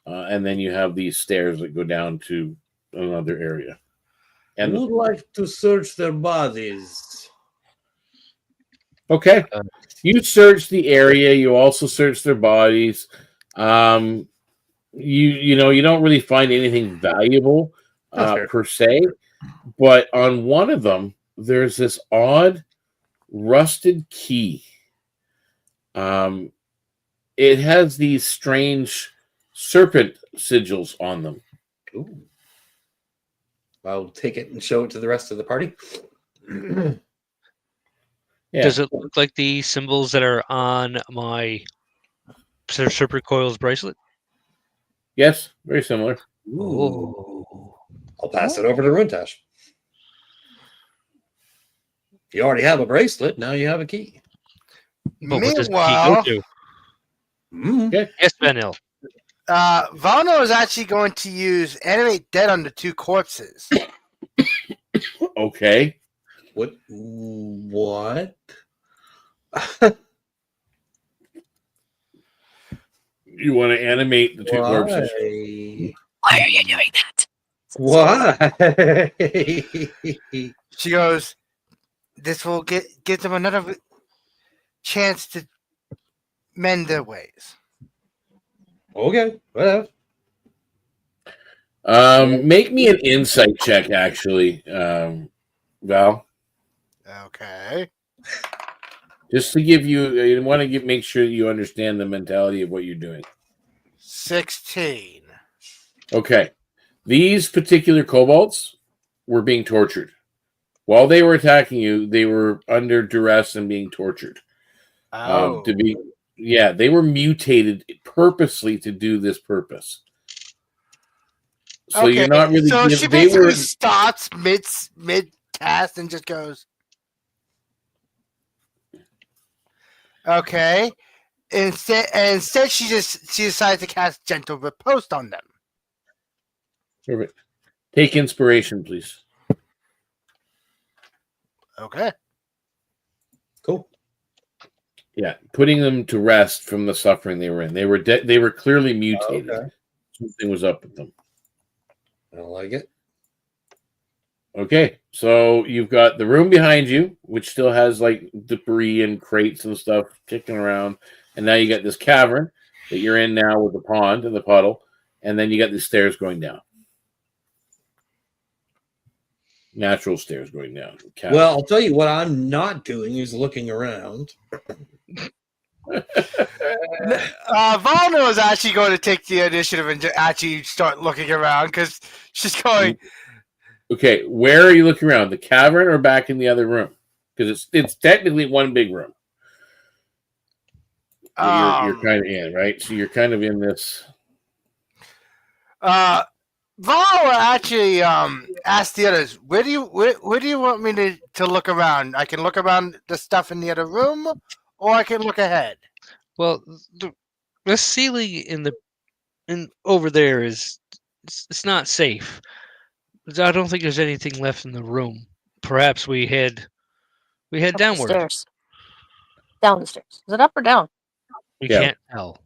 And then you have these stairs that go down to another area. I And would like to search their bodies. okay. You search the area, you also search their bodies. You don't really find anything valuable per se, but on one of them there's this odd rusted key. It has these strange serpent sigils on them. Ooh. I'll take it and show it to the rest of the party. Yeah. Does it look like the symbols that are on my Serpent Coils bracelet? Yes, very similar. Ooh. I'll pass it over to Runtash. You already have a bracelet. Now you have a key. But what does the key Meanwhile, go to? Mm. Yes, Vanil. Valno is actually going to use Animate Dead on the two corpses. Okay. What? You want to animate the two corpses? Why are you doing that? Why? She goes, this will give them another chance to mend their ways. Okay. Well. Make me an insight check, actually, Val. Okay. Just to give you want to make sure you understand the mentality of what you're doing. 16. Okay. These particular kobolds were being tortured. While they were attacking you, they were under duress and being tortured. Oh. They were mutated purposely to do this purpose. So okay. you're not really. So she basically stops mid cast and just goes. Okay. Instead, she decides to cast Gentle Riposte on them. Perfect. Take inspiration, please. Okay. Cool. Yeah, putting them to rest from the suffering they were in. They were clearly mutated. Okay. Something was up with them. I like it. Okay, so you've got the room behind you, which still has like debris and crates and stuff kicking around, and now you got this cavern that you're in now with the pond and the puddle, and then you got the stairs going down. Natural stairs going down. Cavern. Well, I'll tell you what I'm not doing is looking around. Valno is actually going to take the initiative and actually start looking around because she's going. Okay, where are you looking around? The cavern or back in the other room? Because it's technically one big room. You're kind of in, right? So you're kind of in this. Val actually asked the others, where do you want me to look around? I can look around the stuff in the other room, or I can look ahead. Well, the ceiling in over there it's not safe. I don't think there's anything left in the room. Perhaps we head downward. Stairs. Down the stairs. Is it up or down? We can't tell.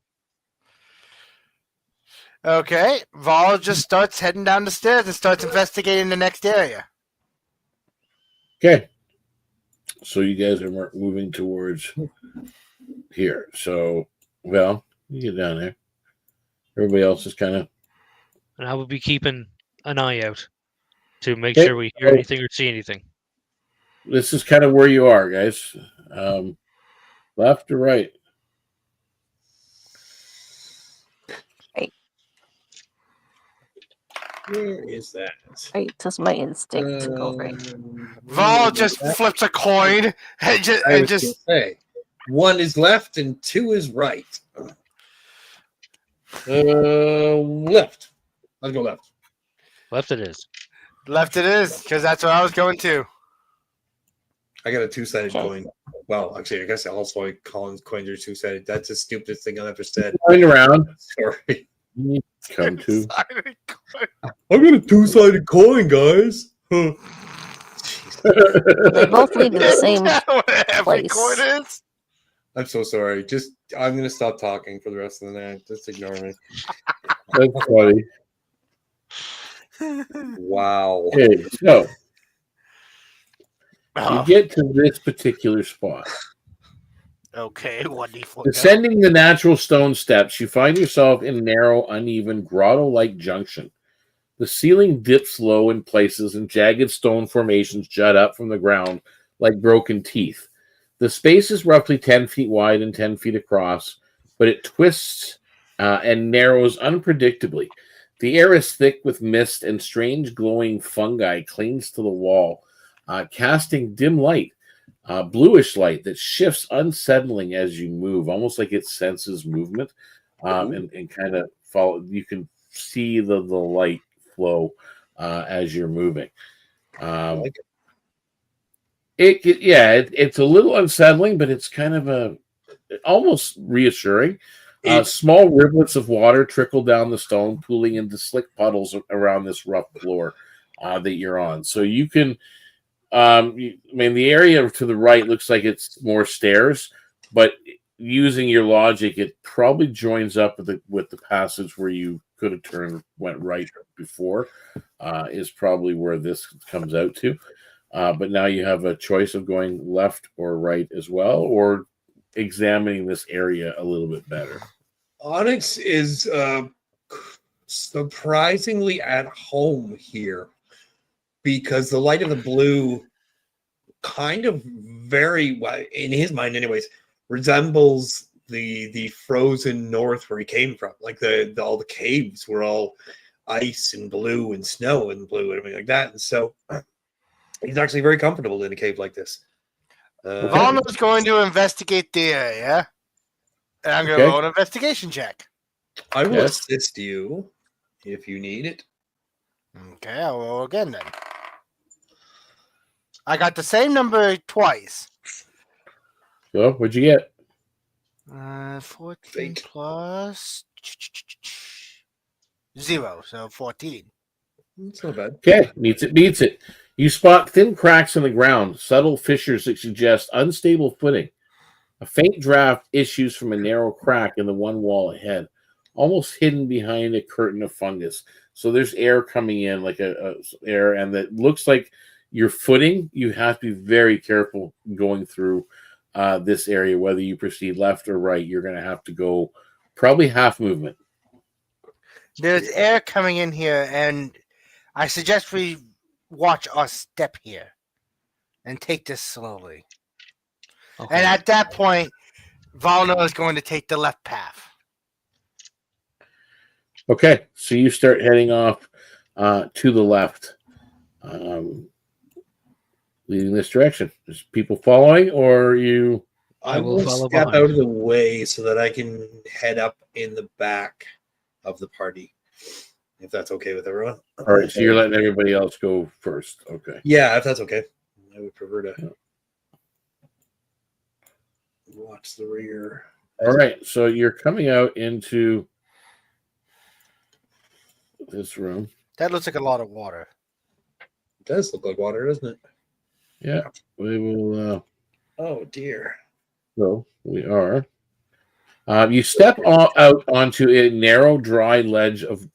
Okay, Val just starts heading down the stairs and starts investigating the next area. Okay. So you guys are moving towards here. So, well, you get down there. Everybody else is kind of. And I will be keeping an eye out to make sure we hear anything or see anything. this is kind of where you are, guys. Left or right? Where is that? Right, just my instinct to go right. Val just flips a coin and just, I was gonna say, 1 is left and 2 is right. Left. Let's go left. Left it is. left it is, because that's where I was going to. I got a 2-sided Okay. coin. Well, actually, I guess also Colin's coins are 2-sided. That's the stupidest thing I've ever said. Going around. Sorry. Come to. Sided coin. I got a 2-sided coin, guys. Huh. They both lead to the same Isn't that what every place. coin is? I'm so sorry. I'm gonna stop talking for the rest of the night. Just ignore me. That's funny. Wow. Okay, so you Oh, get to this particular spot. okay, 1d4. Descending the natural stone steps, you find yourself in a narrow, uneven, grotto-like junction. The ceiling dips low in places, and jagged stone formations jut up from the ground like broken teeth. The space is roughly 10 feet wide and 10 feet across, but it twists and narrows unpredictably. The air is thick with mist, and strange glowing fungi clings to the wall, casting dim light. Bluish light that shifts unsettling as you move, almost like it senses movement, and kind of follow. You can see the light flow as you're moving. It's a little unsettling, but it's kind of almost reassuring. Small rivulets of water trickle down the stone, pooling into slick puddles around this rough floor that you're on. So you can. The area to the right looks like it's more stairs, but using your logic, it probably joins up with the passage where you could have went right before. Is probably where this comes out to. But now you have a choice of going left or right as well, or examining this area a little bit better. Onyx is surprisingly at home here, because the light of the blue kind of very, in his mind anyways, resembles the frozen north where he came from. Like all the caves were all ice and blue and snow and blue and everything like that. And so he's actually very comfortable in a cave like this. Valno's going to investigate the area, and I'm going to roll an investigation check. I will assist you if you need it. Okay, I'll roll again then. I got the same number twice. So, what'd you get? 14 plus 0, so 14. It's not bad. Okay, beats it. You spot thin cracks in the ground, subtle fissures that suggest unstable footing. A faint draft issues from a narrow crack in the one wall ahead, almost hidden behind a curtain of fungus. So there's air coming in, like a air, and that looks like your footing. You have to be very careful going through this area, whether you proceed left or right. You're going to have to go probably half movement. There's air coming in here, and I suggest we watch our step here and take this slowly. Okay. And at that point, Valno is going to take the left path. Okay, so you start heading off to the left, leading this direction. Is people following, or you? I will follow step behind. out of the way so that I can head up in the back of the party, if that's okay with everyone. All right, so you're letting everybody else go first. Okay. Yeah, if that's okay. I would prefer to watch the rear. All right, so you're coming out into this room. That looks like a lot of water. It does look like water, doesn't it? Yeah, we will. Oh dear. So we are. You step out onto a narrow, dry ledge of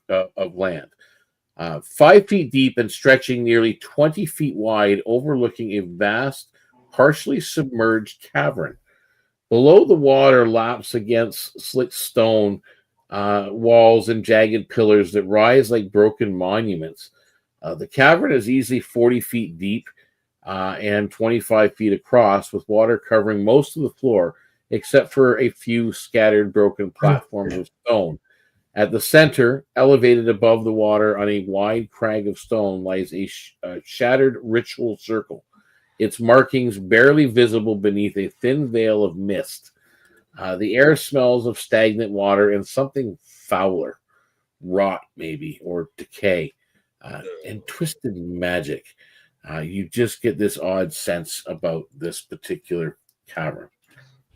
land, 5 feet deep and stretching nearly 20 feet wide, overlooking a vast, partially submerged cavern. Below, the water laps against slick stone walls and jagged pillars that rise like broken monuments. The cavern is easily 40 feet deep, and 25 feet across, with water covering most of the floor, except for a few scattered broken platforms of stone. At the center, elevated above the water on a wide crag of stone, lies a shattered ritual circle, its markings barely visible beneath a thin veil of mist. The air smells of stagnant water and something fouler, rot maybe, or decay, and twisted magic. You just get this odd sense about this particular cavern.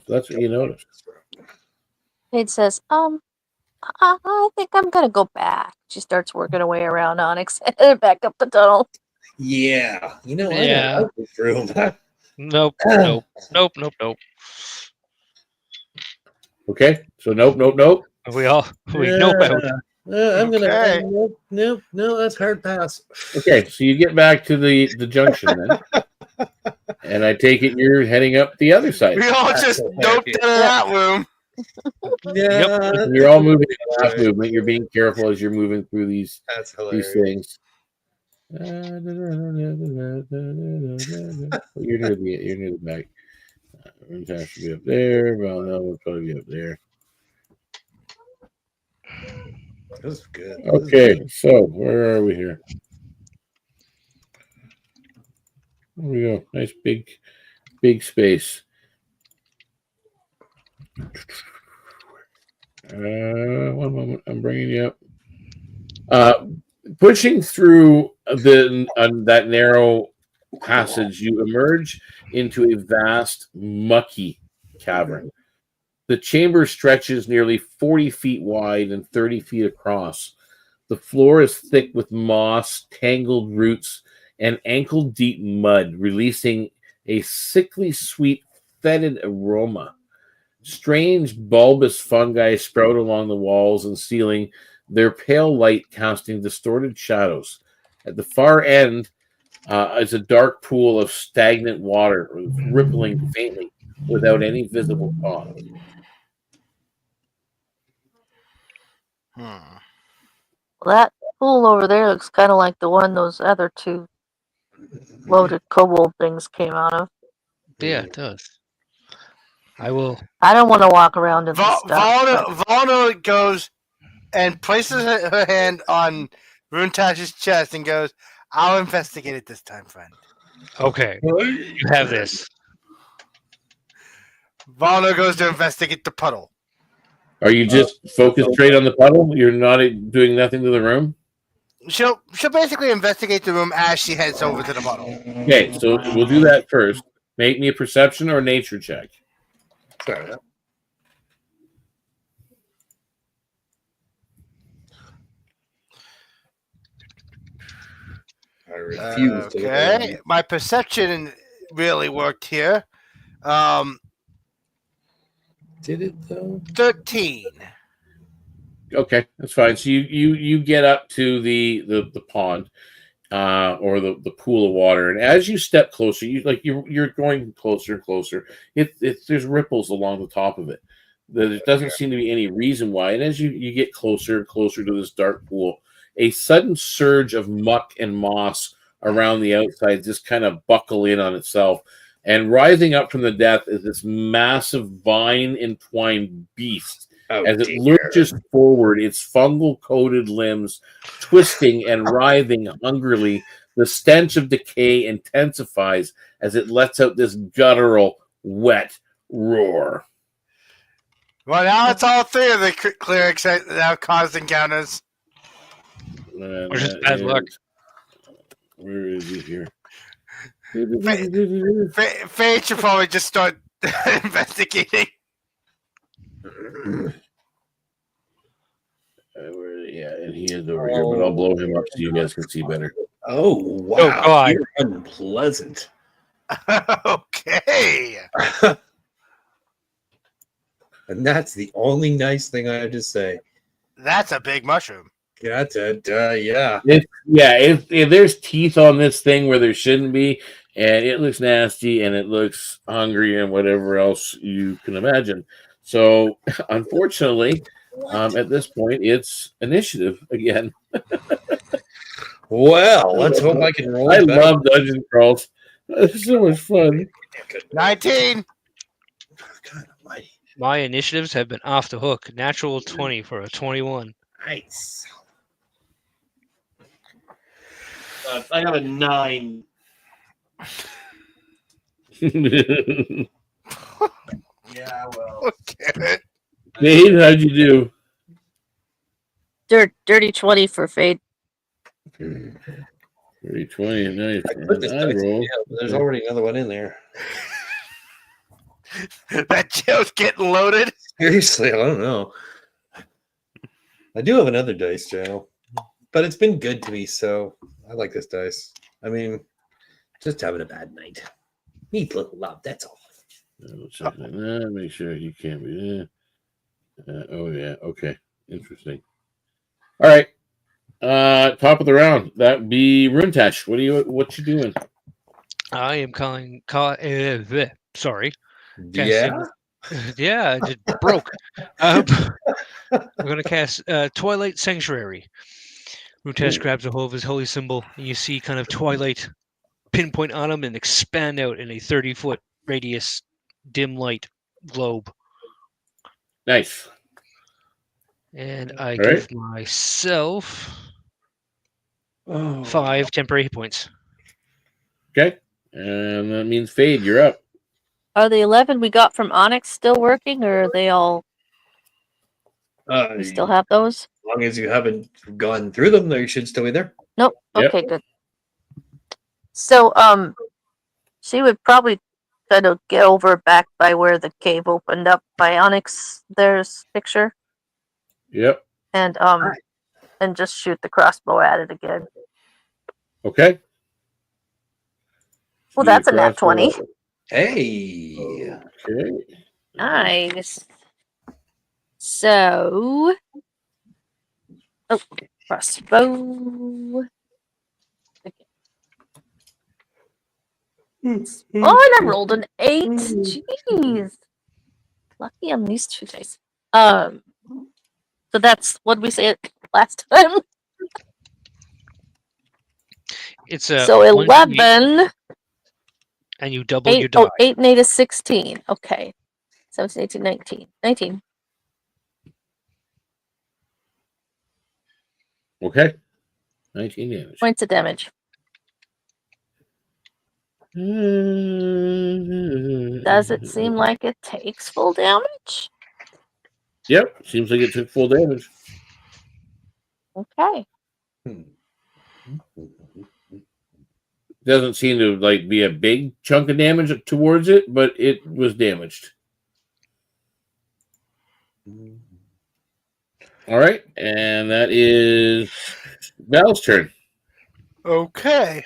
So that's what you notice. It says, I think I'm gonna go back. She starts working her way around Onyx and back up the tunnel. Yeah, I don't Yeah. like this room. Nope. Okay, so nope. We know about. I'm gonna Okay. nope. That's hard pass. Okay, so you get back to the junction then, and I take it you're heading up the other side. We all just doped into that room. Yeah, And you're all moving in half movement. You're being careful as you're moving through these that's hilarious. things. You're near the back. Runetown should be up there. Well, no, we'll probably be up there. This is good. Okay, so where are we here? There we go. Nice big space. One moment. I'm bringing you up. Pushing through that narrow passage, you emerge into a vast, mucky cavern. The chamber stretches nearly 40 feet wide and 30 feet across. The floor is thick with moss, tangled roots, and ankle-deep mud, releasing a sickly sweet, fetid aroma. Strange, bulbous fungi sprout along the walls and ceiling, their pale light casting distorted shadows. At the far end is a dark pool of stagnant water, rippling faintly without any visible cause. Well, that pool over there looks kind of like the one those other two loaded kobold things came out of. Yeah, it does. I will. I don't want to walk around in this stuff. Valna goes and places her hand on Runtash's chest and goes, I'll investigate it this time, friend. Okay, you have this. Valna goes to investigate the puddle. Are you just focused straight on the puddle? You're not doing nothing to the room? She'll basically investigate the room as she heads over to the puddle. Okay, so we'll do that first. Make me a perception or nature check. Sorry. I refuse to. Okay, my perception really worked here. Did it though? 13. Okay, that's fine. So you get up to the pond or the pool of water, and as you step closer, you're going closer and closer. There's ripples along the top of it. There doesn't seem to be any reason why. And as you get closer and closer to this dark pool, a sudden surge of muck and moss around the outside just kind of buckle in on itself. And rising up from the depth is this massive vine-entwined beast. As it lurches forward, its fungal-coated limbs twisting and writhing hungrily, the stench of decay intensifies as it lets out this guttural, wet roar. Well, now it's all three of the clerics that have caused encounters. Which is bad luck. Where is he here? Fate should probably just start investigating. Yeah, and he is over here, but I'll blow him up so you guys can see better. Oh, wow. Oh, God. You're unpleasant. Okay. And that's the only nice thing I have to say. That's a big mushroom. Yeah. There's teeth on this thing where there shouldn't be, and it looks nasty, and it looks hungry, and whatever else you can imagine. So, unfortunately, at this point, it's initiative again. Well, let's hope I can roll. I love dungeon crawls. That's so much fun. 19. God almighty. My initiatives have been off the hook. Natural 20 for a 21. Nice. I have a 9. Yeah, well. Okay. Fade, how'd you do? Dirty 20 for Fade. 320, nice. I put this I dice roll. yeah, but there's already another one in there. That jail's getting loaded. Seriously, I don't know. I do have another dice jail, but it's been good to me, so I like this dice. I mean, just having a bad night. Need little love, that's all. Make sure you can't be there. Oh yeah, okay. Interesting. All right. Top of the round. That'd be Runtash. What you doing? I am calling. Sorry. Yeah. Yeah, it broke. I'm going to cast Twilight Sanctuary. Runtash grabs a hold of his holy symbol, and you see kind of Twilight pinpoint on him and expand out in a 30-foot radius dim light globe. Nice. And I All give right. myself 5 temporary hit points. Okay. And that means Fade, you're up. Are the 11 we got from Onyx still working, or are they all? We still have those? As long as you haven't gone through them, they should still be there. Nope. Yep. Okay, good. So, she would probably kind of get over back by where the cave opened up by Onyx. There's picture, Yep. and just shoot the crossbow at it again. Okay. Well, that's a nat 20. Hey. Okay. Nice. So, crossbow. Oh, and I rolled an 8. Jeez. Lucky on these 2 dice. So that's what we say last time. It's So 1d8, 11. and you double your die. 8 and 8 is 16. Okay. 17, 18, 19. 19. Okay. 19 damage. Points of damage. Does it seem like it takes full damage? Yep. Seems like it took full damage. Okay. Doesn't seem to be a big chunk of damage towards it, but it was damaged. All right, and that is Val's turn. Okay.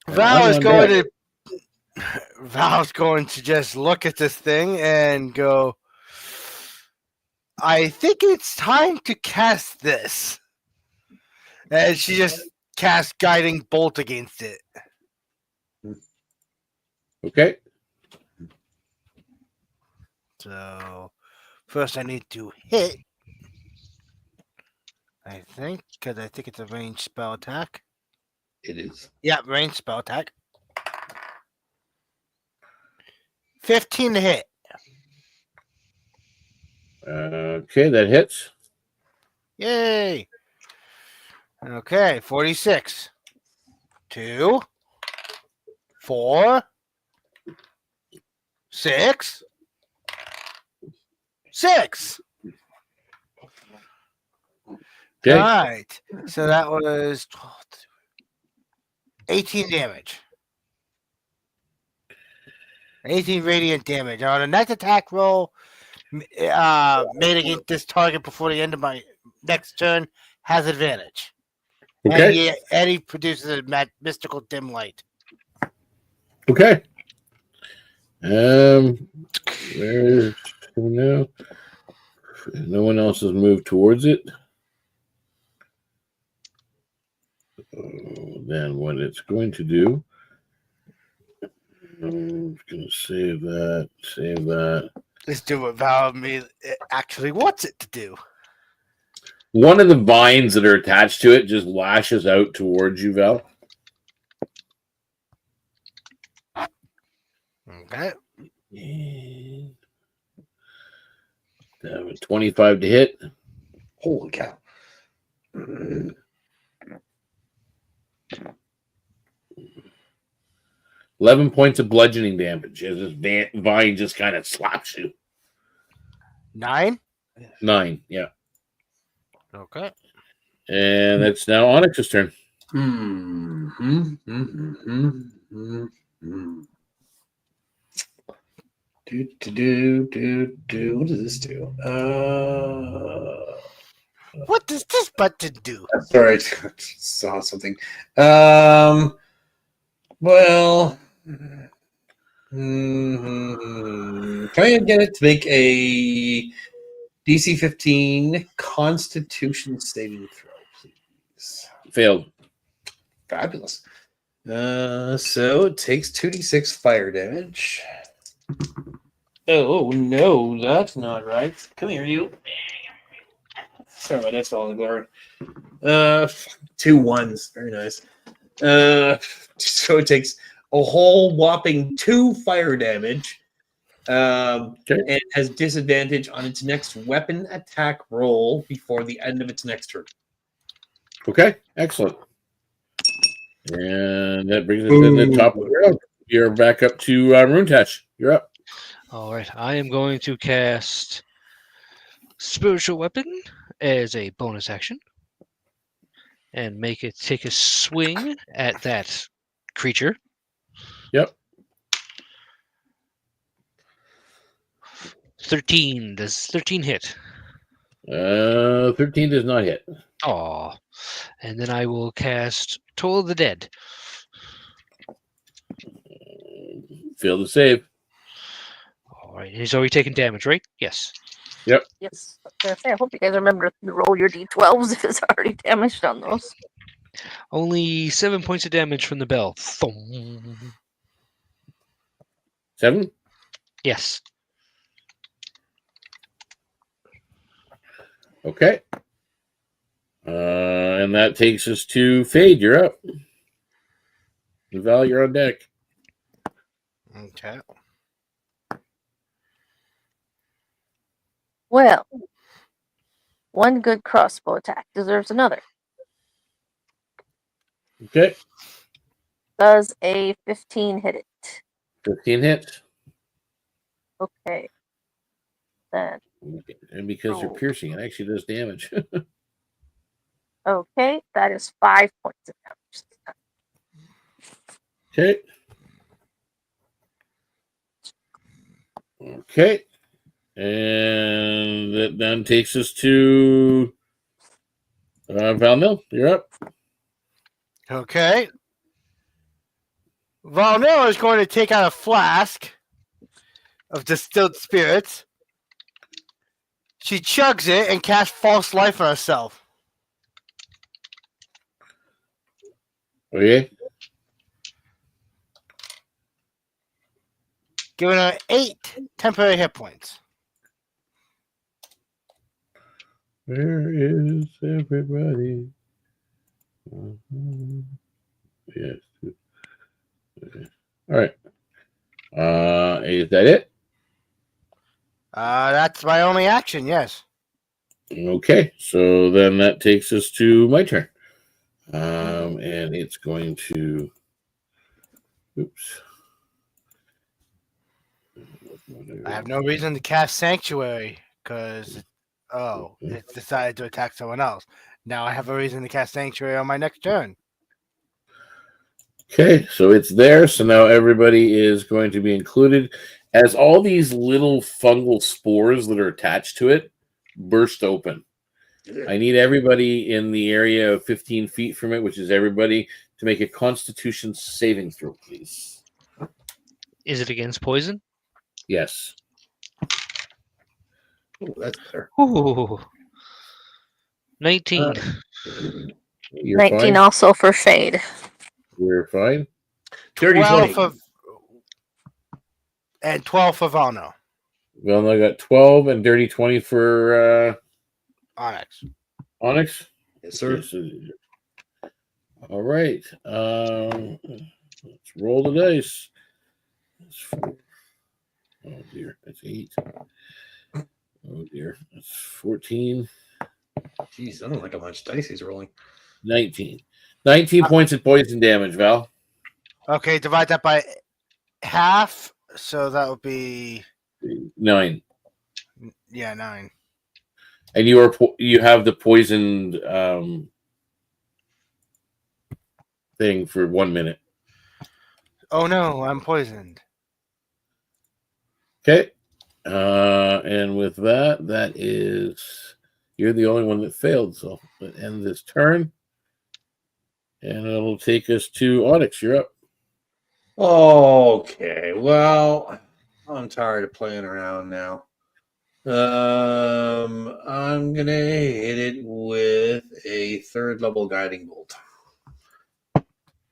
Val's going to just look at this thing and go, I think it's time to cast this. And she just cast Guiding Bolt against it. Okay. So first I need to hit. I think, because I think it's a ranged spell attack. It is. Yeah, ranged spell attack. 15 to hit. Okay, that hits. Yay. Okay, 46. 2, 4, 6, 6. Okay. All right. So that was 12, 18 damage. 18 radiant damage. On a next attack roll made against this target before the end of my next turn has advantage. Okay. And he produces a mystical dim light. Okay. Where is now? No one else has moved towards it. Then what it's going to do, I'm going to save that. Let's do what Val actually wants it to do. One of the vines that are attached to it just lashes out towards you, Val. Okay. And 25 to hit. Holy cow. 11 points of bludgeoning damage as this vine just kind of slaps you. 9. 9, yeah. Okay. And it's now Onyx's turn. What does this do? What does this button do? Sorry, I saw something. Well, can I get it to make a DC 15 Constitution saving throw, please? Failed. Fabulous. So it takes 2d6 fire damage. Oh no, that's not right. Come here, you. Sorry about this, all the glory. 2 1s. Very nice. So it takes a whole whopping 2 fire damage. And has disadvantage on its next weapon attack roll before the end of its next turn. Okay, excellent. And that brings us to the top of the round. You're back up to Runetash. You're up. All right, I am going to cast Spiritual Weapon as a bonus action and make it take a swing at that creature. Yep. 13. Does 13 hit? 13 does not hit. Aw. And then I will cast Toll of the Dead. Fail to save. All right, he's already taken damage, right? Yes. Yep. Yes. I was gonna say, I hope you guys remember to roll your d12s if it's already damaged on those. Only 7 points of damage from the bell. Thong. 7? Yes. Okay. And that takes us to Fade. You're up. Val, you're on deck. Okay. Well, one good crossbow attack deserves another. Okay. Does a 15 hit it? 15 hits. Okay. Then, And because you're piercing, it actually does damage. okay, that is 5 points of damage. Okay. Okay. And that then takes us to Valmil. You're up. Okay. Valnil is going to take out a flask of distilled spirits. She chugs it and casts false life on herself. Okay. Giving her 8 temporary hit points. Where is everybody? Yes. Okay. All right. Is that it? That's my only action, yes. Okay. So then that takes us to my turn. And it's going to. Oops. I have no reason to cast Sanctuary because, it decided to attack someone else. Now I have a reason to cast Sanctuary on my next turn. Okay, so it's there. So now everybody is going to be included as all these little fungal spores that are attached to it burst open. I need everybody in the area of 15 feet from it, which is everybody, to make a Constitution saving throw, please. Is it against poison? Yes. Oh, that's better. Ooh. 19. You're 19 fine. also for Fade. You're fine. 30 20. 12 for Valno. Well, I got 12 and dirty 20 for Onyx. Onyx. Yes, sir. Okay, so, all right. Let's roll the dice. Oh dear, that's 8. Oh dear, that's 14. Jeez, I don't like how much dice he's rolling. 19. 19 points of poison damage, Val. Okay, divide that by half, so that would be 9. 9. And you have the poisoned thing for 1 minute. Oh no, I'm poisoned. Okay. And with that is you're the only one that failed, so we'll end this turn. And it'll take us to Onyx. You're up. Okay, well, I'm tired of playing around now. I'm gonna hit it with a 3rd level guiding bolt.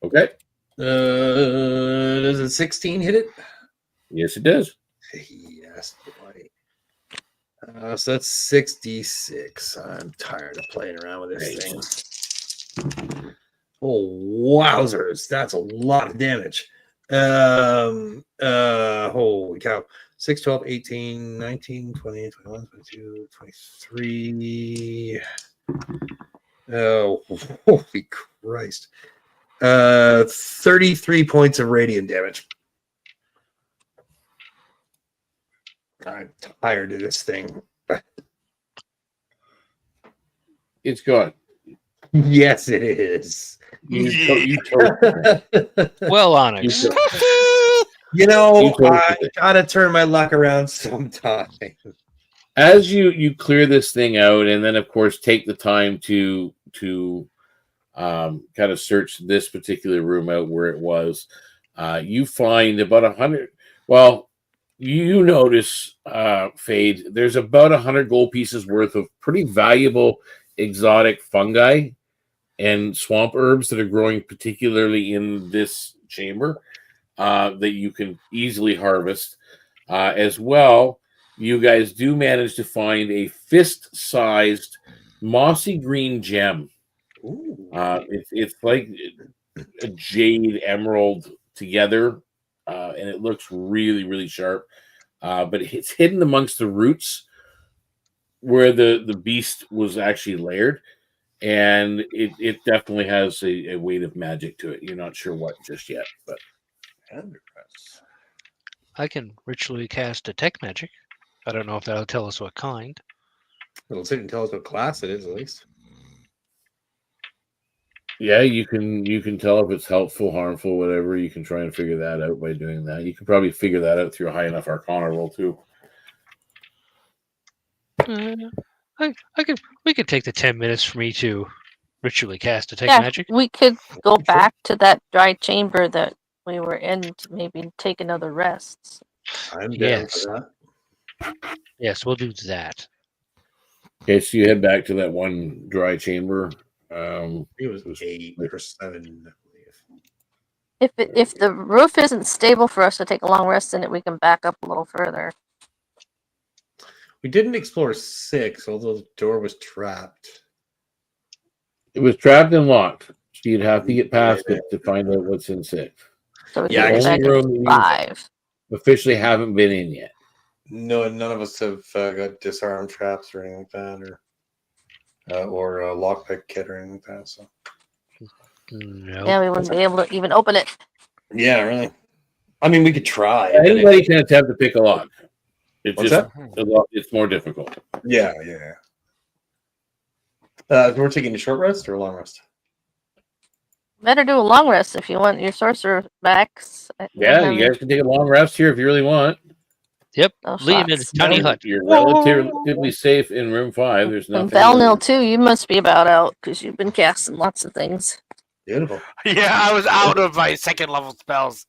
Okay. Does a 16 hit it? Yes, it does. Yes, boy. So that's 66. I'm tired of playing around with this thing. Oh, wowzers. That's a lot of damage. Holy cow. 6, 12, 18, 19, 20, 21, 22, 23. Oh, holy Christ. 33 points of radiant damage. I'm tired of this thing. It's gone. Yes, it is. Well, Onyx. You know, You toasted I it. gotta turn my luck around sometime. As you clear this thing out, and then of course take the time to kind of search this particular room out where it was, you find about 100. Well, you notice, Fade, there's about 100 gold pieces worth of pretty valuable exotic fungi and swamp herbs that are growing particularly in this chamber that you can easily harvest. As well, you guys do manage to find a fist-sized mossy green gem. It's like a jade emerald together, and it looks really, really sharp. But it's hidden amongst the roots where the beast was actually layered, and it definitely has a weight of magic to it. You're not sure what just yet, but I can ritually cast Detect Magic. I don't know if that'll tell us what kind. It'll sit and tell us what class it is, at least. yeah, you can tell if it's helpful, harmful, whatever. You can try and figure that out by doing that. You can probably figure that out through a high enough Arcana roll too. We could take the 10 minutes for me to ritually cast Detect Yeah, Magic. we could go back to that dry chamber that we were in to maybe take another rest. I'm down Yes. for that. Yes, we'll do that. Okay, so you head back to that one dry chamber. It was 8 or 7, I believe. If the roof isn't stable for us to take a long rest in it, we can back up a little further. We didn't explore 6, although the door was trapped. It was trapped and locked, so you'd have to get past it to find out what's in 6. So we Yeah, can I get back only room in that you 5. officially haven't been in yet. No, none of us have got disarm traps or anything like that, or a lockpick kit or anything like that. So No. Yeah, we wouldn't be able to even open it. yeah, really. I mean, we could try. Anybody can attempt to pick a lock. It's What's just that? it's more difficult. Yeah. We're taking a short rest or a long rest? Better do a long rest if you want your sorcerer backs. Yeah, you guys can take a long rest here if you really want. Yep. No Leave him in a shots. tiny hut. You're relatively safe in room 5. There's And nothing. Valnil too, you must be about out because you've been casting lots of things. Beautiful. Yeah, I was out of my 2nd level spells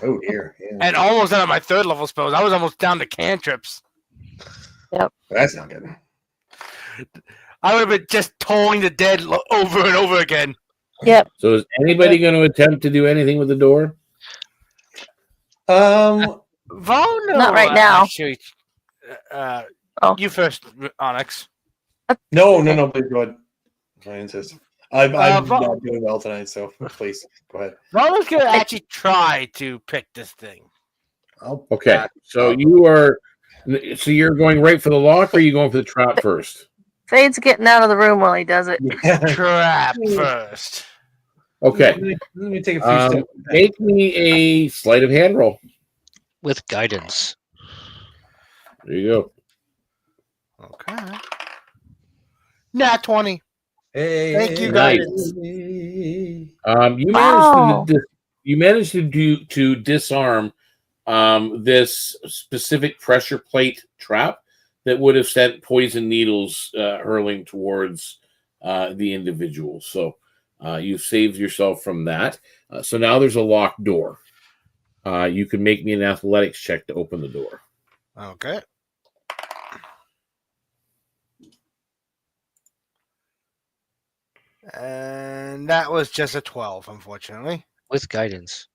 Oh dear. Yeah. and almost out of my 3rd level spells. I was almost down to cantrips. That's not good. I would have been just tolling the dead over and over again. Yep. So is anybody going to attempt to do anything with the door? Val, no, Not right now. Actually, Oh. you first, Onyx. No, please go ahead. I insist. I'm Val- not doing well tonight, so please go ahead. Val was going to actually try to pick this thing. Okay, so you're going right for the lock, or are you going for the trap first? Fade's getting out of the room while he does it. Trap first. Okay. Let me take a few steps. Make me a sleight of hand roll. With guidance. There you go. Okay. Nat 20. Hey, Thank you, Nice. guidance. You managed to disarm this specific pressure plate trap that would have sent poison needles hurling towards the individual. So you've saved yourself from that. So now there's a locked door. You can make me an athletics check to open the door. Okay. And that was just a 12, unfortunately. With guidance.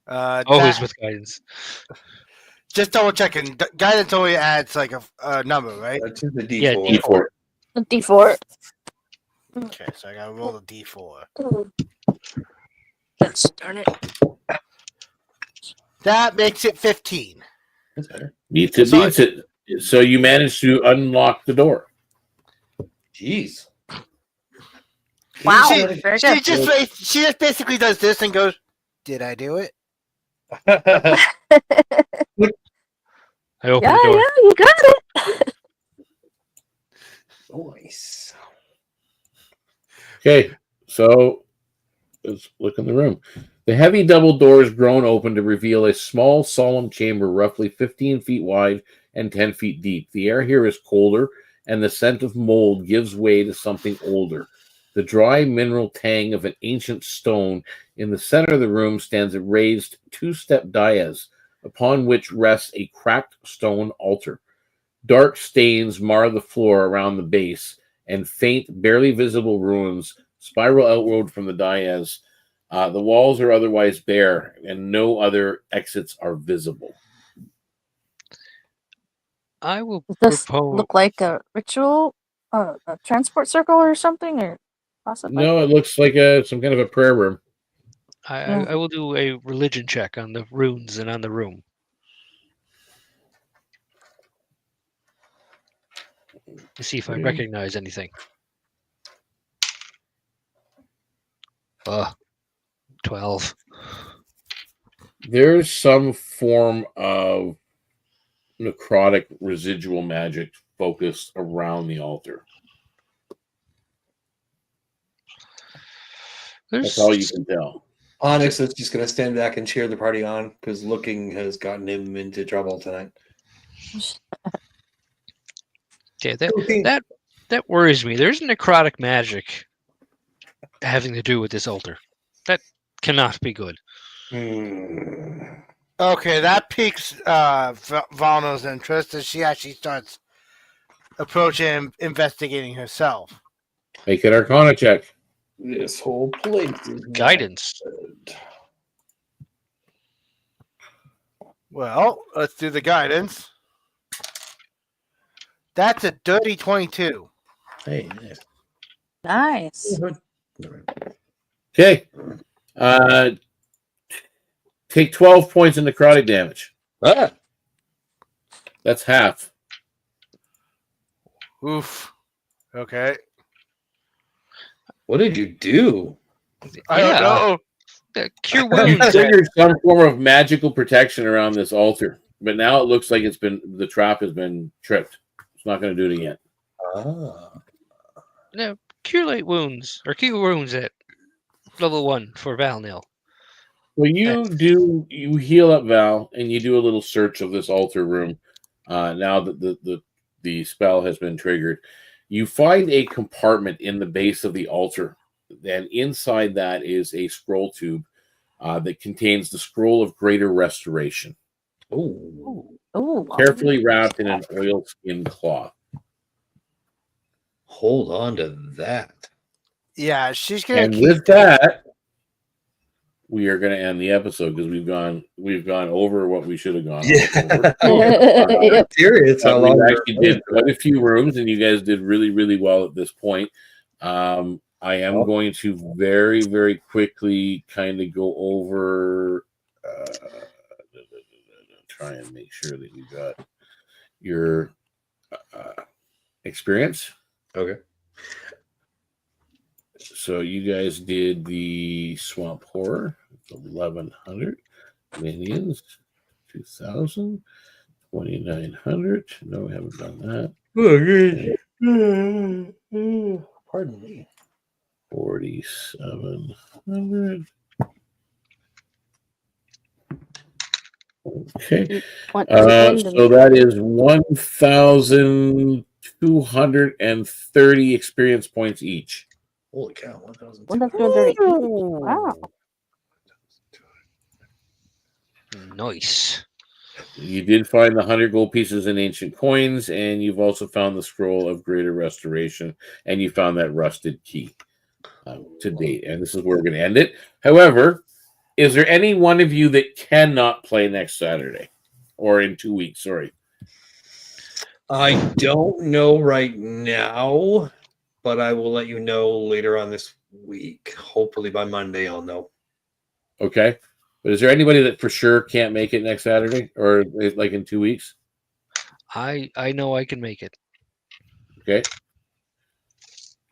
Always Always with guidance. Just double checking. Guidance only adds like a number, right? That's the D4. Yeah, D4. D4. Okay, so I gotta roll a D4. Yes, darn it. That makes it 15. That's better. Beats it. So you managed to unlock the door. Jeez. Wow. She Very good. just basically does this and goes, "Did I do it?" I open Yeah, the door. yeah, you got it. Nice. Okay, so let's look in the room. The heavy double doors groan open to reveal a small, solemn chamber roughly 15 feet wide and 10 feet deep. The air here is colder, and the scent of mold gives way to something older. The dry mineral tang of an ancient stone. In the center of the room stands a raised two-step dais, upon which rests a cracked stone altar. Dark stains mar the floor around the base, and faint, barely visible ruins spiral outward from the dais. The walls are otherwise bare, and no other exits are visible. I will Does this propose. look like a ritual, a transport circle or something, or possibly? No, it looks like some kind of a prayer room. I will do a religion check on the runes and on the room. To see if I recognize anything. 12. There's some form of necrotic residual magic focused around the altar. That's all you can tell. Onyx is just going to stand back and cheer the party on because looking has gotten him into trouble tonight. Okay, that worries me. There's necrotic magic having to do with this altar. That cannot be good. Okay, that piques Valno's interest as she actually starts approaching investigating herself. Make an Arcana check. This whole place is Guidance. Well, let's do the guidance. That's a dirty 22. Hey, Nice. Okay. Take 12 points of necrotic damage. Ah, That's half. Oof. Okay. what did you do? I don't know. Cure You wounds. triggered some form of magical protection around this altar, but now it looks like the trap has been tripped. It's not going to do it again. No, cure light wounds or cure wounds at level 1 for Valnil. Well, you heal up Val, and you do a little search of this altar room. Now that the spell has been triggered, you find a compartment in the base of the altar, and inside that is a scroll tube that contains the scroll of greater restoration. Ooh. Carefully wrapped in an oilskin cloth. Hold on to that. Yeah, she's gonna And keep with that, we are going to end the episode because we've gone over what we should have gone. I'm curious how We long actually did quite a few rooms, and you guys did really, really well at this point. I am going to very, very quickly kind of go over try and make sure that you got your experience. Okay. So you guys did the Swamp Horror, 1100 minions, 2000, 2900. No, we haven't done that. Pardon me. 4700. Okay. So that is 1,230 experience points each. Holy cow, 1,000. 130. Wow. Nice. You did find the 100 gold pieces in ancient coins, and you've also found the scroll of greater restoration, and you found that rusted key to date. And this is where we're going to end it. However, is there any one of you that cannot play next Saturday or in 2 weeks? Sorry. I don't know right now, but I will let you know later on this week. Hopefully by Monday, I'll know. Okay. But is there anybody that for sure can't make it next Saturday or like in 2 weeks? I know I can make it. Okay.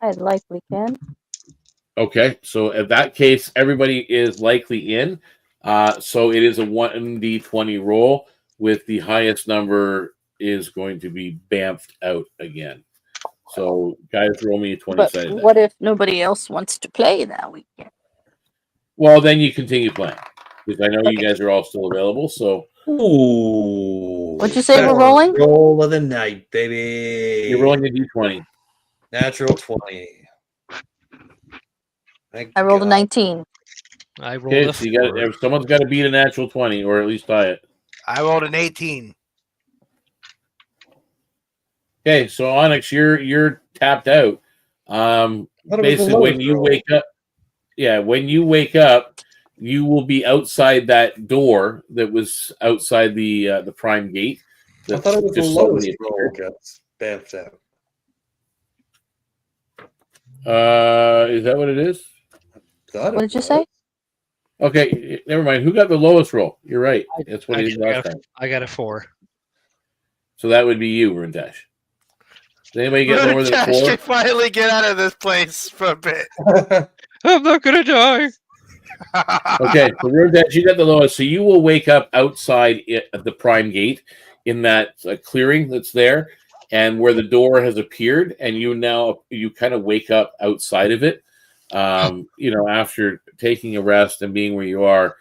I likely can. Okay. So in that case, everybody is likely in. So it is a 1d20 roll with the highest number is going to be bamfed out again. So guys, roll me a 20 But sided. what if nobody else wants to play that weekend? Well, then you continue playing because I know you Okay. guys are all still available. So Ooh. What'd you say we're First rolling? Roll of the night, baby. you're rolling a d20. Natural 20. Thank I rolled a God. 19. I rolled Okay, a so you got 4. someone's got to beat a natural 20 or at least tie it. I rolled an 18. Okay, so Onyx, you're tapped out. Thought it was the Basically, when lowest you roll. wake up, when you wake up, you will be outside that door that was outside the prime gate. I thought it was the just lowest suddenly roll appeared. gets bamfed out. Is that what it is? Thought What it did you was. say? Okay, never mind. Who got the lowest roll? You're right. That's what it is last time. I got a 4. So that would be you, Rundash. Did anybody get lower than Rundash 4? can finally get out of this place for a bit. I'm not gonna die. Okay, so Rundash, you got the lowest. So you will wake up outside at the prime gate in that clearing that's there, and where the door has appeared, and you kind of wake up outside of it. After taking a rest and being where you are,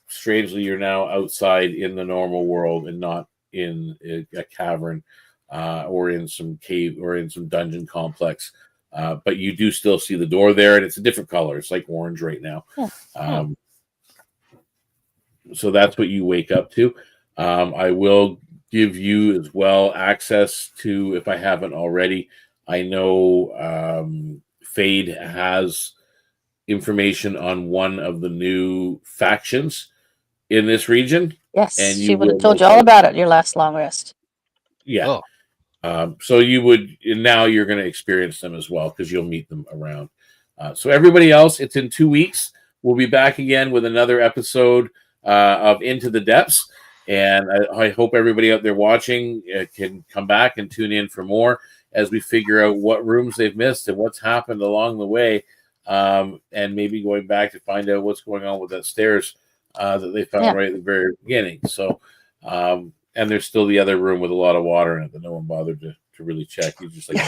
strangely you're now outside in the normal world and not in a cavern or in some cave or in some dungeon complex. But you do still see the door there, and it's a different color. It's like orange right now. Yeah. So that's what you wake up to. I will give you as well access to, if I haven't already, I know Fade has information on one of the new factions in this region. Yes, And she you would have will told you all about it in your last long rest. Yeah. Oh. So you would now you're going to experience them as well because you'll meet them around. So everybody else, it's in 2 weeks. We'll be back again with another episode of Into the Depths. And I hope everybody out there watching can come back and tune in for more as we figure out what rooms they've missed and what's happened along the way. And maybe going back to find out what's going on with that stairs that they found right at the very beginning. So, and there's still the other room with a lot of water in it that no one bothered to really check. You just like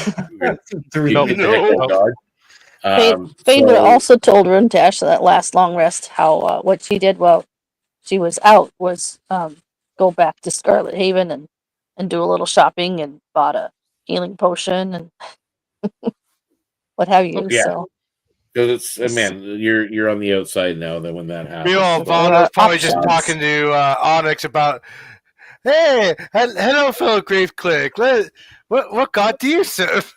Fade would have also told Runtash that last long rest how what she did while she was out was go back to Scarlet Haven and do a little shopping and bought a healing potion and what have you. Yeah. So because it's man, you're on the outside now. That when that happens, Meanwhile, Vonda's probably just talking to Onyx about, hey, hello, fellow Grave Click. What god do you serve?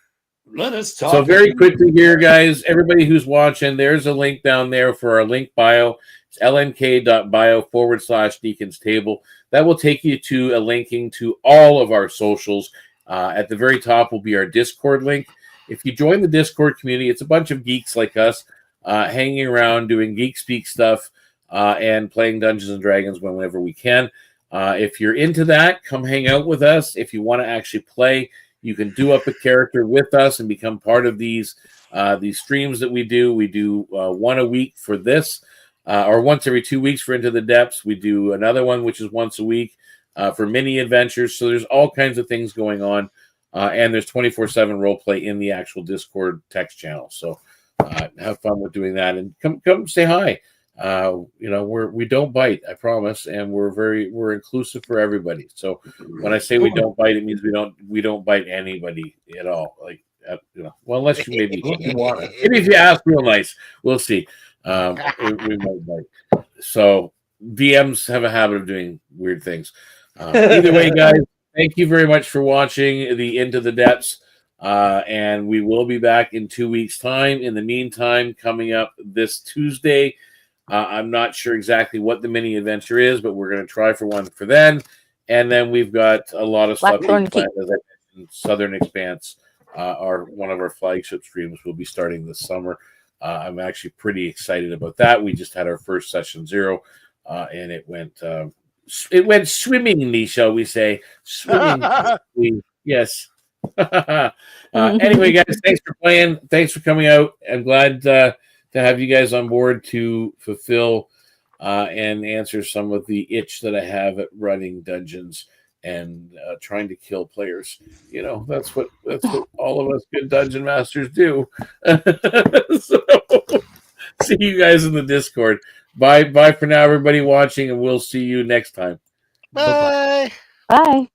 Let us talk. So very quickly here, guys, everybody who's watching, there's a link down there for our link bio. It's lnk.bio/DeaconsTable. That will take you to a linking to all of our socials. At the very top will be our Discord link. If you join the Discord community, it's a bunch of geeks like us hanging around doing geek speak stuff and playing Dungeons and Dragons whenever we can. If you're into that, come hang out with us. If you want to actually play, you can do up a character with us and become part of these streams that we do. We do one a week for this, or once every 2 weeks for Into the Depths. We do another one, which is once a week for mini adventures. So there's all kinds of things going on. And there's 24/7 role play in the actual Discord text channel. So have fun with doing that, and come say hi. We don't bite, I promise, and we're inclusive for everybody. So when I say we don't bite, it means we don't bite anybody at all. Like well, unless you maybe you want it. Maybe if you ask real nice, we'll see. We might bite. So DMs have a habit of doing weird things. Either way, guys. Thank you very much for watching the Into the Depths, and we will be back in 2 weeks' time. In the meantime, coming up this Tuesday, I'm not sure exactly what the mini adventure is, but we're going to try for one for then. And then we've got a lot of stuff planned, as I mentioned. Southern Expanse, one of our flagship streams, will be starting this summer. I'm actually pretty excited about that. We just had our first session 0, and it went swimmingly, shall we say? Swimmingly, yes. Anyway, guys, thanks for playing. Thanks for coming out. I'm glad to have you guys on board to fulfill and answer some of the itch that I have at running dungeons and trying to kill players. That's what all of us good dungeon masters do. So, see you guys in the Discord. Bye for now, everybody watching, and we'll see you next time. Bye. Bye.